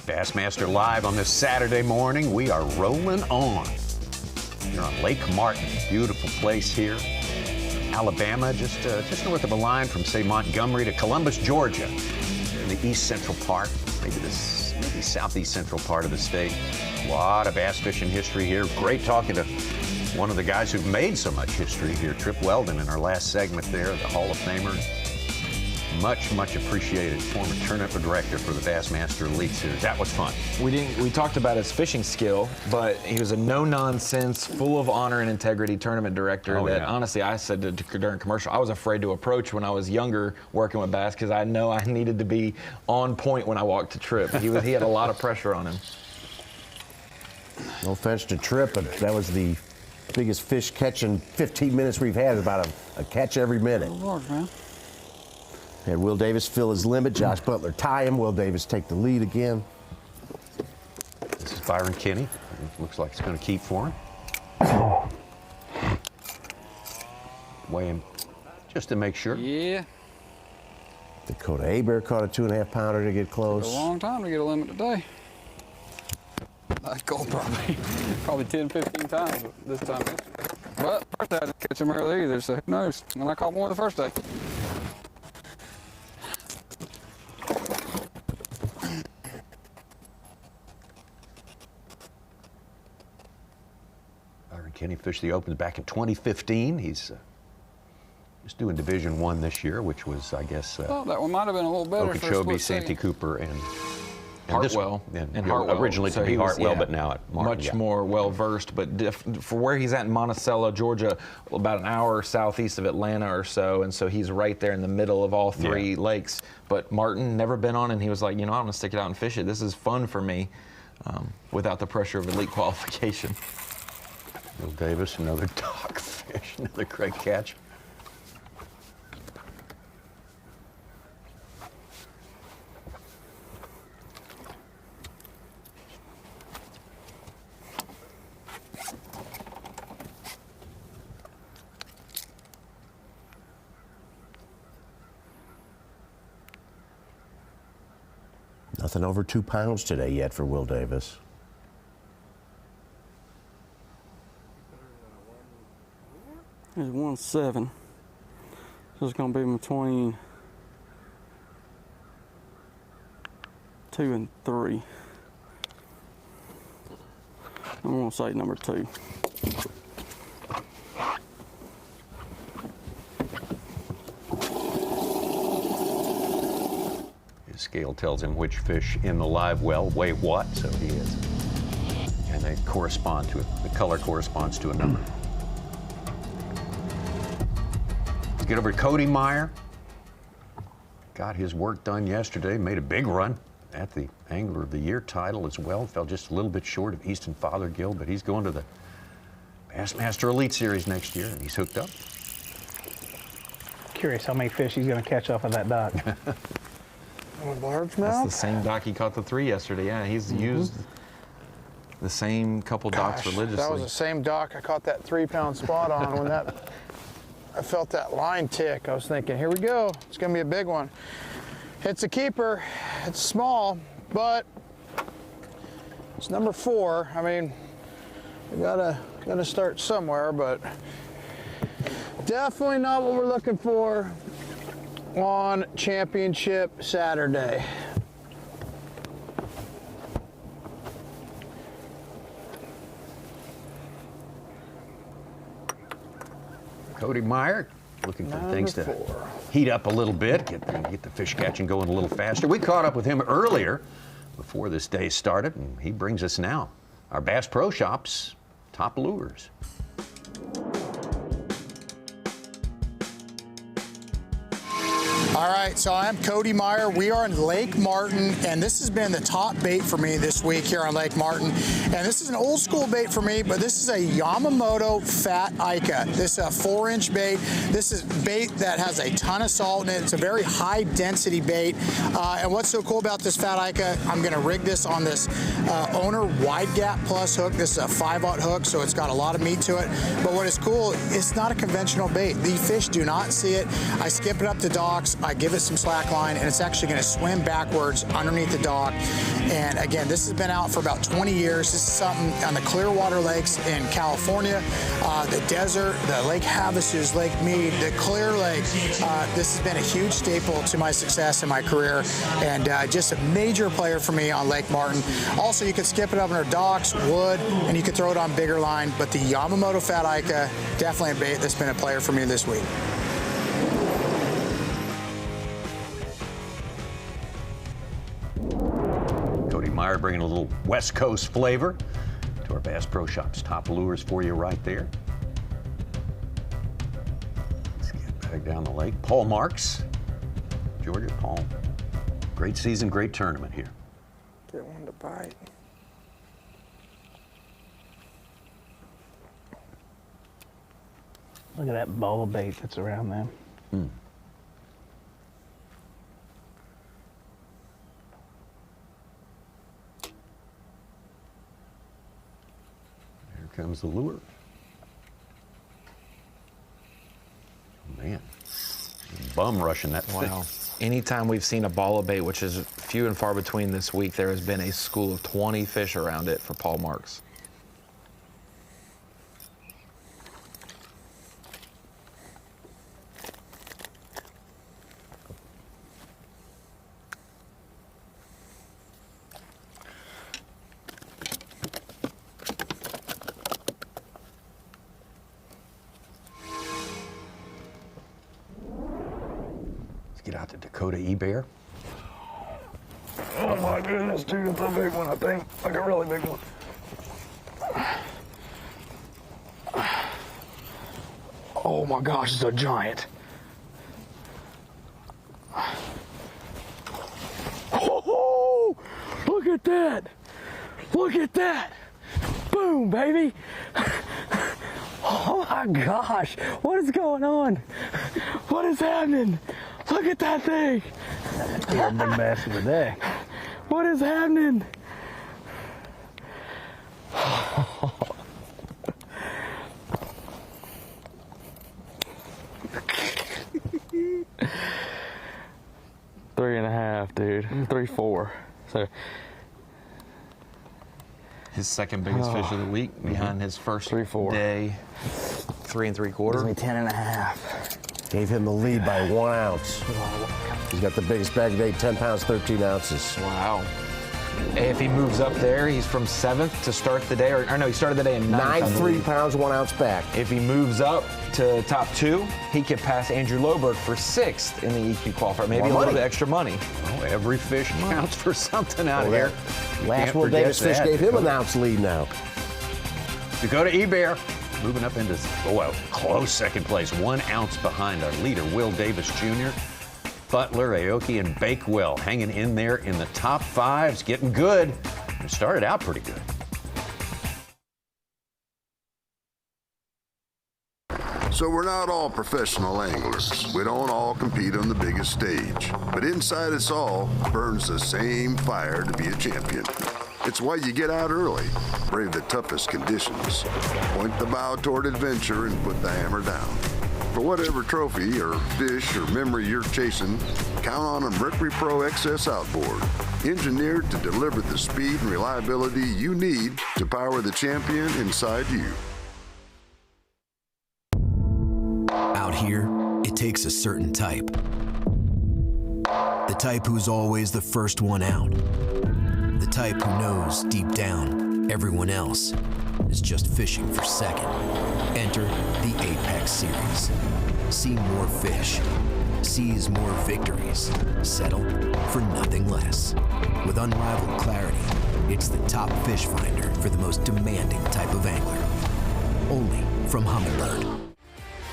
Bassmaster Live on this Saturday morning. We are rolling on. You're on Lake Martin, beautiful place here. Alabama, just north of a line from, say, Montgomery to Columbus, Georgia, in the east central part, maybe southeast central part of the state. A lot of bass fishing history here. Great talking to one of the guys who've made so much history here, Trip Weldon, in our last segment there, the Hall of Famer. Much, much appreciated former tournament director for the Bassmaster Elite Series. That was fun. We talked about his fishing skill, but he was a no-nonsense, full of honor and integrity tournament director honestly, I said during commercial, I was afraid to approach when I was younger working with Bass because I know I needed to be on point when I walked to Trip. He had a lot of pressure on him. No offense to Trip, but that was the biggest fish catch in 15 minutes we've had, about a catch every minute. Oh, Lord, man. Had Will Davis fill his limit, Josh Butler tie him, Will Davis take the lead again. This is Byron Kenney. It looks like it's going to keep for him. Weigh him just to make sure. Yeah. Dakota Ebare caught a 2.5 pounder to get close. Took a long time to get a limit today. I caught probably 10, 15 times this time. But first day I didn't catch him early either, so who knows? And I caught more the first day. Kenney fished the Opens back in 2015. He's just doing Division I this year, which was, I guess, Well, that one might have been a little better. for a Okeechobee, split Santee second. Cooper, and Hartwell. and Hartwell. originally So to be he was, Hartwell, yeah, but now at Martin. much more well versed. But for where he's at in Monticello, Georgia, about an hour southeast of Atlanta or so, and so he's right there in the middle of all three lakes. But Martin never been on, and he was like, you know, I'm gonna stick it out and fish it. This is fun for me, without the pressure of elite qualification. Will Davis, another dog fish, another great catch. Nothing over 2 pounds today yet for Will Davis. There's 1.7. So it's going to be between 2 and 3. I'm going to say number 2. His scale tells him which fish in the live well weigh what, so he is. And they correspond to it. The color corresponds to a number. Let's get over to Cody Meyer. Got his work done yesterday, made a big run at the Angler of the Year title as well. Fell just a little bit short of Easton Fothergill, but he's going to the Bassmaster Elite Series next year, and he's hooked up. Curious how many fish he's going to catch off of that dock. Largemouth? That's the same dock he caught the 3 yesterday. Yeah, he's used the same couple docks religiously. That was the same dock I caught that 3-pound spot on when I felt that line tick. I was thinking, here we go. It's going to be a big one. It's a keeper. It's small, but it's number 4. I mean, we gotta start somewhere, but definitely not what we're looking for on Championship Saturday. Cody Meyer looking for things to heat up a little bit, get the fish catching going a little faster. We caught up with him earlier before this day started, and he brings us now our Bass Pro Shop's top lures. All right, so I'm Cody Meyer. We are in Lake Martin, and this has been the top bait for me this week here on Lake Martin. And this is an old school bait for me, but this is a Yamamoto Fat Ica. This is a 4-inch bait. This is bait that has a ton of salt in it. It's a very high density bait. And what's so cool about this Fat Ica, I'm gonna rig this on this Owner Wide Gap Plus hook. This is a 5/0 hook, so it's got a lot of meat to it. But what is cool, it's not a conventional bait. The fish do not see it. I skip it up the docks, I give it some slack line, and it's actually going to swim backwards underneath the dock. And again, this has been out for about 20 years. This is something on the Clearwater Lakes in California, the desert, the Lake Havasus, Lake Mead, the Clear Lake. This has been a huge staple to my success in my career, and just a major player for me on Lake Martin. Also, you could skip it up under docks, wood, and you could throw it on bigger line, but the Yamamoto Fat Ica, definitely a bait that's been a player for me this week. Meyer bringing a little West Coast flavor to our Bass Pro Shop's top lures for you right there. Let's get back down the lake. Paul Marks, Georgia. Paul, great season, great tournament here. Get one to bite. Look at that ball of bait that's around them. Comes the lure. Man, bum rushing that thing. Wow. Anytime we've seen a ball of bait, which is few and far between this week, there has been a school of 20 fish around it for Paul Marks. get out the Dakota Ebare. Oh my goodness, dude, it's a big one, I think. Like a really big one. Oh my gosh, it's a giant. Oh, look at that. Look at that. Boom, baby. Oh my gosh, what is going on? What is happening? Look at that thing. You're a big bass of the day. What is happening? Three and a half, dude. 3-4. So his second biggest fish of the week behind his first day, 3 3/4. Gives me 10 and a half. Gave him the lead by 1 ounce. He's got the biggest bag today, 10 pounds, 13 ounces. Wow. If he moves up there, he's from 7th to start the day, or no, he started the day in 9th. 3 pounds, 1 ounce back. If he moves up to top 2, he could pass Andrew Loberg for 6th in the EQ qualifier. Maybe a little bit extra money. Oh, every fish counts for something out here. Last Will Davis fish gave him an ounce lead now. Dakota Ebare moving up into a close second place, 1 ounce behind our leader, Will Davis Jr. Butler, Aoki, and Bakewell hanging in there in the top 5s, getting good. It started out pretty good. So we're not all professional anglers. We don't all compete on the biggest stage. But inside us all burns the same fire to be a champion. It's why you get out early, brave the toughest conditions, point the bow toward adventure, and put the hammer down. For whatever trophy or fish or memory you're chasing, count on a Mercury Pro XS outboard, engineered to deliver the speed and reliability you need to power the champion inside you. Out here, it takes a certain type. The type who's always the first one out. The type who knows deep down everyone else is just fishing for second. Enter the A.P.E.X. series. See more fish. Seize more victories. Settle for nothing less. With unrivaled clarity, it's the top fish finder for the most demanding type of angler. Only from Humminbird.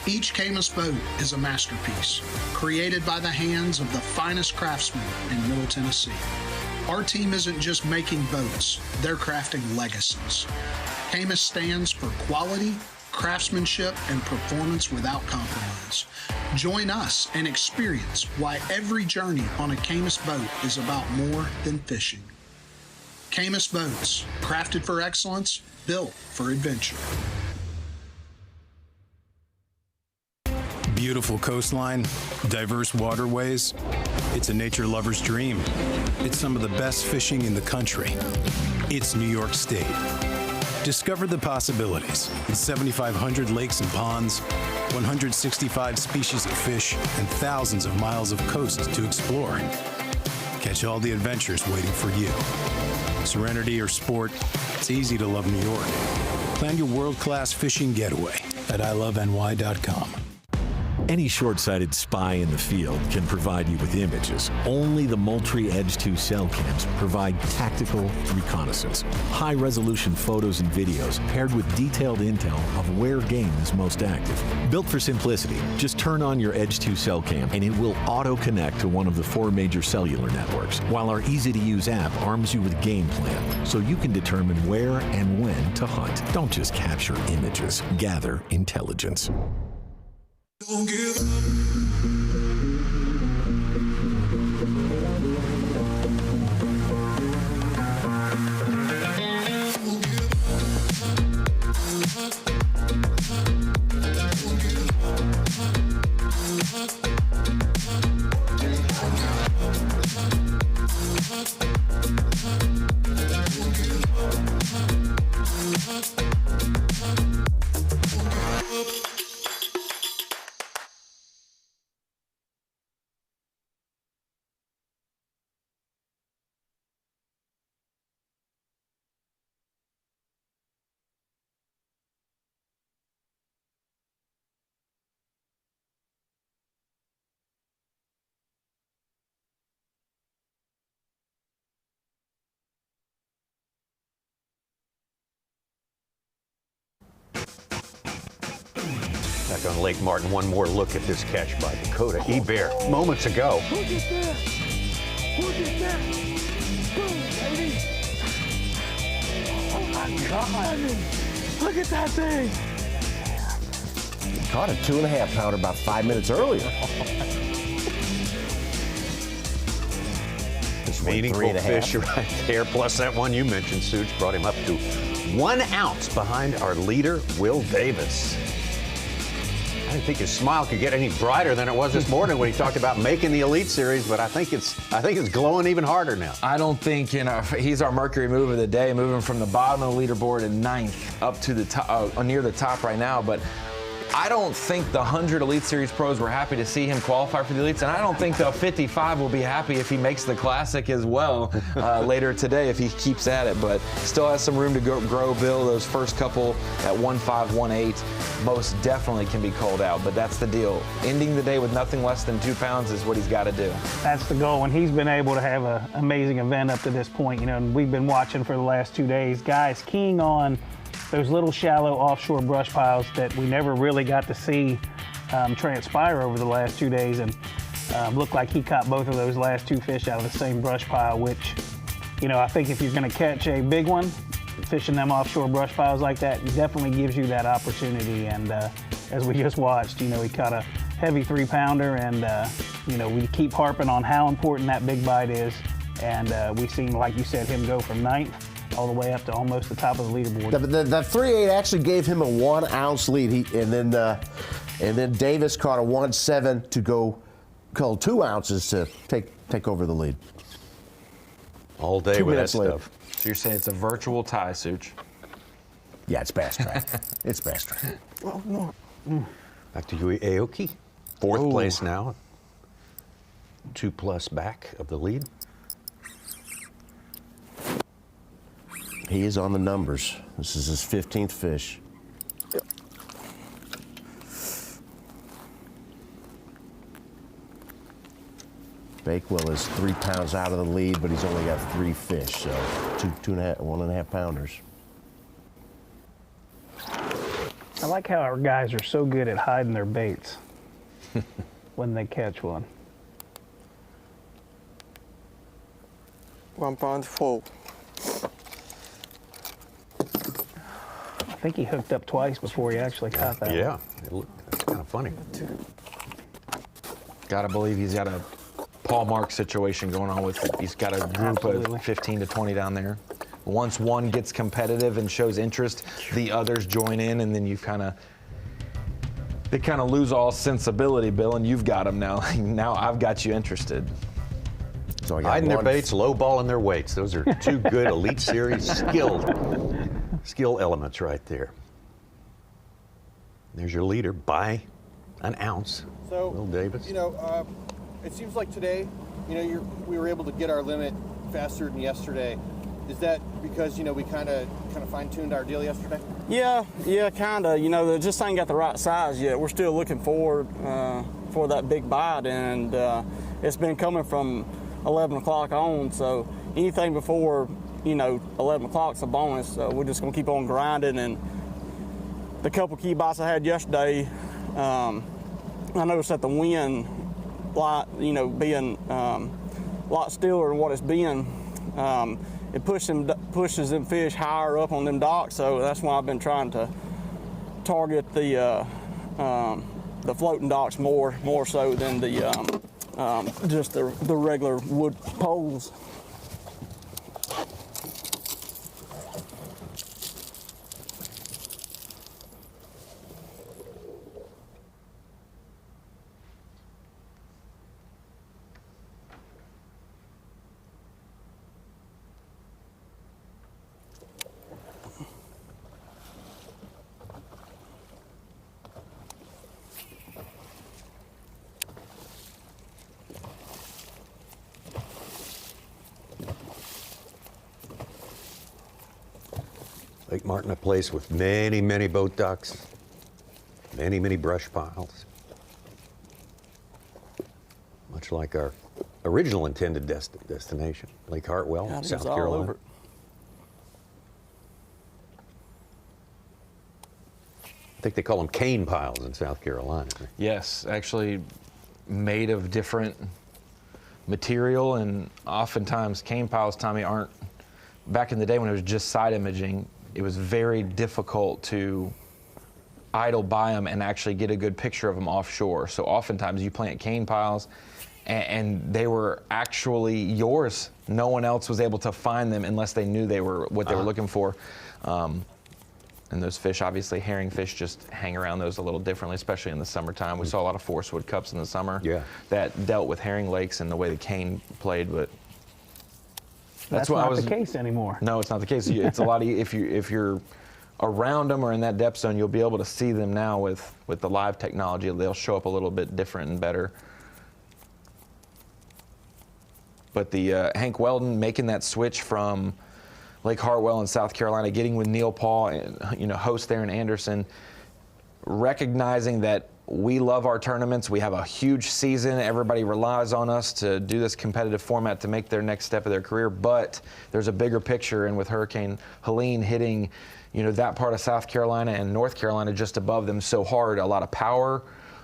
Each Caymas boat is a masterpiece, created by the hands of the finest craftsmen in Middle Tennessee. Our team isn't just making boats, they're crafting legacies. Caymas stands for quality, craftsmanship, and performance without compromise. Join us and experience why every journey on a Caymas boat is about more than fishing. Caymas Boats, crafted for excellence, built for adventure. Beautiful coastline, diverse waterways. It's a nature lover's dream. It's some of the best fishing in the country. It's New York State. Discover the possibilities in 7,500 lakes and ponds, 165 species of fish, and thousands of miles of coast to explore. Catch all the adventures waiting for you. Serenity or sport, it's easy to love New York. Plan your world-class fishing getaway at iloveny.com. Any short-sighted spy in the field can provide you with images. Only the Moultrie Edge 2 cell cams provide tactical reconnaissance, high-resolution photos and videos paired with detailed intel of where game is most active. Built for simplicity, just turn on your Edge 2 cell cam and it will auto-connect to one of the 4 major cellular networks, while our easy-to-use app arms you with game plan so you can determine where and when to hunt. Don't just capture images, gather intelligence. Don't give up. Back on Lake Martin, one more look at this catch by Dakota Ebare moments ago. Look at that. Look at that. Boom, baby. Oh my God. Look at that thing. He caught a 2.5 pounder about 5 minutes earlier. Meaningful fish right there. Plus that one you mentioned, Such, brought him up to 1 ounce behind our leader, Will Davis. I didn't think his smile could get any brighter than it was this morning when he talked about making the Elite Series, but I think it's glowing even harder now. I don't think he's our Mercury move of the day, moving from the bottom of the leaderboard in 9th up to the top, near the top right now. But I don't think the 100 Elite Series pros were happy to see him qualify for the Elites, and I don't think the 55 will be happy if he makes the Classic as well later today if he keeps at it. But still has some room to grow, Bill. Those first couple at 1.5, 1.8 most definitely can be called out, but that's the deal. Ending the day with nothing less than 2 pounds is what he's got to do. That's the goal, and he's been able to have an amazing event up to this point. You know, and we've been watching for the last 2 days. Guys keying on those little shallow offshore brush piles that we never really got to see transpire over the last 2 days, and looked like he caught both of those last 2 fish out of the same brush pile, which, you know, I think if you're going to catch a big one, fishing them offshore brush piles like that, it definitely gives you that opportunity. And as we just watched, you know, he caught a heavy 3-pounder, and you know, we keep harping on how important that big bite is, and we've seen, like you said, him go from 9th all the way up to almost the top of the leaderboard. The 3.8 actually gave him a 1 ounce lead, and then Davis caught a 1.7 to go 2 ounces to take over the lead. All day 2 with that minutes later. stuff. So you're saying it's a virtual tie, Such? Yeah, it's Bass Track. It's Bass Track. Back to Yui Aoki, 4th place now. 2+ back of the lead. He is on the numbers. This is his 15th fish. Yep. Bakewell is 3 pounds out of the lead, but he's only got 3 fish, so 1.5 pounders. I like how our guys are so good at hiding their baits when they catch one. 1.4. I think he hooked up twice before he actually caught that. Yeah, that's kind of funny. Gotta believe he's got a Paul Mark situation going on with it. He's got a group of 15 to 20 down there. Once one gets competitive and shows interest, the others join in, and then they kind of lose all sensibility, Bill, and you've got them now. Now I've got you interested. So hiding their baits, lowballing their weights. Those are 2 good Elite Series skill elements right there. There's your leader by an ounce, so, Will Davis. You know, it seems like today, you know, we were able to get our limit faster than yesterday. Is that because, you know, we kind of fine-tuned our deal yesterday? Yeah, kind of. You know, they just ain't got the right size yet. We're still looking forward for that big bite, and it's been coming from 11 o'clock on, so anything before, you know, 11 o'clock's a bonus. We're just going to keep on grinding, and the couple key bites I had yesterday, I noticed that the wind, you know, being a lot stiller than what it's been, it pushes them fish higher up on them docks, so that's why I've been trying to target the floating docks more so than the just the regular wood poles. Lake Martin, a place with many, many boat docks, many, many brush piles. Much like our original intended destination, Lake Hartwell, South Carolina. think they call them cane piles in South Carolina. Yes, actually made of different material, and oftentimes cane piles, Tommy, aren't, back in the day when it was just side imaging, it was very difficult to idle by them and actually get a good picture of them offshore. So oftentimes you plant cane piles and they were actually yours. No one else was able to find them unless they knew they were what they were looking for. And those fish, obviously herring fish, just hang around those a little differently, especially in the summertime. We saw a lot of forestwood cups in the summer that dealt with herring lakes and the way the cane played, but that's not the case anymore. No, it's not the case. It's a lot if you're around them or in that depth zone, you'll be able to see them now with the live technology. They'll show up a little bit different and better. But the Hank Weldon making that switch from Lake Hartwell in South Carolina, getting with Neil Paul, and, host there in Anderson, recognizing that we love our tournaments. We have a huge season. Everybody relies on us to do this competitive format to make their next step of their career. But there's a bigger picture, and with Hurricane Helene hitting, that part of South Carolina and North Carolina just above them so hard, a lot of power,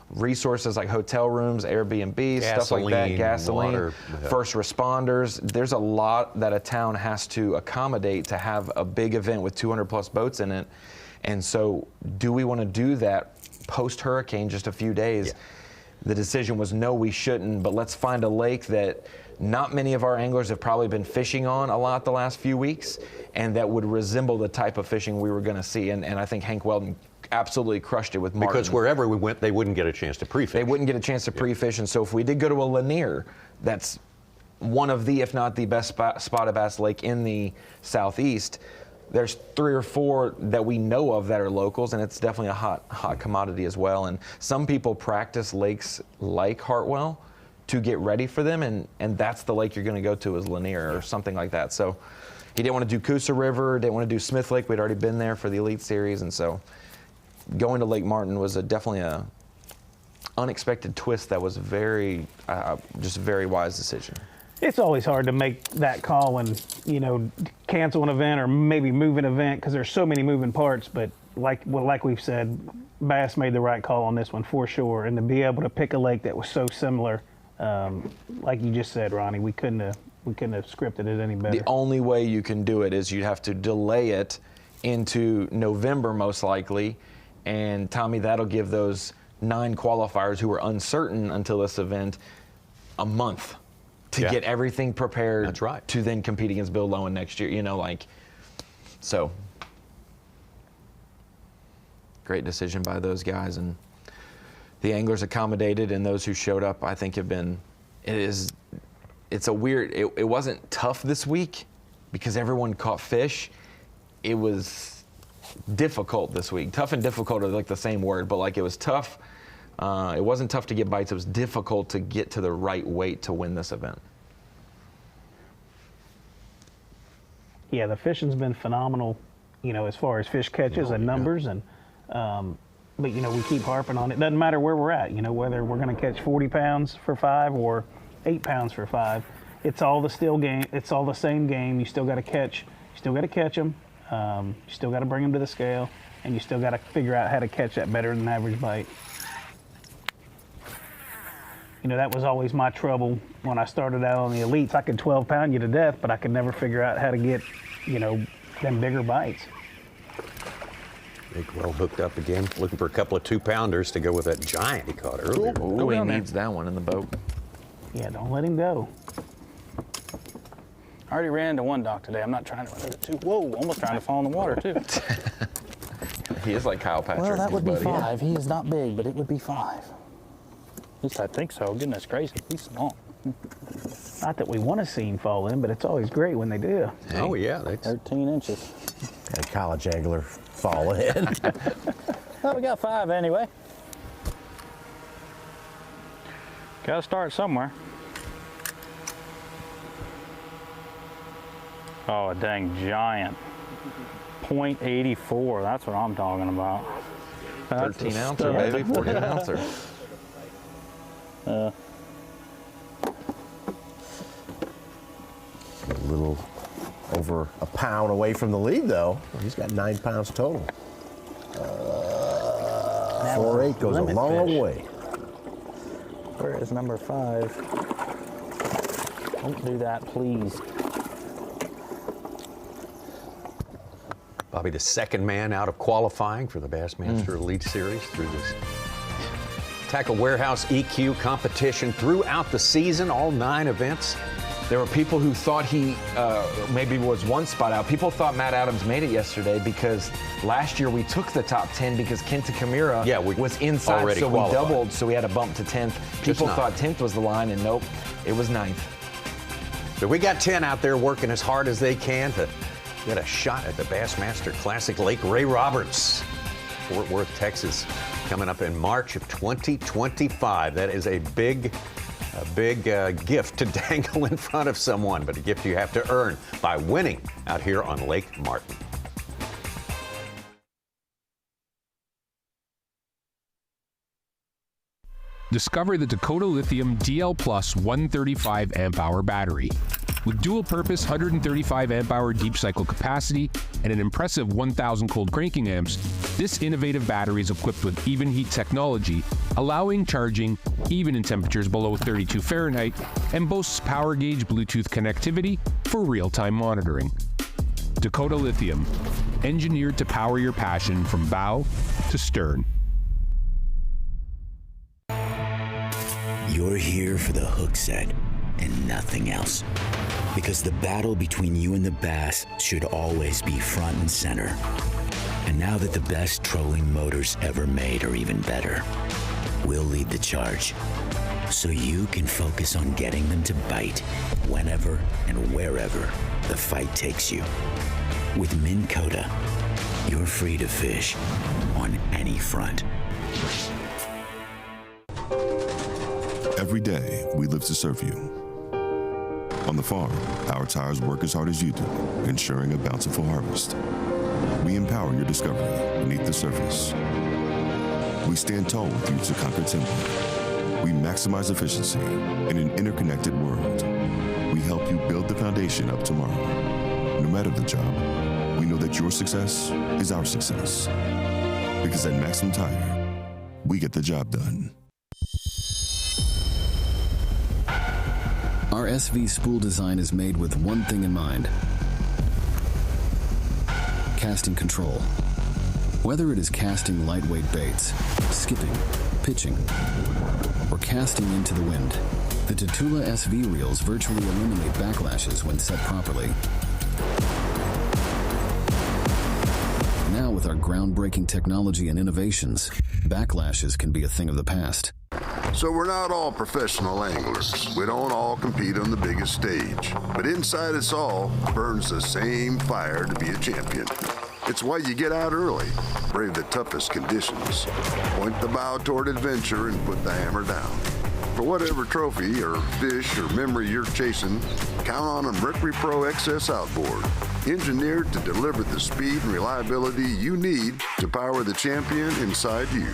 resources like hotel rooms, Airbnb, stuff like that, gasoline, water, first responders. There's a lot that a town has to accommodate to have a big event with 200 plus boats in it. And so do we want to do that post-hurricane, just a few days? Yeah. The decision was no, we shouldn't, but let's find a lake that not many of our anglers have probably been fishing on a lot the last few weeks, and that would resemble the type of fishing we were going to see. And I think Hank Weldon absolutely crushed it with Martin. Because wherever we went, they wouldn't get a chance to pre-fish. They wouldn't get a chance to pre-fish, and so if we did go to a Lanier, that's one of the, if not the best spotted bass lake in the Southeast, there's 3 or 4 that we know of that are locals, and it's definitely a hot commodity as well. And some people practice lakes like Hartwell to get ready for them, and that's the lake you're going to go to is Lanier or something like that. So he didn't want to do Coosa River, didn't want to do Smith Lake. We'd already been there for the Elite Series, and so going to Lake Martin was definitely a unexpected twist that was just a very wise decision. It's always hard to make that call and, cancel an event or maybe move an event because there's so many moving parts. But like we've said, Bass made the right call on this one for sure. And to be able to pick a lake that was so similar, like you just said, Ronnie, we couldn't have scripted it any better. The only way you can do it is you'd have to delay it into November most likely. And Tommy, that'll give those 9 qualifiers who were uncertain until this event a month to get everything prepared. That's right. To then compete against Bill Lowen next year, so great decision by those guys, and the anglers accommodated, and those who showed up, I think it wasn't tough this week because everyone caught fish. It was difficult this week. Tough and difficult are like the same word, but it was tough. It wasn't tough to get bites. It was difficult to get to the right weight to win this event. Yeah, the fishing's been phenomenal, as far as fish catches and numbers. And but, we keep harping on it. Doesn't matter where we're at, whether we're going to catch 40 pounds for 5 or 8 pounds for 5. It's all the same game. You still got to catch. You still got to catch them. You still got to bring them to the scale, and you still got to figure out how to catch that better than average bite. That was always my trouble when I started out on the elites. I could 12-pound you to death, but I could never figure out how to get, them bigger bites. Bakewell hooked up again, looking for a couple of 2-pounders to go with that giant he caught earlier. Oh, he needs that one in the boat. Yeah, don't let him go. I already ran into one dock today. I'm not trying to run into 2. Whoa, almost trying to fall in the water, too. He is like Kyle Patrick. Well, that would be buddy. 5. He is not big, but it would be 5. At least I think so. Goodness gracious, he's small. Not that we want to see him fall in, but it's always great when they do. Oh, yeah. 13 inches. A college angler fall in. Well, we got 5 anyway. Got to start somewhere. Oh, a dang giant. 0.84, that's what I'm talking about. 13 ouncer, baby, 14 ouncer. A little over a pound away from the lead, though. He's got 9 pounds total. 4.8 goes a Limit long fish. way. Where is number 5? Don't do that, please. Bobby, the second man out of qualifying for the Bassmaster Elite Series through this Tackle Warehouse EQ competition throughout the season, all 9 events. There were people who thought he maybe was one spot out. People thought Matt Adams made it yesterday because last year we took the top 10 because Kenta Kamira was inside, so we doubled, so we had a bump to 10th. People thought 10th was the line, and nope, it was 9th. So we got 10 out there working as hard as they can to get a shot at the Bassmaster Classic Lake Ray Roberts, Fort Worth, Texas, coming up in March of 2025. That is a big gift to dangle in front of someone, but a gift you have to earn by winning out here on Lake Martin. Discover the Dakota Lithium DL Plus 135 amp-hour battery. With dual-purpose 135 amp-hour deep cycle capacity and an impressive 1,000 cold cranking amps, this innovative battery is equipped with even heat technology, allowing charging even in temperatures below 32 Fahrenheit, and boasts power gauge Bluetooth connectivity for real-time monitoring. Dakota Lithium, engineered to power your passion from bow to stern. You're here for the hook set and nothing else. Because the battle between you and the bass should always be front and center. And now that the best trolling motors ever made are even better, we'll lead the charge. So you can focus on getting them to bite whenever and wherever the fight takes you. With Minn Kota, you're free to fish on any front. Every day, we live to serve you. On the farm, our tires work as hard as you do, ensuring a bountiful harvest. We empower your discovery beneath the surface. We stand tall with you to conquer timber. We maximize efficiency in an interconnected world. We help you build the foundation of tomorrow. No matter the job, we know that your success is our success. Because at Maximum Tire, we get the job done. Our SV spool design is made with one thing in mind: casting control. Whether it is casting lightweight baits, skipping, pitching, or casting into the wind, the Tatula SV reels virtually eliminate backlashes when set properly. Now with our groundbreaking technology and innovations, backlashes can be a thing of the past. So we're not all professional anglers. We don't all compete on the biggest stage. But inside us all burns the same fire to be a champion. It's why you get out early, brave the toughest conditions, point the bow toward adventure and put the hammer down. For whatever trophy or fish or memory you're chasing, count on a Mercury Pro XS outboard, engineered to deliver the speed and reliability you need to power the champion inside you.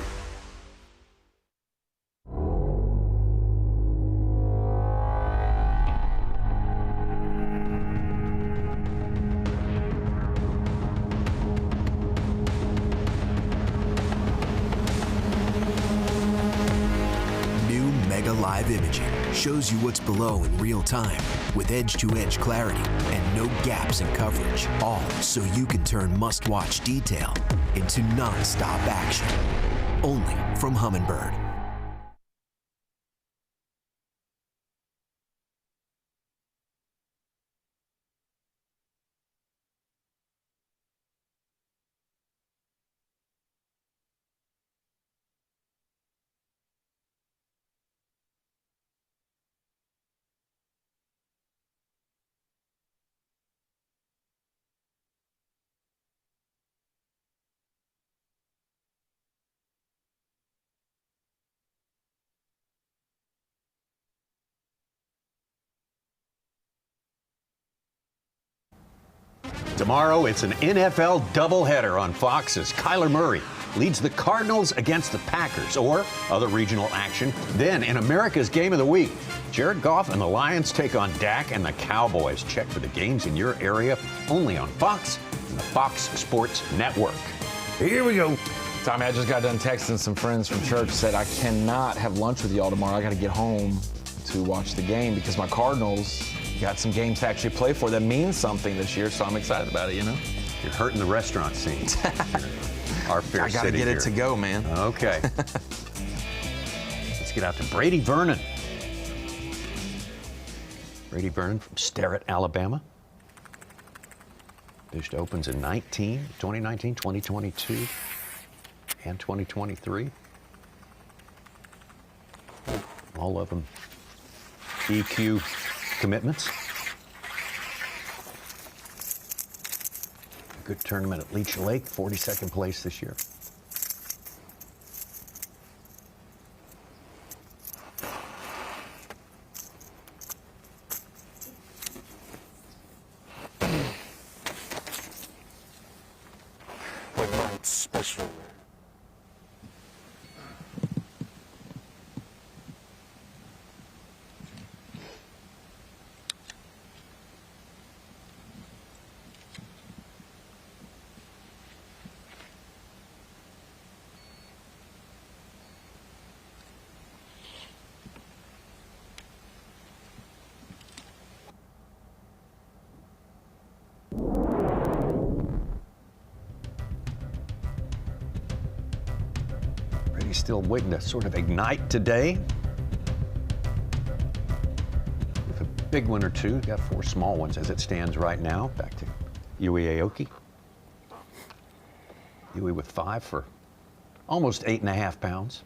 Live imaging shows you what's below in real time with edge-to-edge clarity and no gaps in coverage, all so you can turn must-watch detail into non-stop action. Only from Humminbird. Tomorrow, it's an NFL doubleheader on Fox as Kyler Murray leads the Cardinals against the Packers, or other regional action. Then, in America's Game of the Week, Jared Goff and the Lions take on Dak and the Cowboys. Check for the games in your area only on Fox and the Fox Sports Network. Here we go. Tommy, I just got done texting some friends from church, said I cannot have lunch with y'all tomorrow. I got to get home to watch the game because my Cardinals got some games to actually play for that means something this year, so I'm excited about it, you know? You're hurting the restaurant scene. Our fair I got to city get here. it to go, man. Okay. Let's get out to Brady Vernon. Brady Vernon from Sterrett, Alabama. Fished opens in 2019, 2022, and 2023. All of them EQ commitments. Good tournament at Leech Lake, 42nd place this year. Special. Still waiting to sort of ignite today. With a big one or two, got 4 small ones as it stands right now. Back to Yui Aoki. Yui with 5 for almost 8.5 pounds.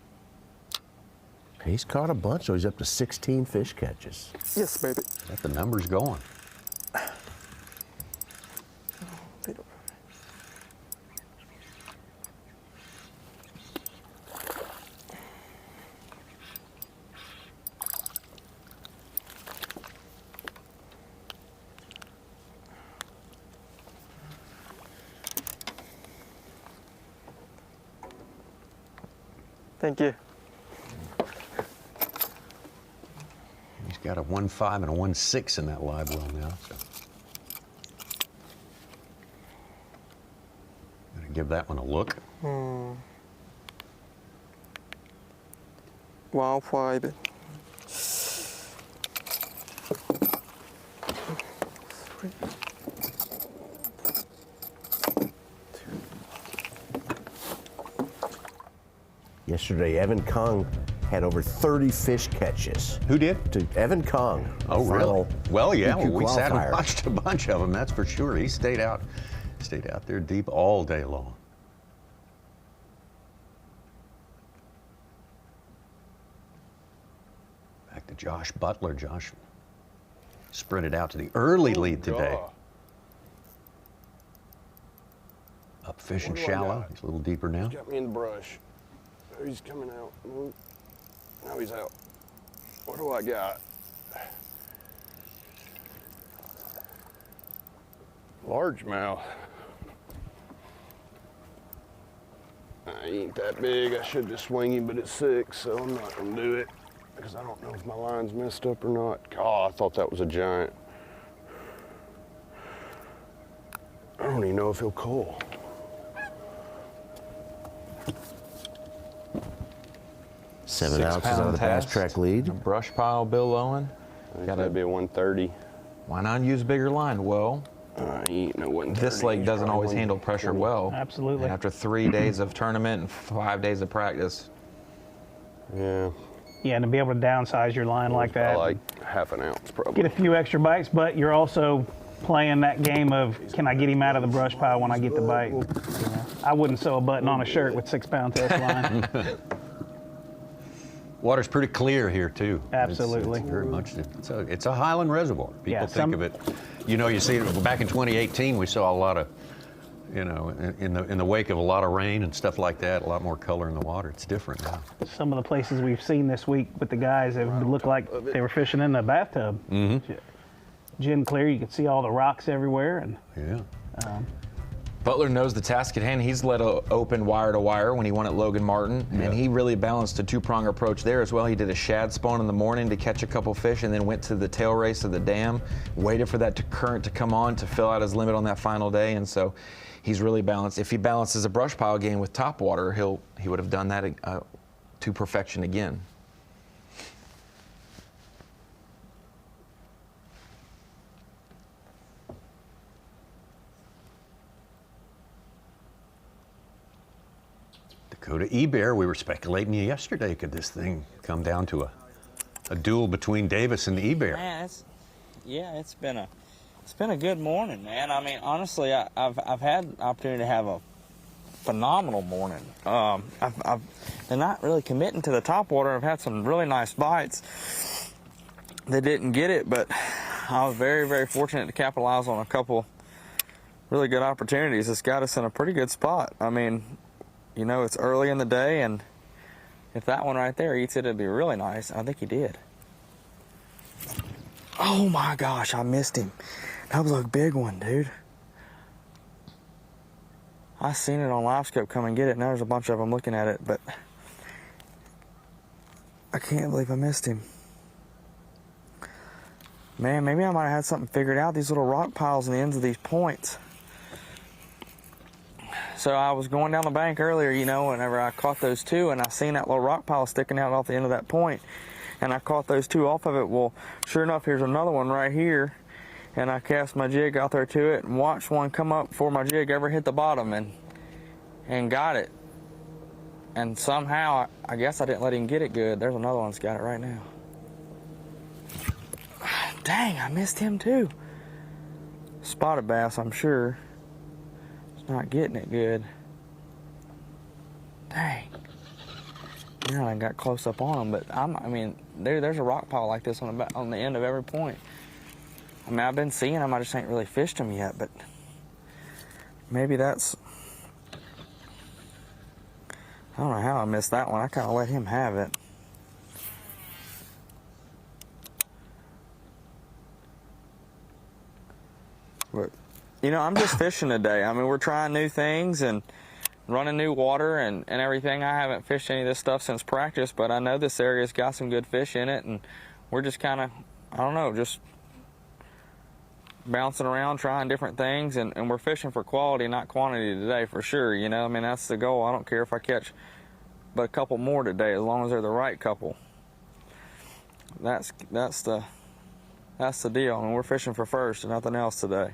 He's caught a bunch, so he's up to 16 fish catches. Yes, baby. Got the numbers going. Thank you. He's got a 1.5 and a 1.6 in that live well now. So. Gonna give that one a look. Wow, 5. Yesterday, Evan Kong had over 30 fish catches. Who did? Evan Kong. Oh, really? Well, yeah. EQ We sat and qualifier. watched a bunch of them, that's for sure. He stayed out there deep all day long. Back to Josh Butler. Josh sprinted out to the early lead today. Up fishing shallow. He's a little deeper now. He's got me in the brush. He's coming out. Now he's out. What do I got? Largemouth. He ain't that big. I should just swing him, but it's 6, so I'm not gonna do it because I don't know if my line's messed up or not. Oh, I thought that was a giant. I don't even know if he'll cull. Seven ounces out of the fast track lead. A brush pile, Bill Owen. Gotta be a 130. Why not use bigger line? Well, he ain't no 130. this lake doesn't always handle pressure well. Absolutely. And after 3 days of tournament and 5 days of practice. Yeah. Yeah, and to be able to downsize your line like that. Like half an ounce, probably. Get a few extra bites, but you're also playing that game of, can I get him out of the brush pile when I get the bite? You know, I wouldn't sew a button on a shirt with 6-pound test line. Water's pretty clear here too. Absolutely. It's very much. It's a highland reservoir. People think of it. You know, you see it back in 2018. We saw a lot of, you know, in the wake of a lot of rain and stuff like that. A lot more color in the water. It's different now. Some of the places we've seen this week with the guys have looked like they were fishing in the bathtub. Mm-hmm. Gin clear. You can see all the rocks everywhere, and yeah. Butler knows the task at hand. He's let open wire to wire when he won at Logan Martin, and he really balanced a 2-prong approach there as well. He did a shad spawn in the morning to catch a couple fish, and then went to the tail race of the dam, waited for that current to come on to fill out his limit on that final day, and so he's really balanced. If he balances a brush pile game with top water, he would have done that to perfection again. Dakota Ebare, we were speculating yesterday, could this thing come down to a duel between Davis and Ebare? Man, it's been a good morning, man. I mean, honestly, I've had the opportunity to have a phenomenal morning. I've been not really committing to the top water. I've had some really nice bites that didn't get it, but I was very, very fortunate to capitalize on a couple really good opportunities. It's got us in a pretty good spot. I mean, you know, it's early in the day, and if that one right there eats it, it'd be really nice. I think he did. Oh my gosh, I missed him. That was a big one, dude. I seen it on LiveScope come and get it. Now there's a bunch of them looking at it, but I can't believe I missed him. Man, maybe I might have had something figured out. These little rock piles on the ends of these points. So I was going down the bank earlier, you know, whenever I caught those two, and I seen that little rock pile sticking out off the end of that point, and I caught those two off of it. Well, sure enough, here's another one right here, and I cast my jig out there to it and watched one come up before my jig ever hit the bottom, and got it. And somehow, I guess I didn't let him get it good. There's another one that's got it right now. Dang, I missed him too. Spotted bass, I'm sure. Not getting it good. Dang. You know, I got close up on them, but I mean, there's a rock pile like this on the end of every point. I mean, I've been seeing them, I just ain't really fished them yet, but maybe that's, I don't know how I missed that one. I kind of let him have it. But you know, I'm just fishing today. I mean, we're trying new things and running new water and everything. I haven't fished any of this stuff since practice, but I know this area's got some good fish in it, and we're just kind of, I don't know, just bouncing around, trying different things, and we're fishing for quality, not quantity today, for sure. You know, I mean, that's the goal. I don't care if I catch but a couple more today, as long as they're the right couple. That's the deal. I mean, we're fishing for first and nothing else today.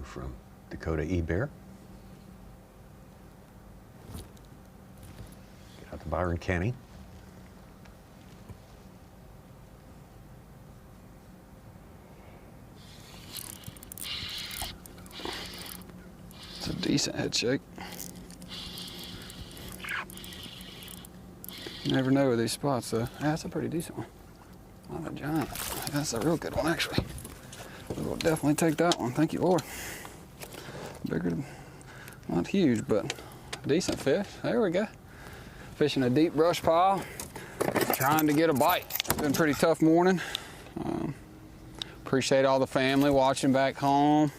From Dakota Ebare. Get out to Byron Kenney. It's a decent head shake. You never know with these spots, though. Yeah, that's a pretty decent one. Not a giant. That's a real good one, actually. We'll definitely take that one. Thank you, Lord. Bigger, not huge, but decent fish. There we go. Fishing a deep brush pile, trying to get a bite. It's been a pretty tough morning. Appreciate all the family watching back home.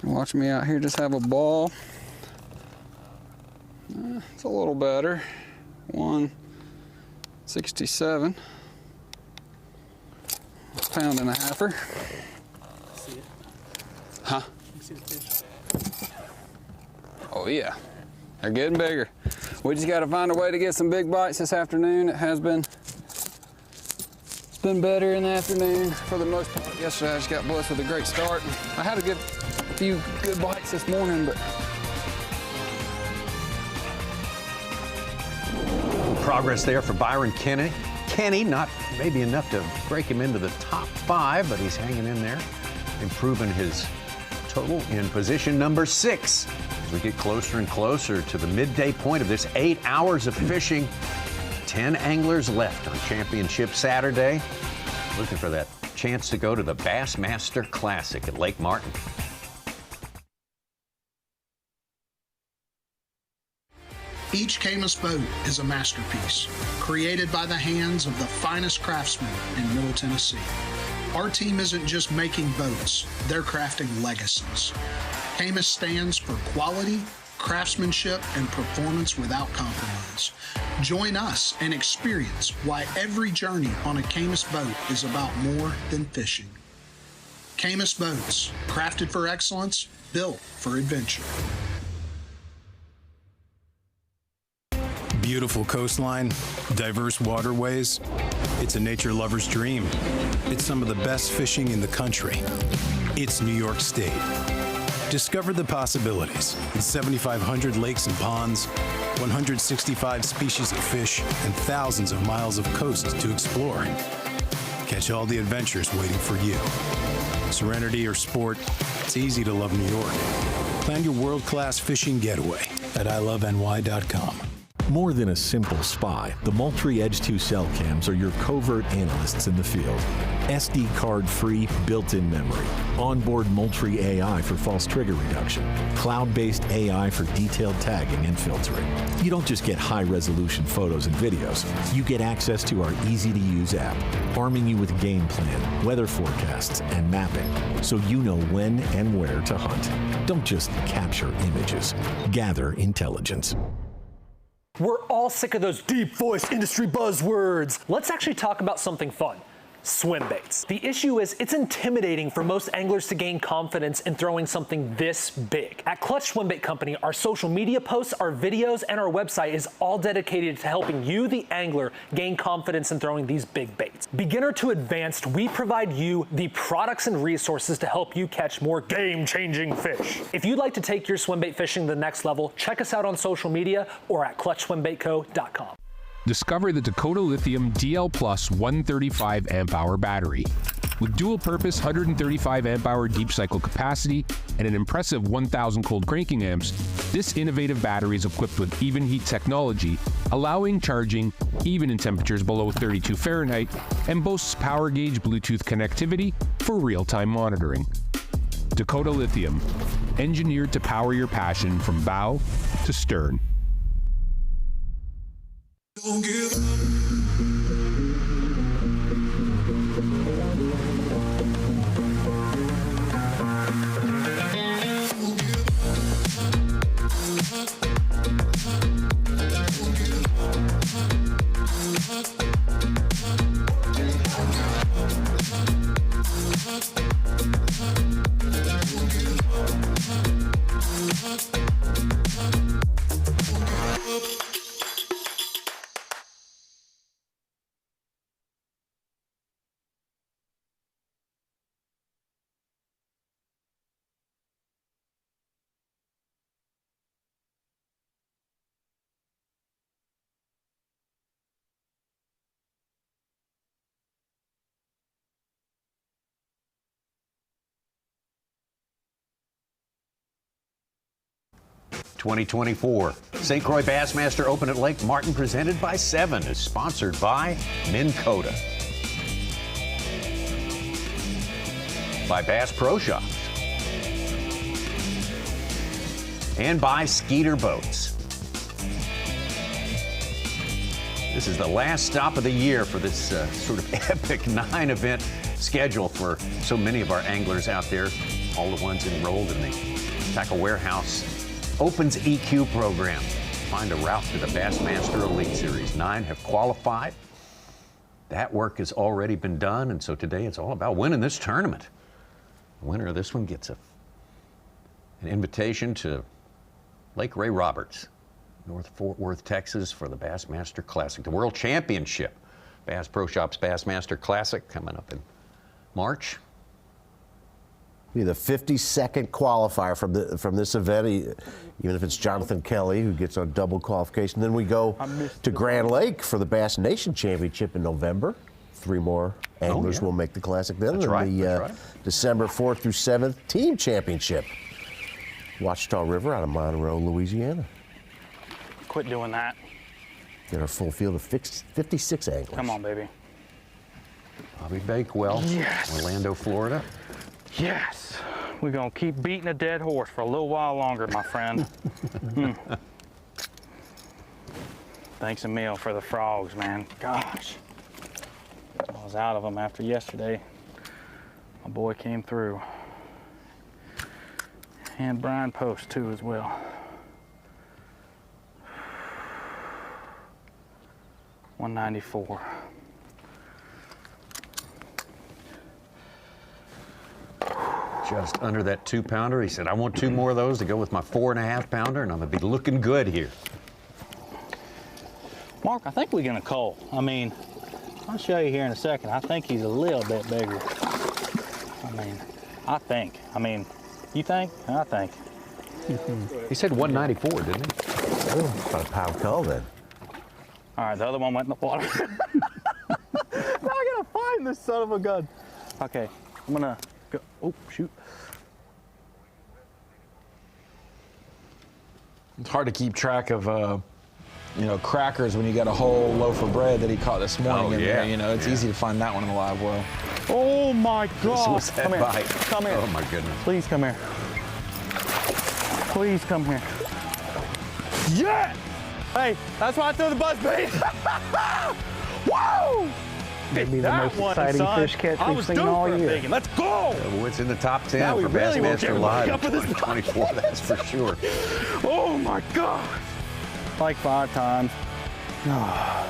Watching me out here just have a ball. It's a little better. 167. Pound and a halfer. See it? Huh? You see the fish? Oh yeah, they're getting bigger. We just got to find a way to get some big bites this afternoon. It has been, it's been better in the afternoon for the most part. Yesterday I just got blessed with a great start. I had a few good bites this morning, but Progress there for Byron Kenney. Kenney, not maybe enough to break him into the top 5, but he's hanging in there, improving his total in position number 6. As we get closer and closer to the midday point of this 8 hours of fishing, 10 anglers left on Championship Saturday, looking for that chance to go to the Bassmaster Classic at Lake Martin. Each Caymas boat is a masterpiece, created by the hands of the finest craftsmen in Middle Tennessee. Our team isn't just making boats, they're crafting legacies. B.A.S.S stands for quality, craftsmanship, and performance without compromise. Join us and experience why every journey on a B.A.S.S boat is about more than fishing. B.A.S.S boats, crafted for excellence, built for adventure. Beautiful coastline, diverse waterways. It's a nature lover's dream. It's some of the best fishing in the country. It's New York State. Discover the possibilities with 7,500 lakes and ponds, 165 species of fish, and thousands of miles of coast to explore. Catch all the adventures waiting for you. Serenity or sport, it's easy to love New York. Plan your world-class fishing getaway at iloveny.com. More than a simple spy, the Moultrie Edge 2 cell cams are your covert analysts in the field. SD card free, built-in memory. Onboard Moultrie AI for false trigger reduction. Cloud-based AI for detailed tagging and filtering. You don't just get high-resolution photos and videos. You get access to our easy-to-use app, arming you with game plan, weather forecasts, and mapping, so you know when and where to hunt. Don't just capture images. Gather intelligence. We're all sick of those deep voice industry buzzwords. Let's actually talk about something fun. Swim baits. The issue is it's intimidating for most anglers to gain confidence in throwing something this big. At Clutch Swim Bait Company, our social media posts, our videos, and our website is all dedicated to helping you, the angler, gain confidence in throwing these big baits. Beginner to advanced, we provide you the products and resources to help you catch more game-changing fish. If you'd like to take your swim bait fishing to the next level, check us out on social media or at clutchswimbaitco.com. Discover the Dakota Lithium DL Plus 135 amp-hour battery. With dual-purpose 135 amp-hour deep cycle capacity and an impressive 1,000 cold cranking amps, this innovative battery is equipped with even heat technology, allowing charging even in temperatures below 32 Fahrenheit, and boasts power gauge Bluetooth connectivity for real-time monitoring. Dakota Lithium, engineered to power your passion from bow to stern. Don't give up. ...2024 St. Croix Bassmaster Open at Lake Martin, presented by 7, is sponsored by Minn Kota, by Bass Pro Shops, and by Skeeter Boats. This is the last stop of the year for this sort of epic 9-event schedule for so many of our anglers out there, all the ones enrolled in the Tackle Warehouse Opens EQ program. Find a route to the Bassmaster Elite Series. 9 have qualified. That work has already been done, and so today it's all about winning this tournament. The winner of this one gets an invitation to Lake Ray Roberts, North Fort Worth, Texas, for the Bassmaster Classic, the World Championship. Bass Pro Shops Bassmaster Classic coming up in March. Be the 52nd qualifier from this event, even if it's Jonathan Kelly who gets a double qualification. Then we go to Grand Lake for the Bass Nation Championship in November. 3 more anglers will make the Classic then. That's right. The December 4th through 7th Team Championship. Ouachita River out of Monroe, Louisiana. Quit doing that. Get our full field of 56 anglers. Come on, baby. Bobby Bakewell, yes. Orlando, Florida. Yes. We're going to keep beating a dead horse for a little while longer, my friend. Thanks, Emil, for the frogs, man. Gosh. I was out of them after yesterday. My boy came through. And Brian Post too as well. $194. Just under that 2-pounder. He said, I want 2 more of those to go with my 4.5-pounder, and I'm going to be looking good here. Mark, I think we're going to call. I mean, I'll show you here in a second. I think he's a little bit bigger. I think. You think? I think. He said 194, didn't he? Oh, about a pound cull then. All right, the other one went in the water. Now I gotta find this son of a gun. Okay, I'm gonna go. Oh, shoot. It's hard to keep track of, crackers when you got a whole loaf of bread that he caught this morning in there. It's easy to find that one in the live well. Oh my God! This was that Come bite. here. Come here. Oh my goodness. Please come here. Please come here. Yeah! Hey, that's why I threw the buzz bait. Whoa! Maybe the most exciting fish catch we've seen all year. Let's go! It's in the top 10 Now we for really woke Bassmaster Live everybody up in with this 2024, that's for sure. Oh my God! Like 5 times. No.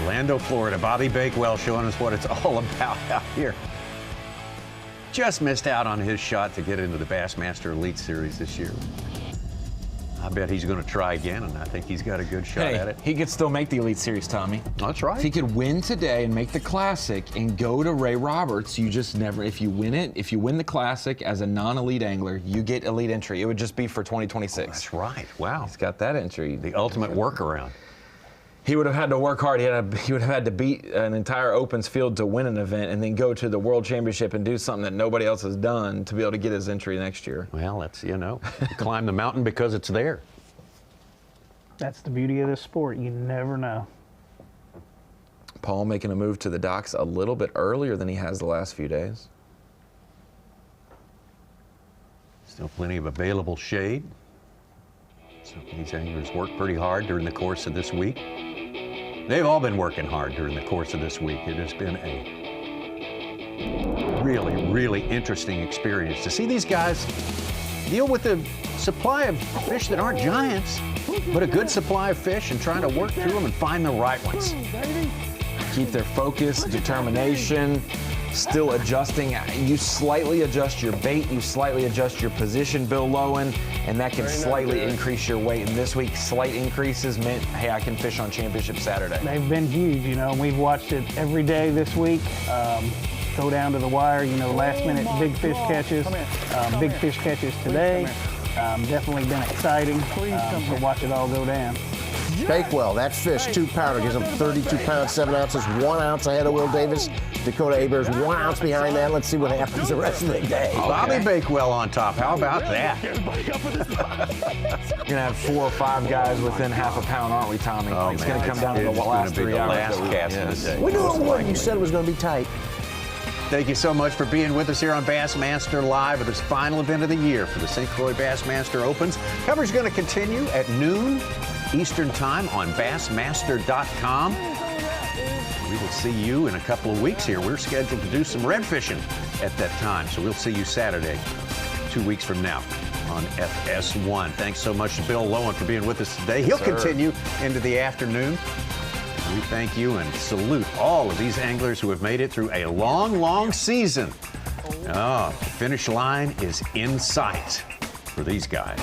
Orlando, Florida. Bobby Bakewell showing us what it's all about out here. Just missed out on his shot to get into the Bassmaster Elite Series this year. I bet he's going to try again, and I think he's got a good shot at it. He could still make the Elite Series, Tommy. That's right. If he could win today and make the Classic and go to Ray Roberts, you just never, if you win the Classic as a non-elite angler, you get elite entry. It would just be for 2026. That's right. Wow. He's got that entry. The ultimate workaround. He would have had to work hard. He would have had to beat an entire Opens field to win an event and then go to the World Championship and do something that nobody else has done to be able to get his entry next year. Well, that's, climb the mountain because it's there. That's the beauty of this sport. You never know. Paul making a move to the docks a little bit earlier than he has the last few days. Still plenty of available shade. So these anglers work pretty hard during the course of this week. They've all been working hard during the course of this week. It has been a really, really interesting experience to see these guys deal with a supply of fish that aren't giants, but a good supply of fish and trying to work through them and find the right ones. Keep their focus, determination, still adjusting. You slightly adjust your bait, you slightly adjust your position, Bill Lowen, and that can slightly increase your weight. And this week, slight increases meant, hey, I can fish on Championship Saturday. They've been huge, and we've watched it every day this week. Go down to the wire, last minute big fish catches, big fish catches today. Definitely been exciting to watch it all go down. Bakewell, that fish, 2-pounder, gives him 32 pounds, 7 ounces, 1 ounce ahead of Will Davis. Dakota Ebare is 1 ounce behind that. Let's see what happens the rest of the day. Okay. Bobby Bakewell on top. How about that? We're going to have 4 or 5 guys within half a pound, aren't we, Tommy? Oh, it's man, going to come down to the last 3 hours. Last cast of the day. We knew it would. You said it was going to be tight. Thank you so much for being with us here on Bassmaster Live at this final event of the year for the St. Croix Bassmaster Opens. Coverage is going to continue at noon Eastern Time on Bassmaster.com. We will see you in a couple of weeks here. We're scheduled to do some red fishing at that time, so we'll see you Saturday, 2 weeks from now on FS1. Thanks so much to Bill Lowen for being with us today. He'll continue into the afternoon. We thank you and salute all of these anglers who have made it through a long, long season. The finish line is in sight for these guys.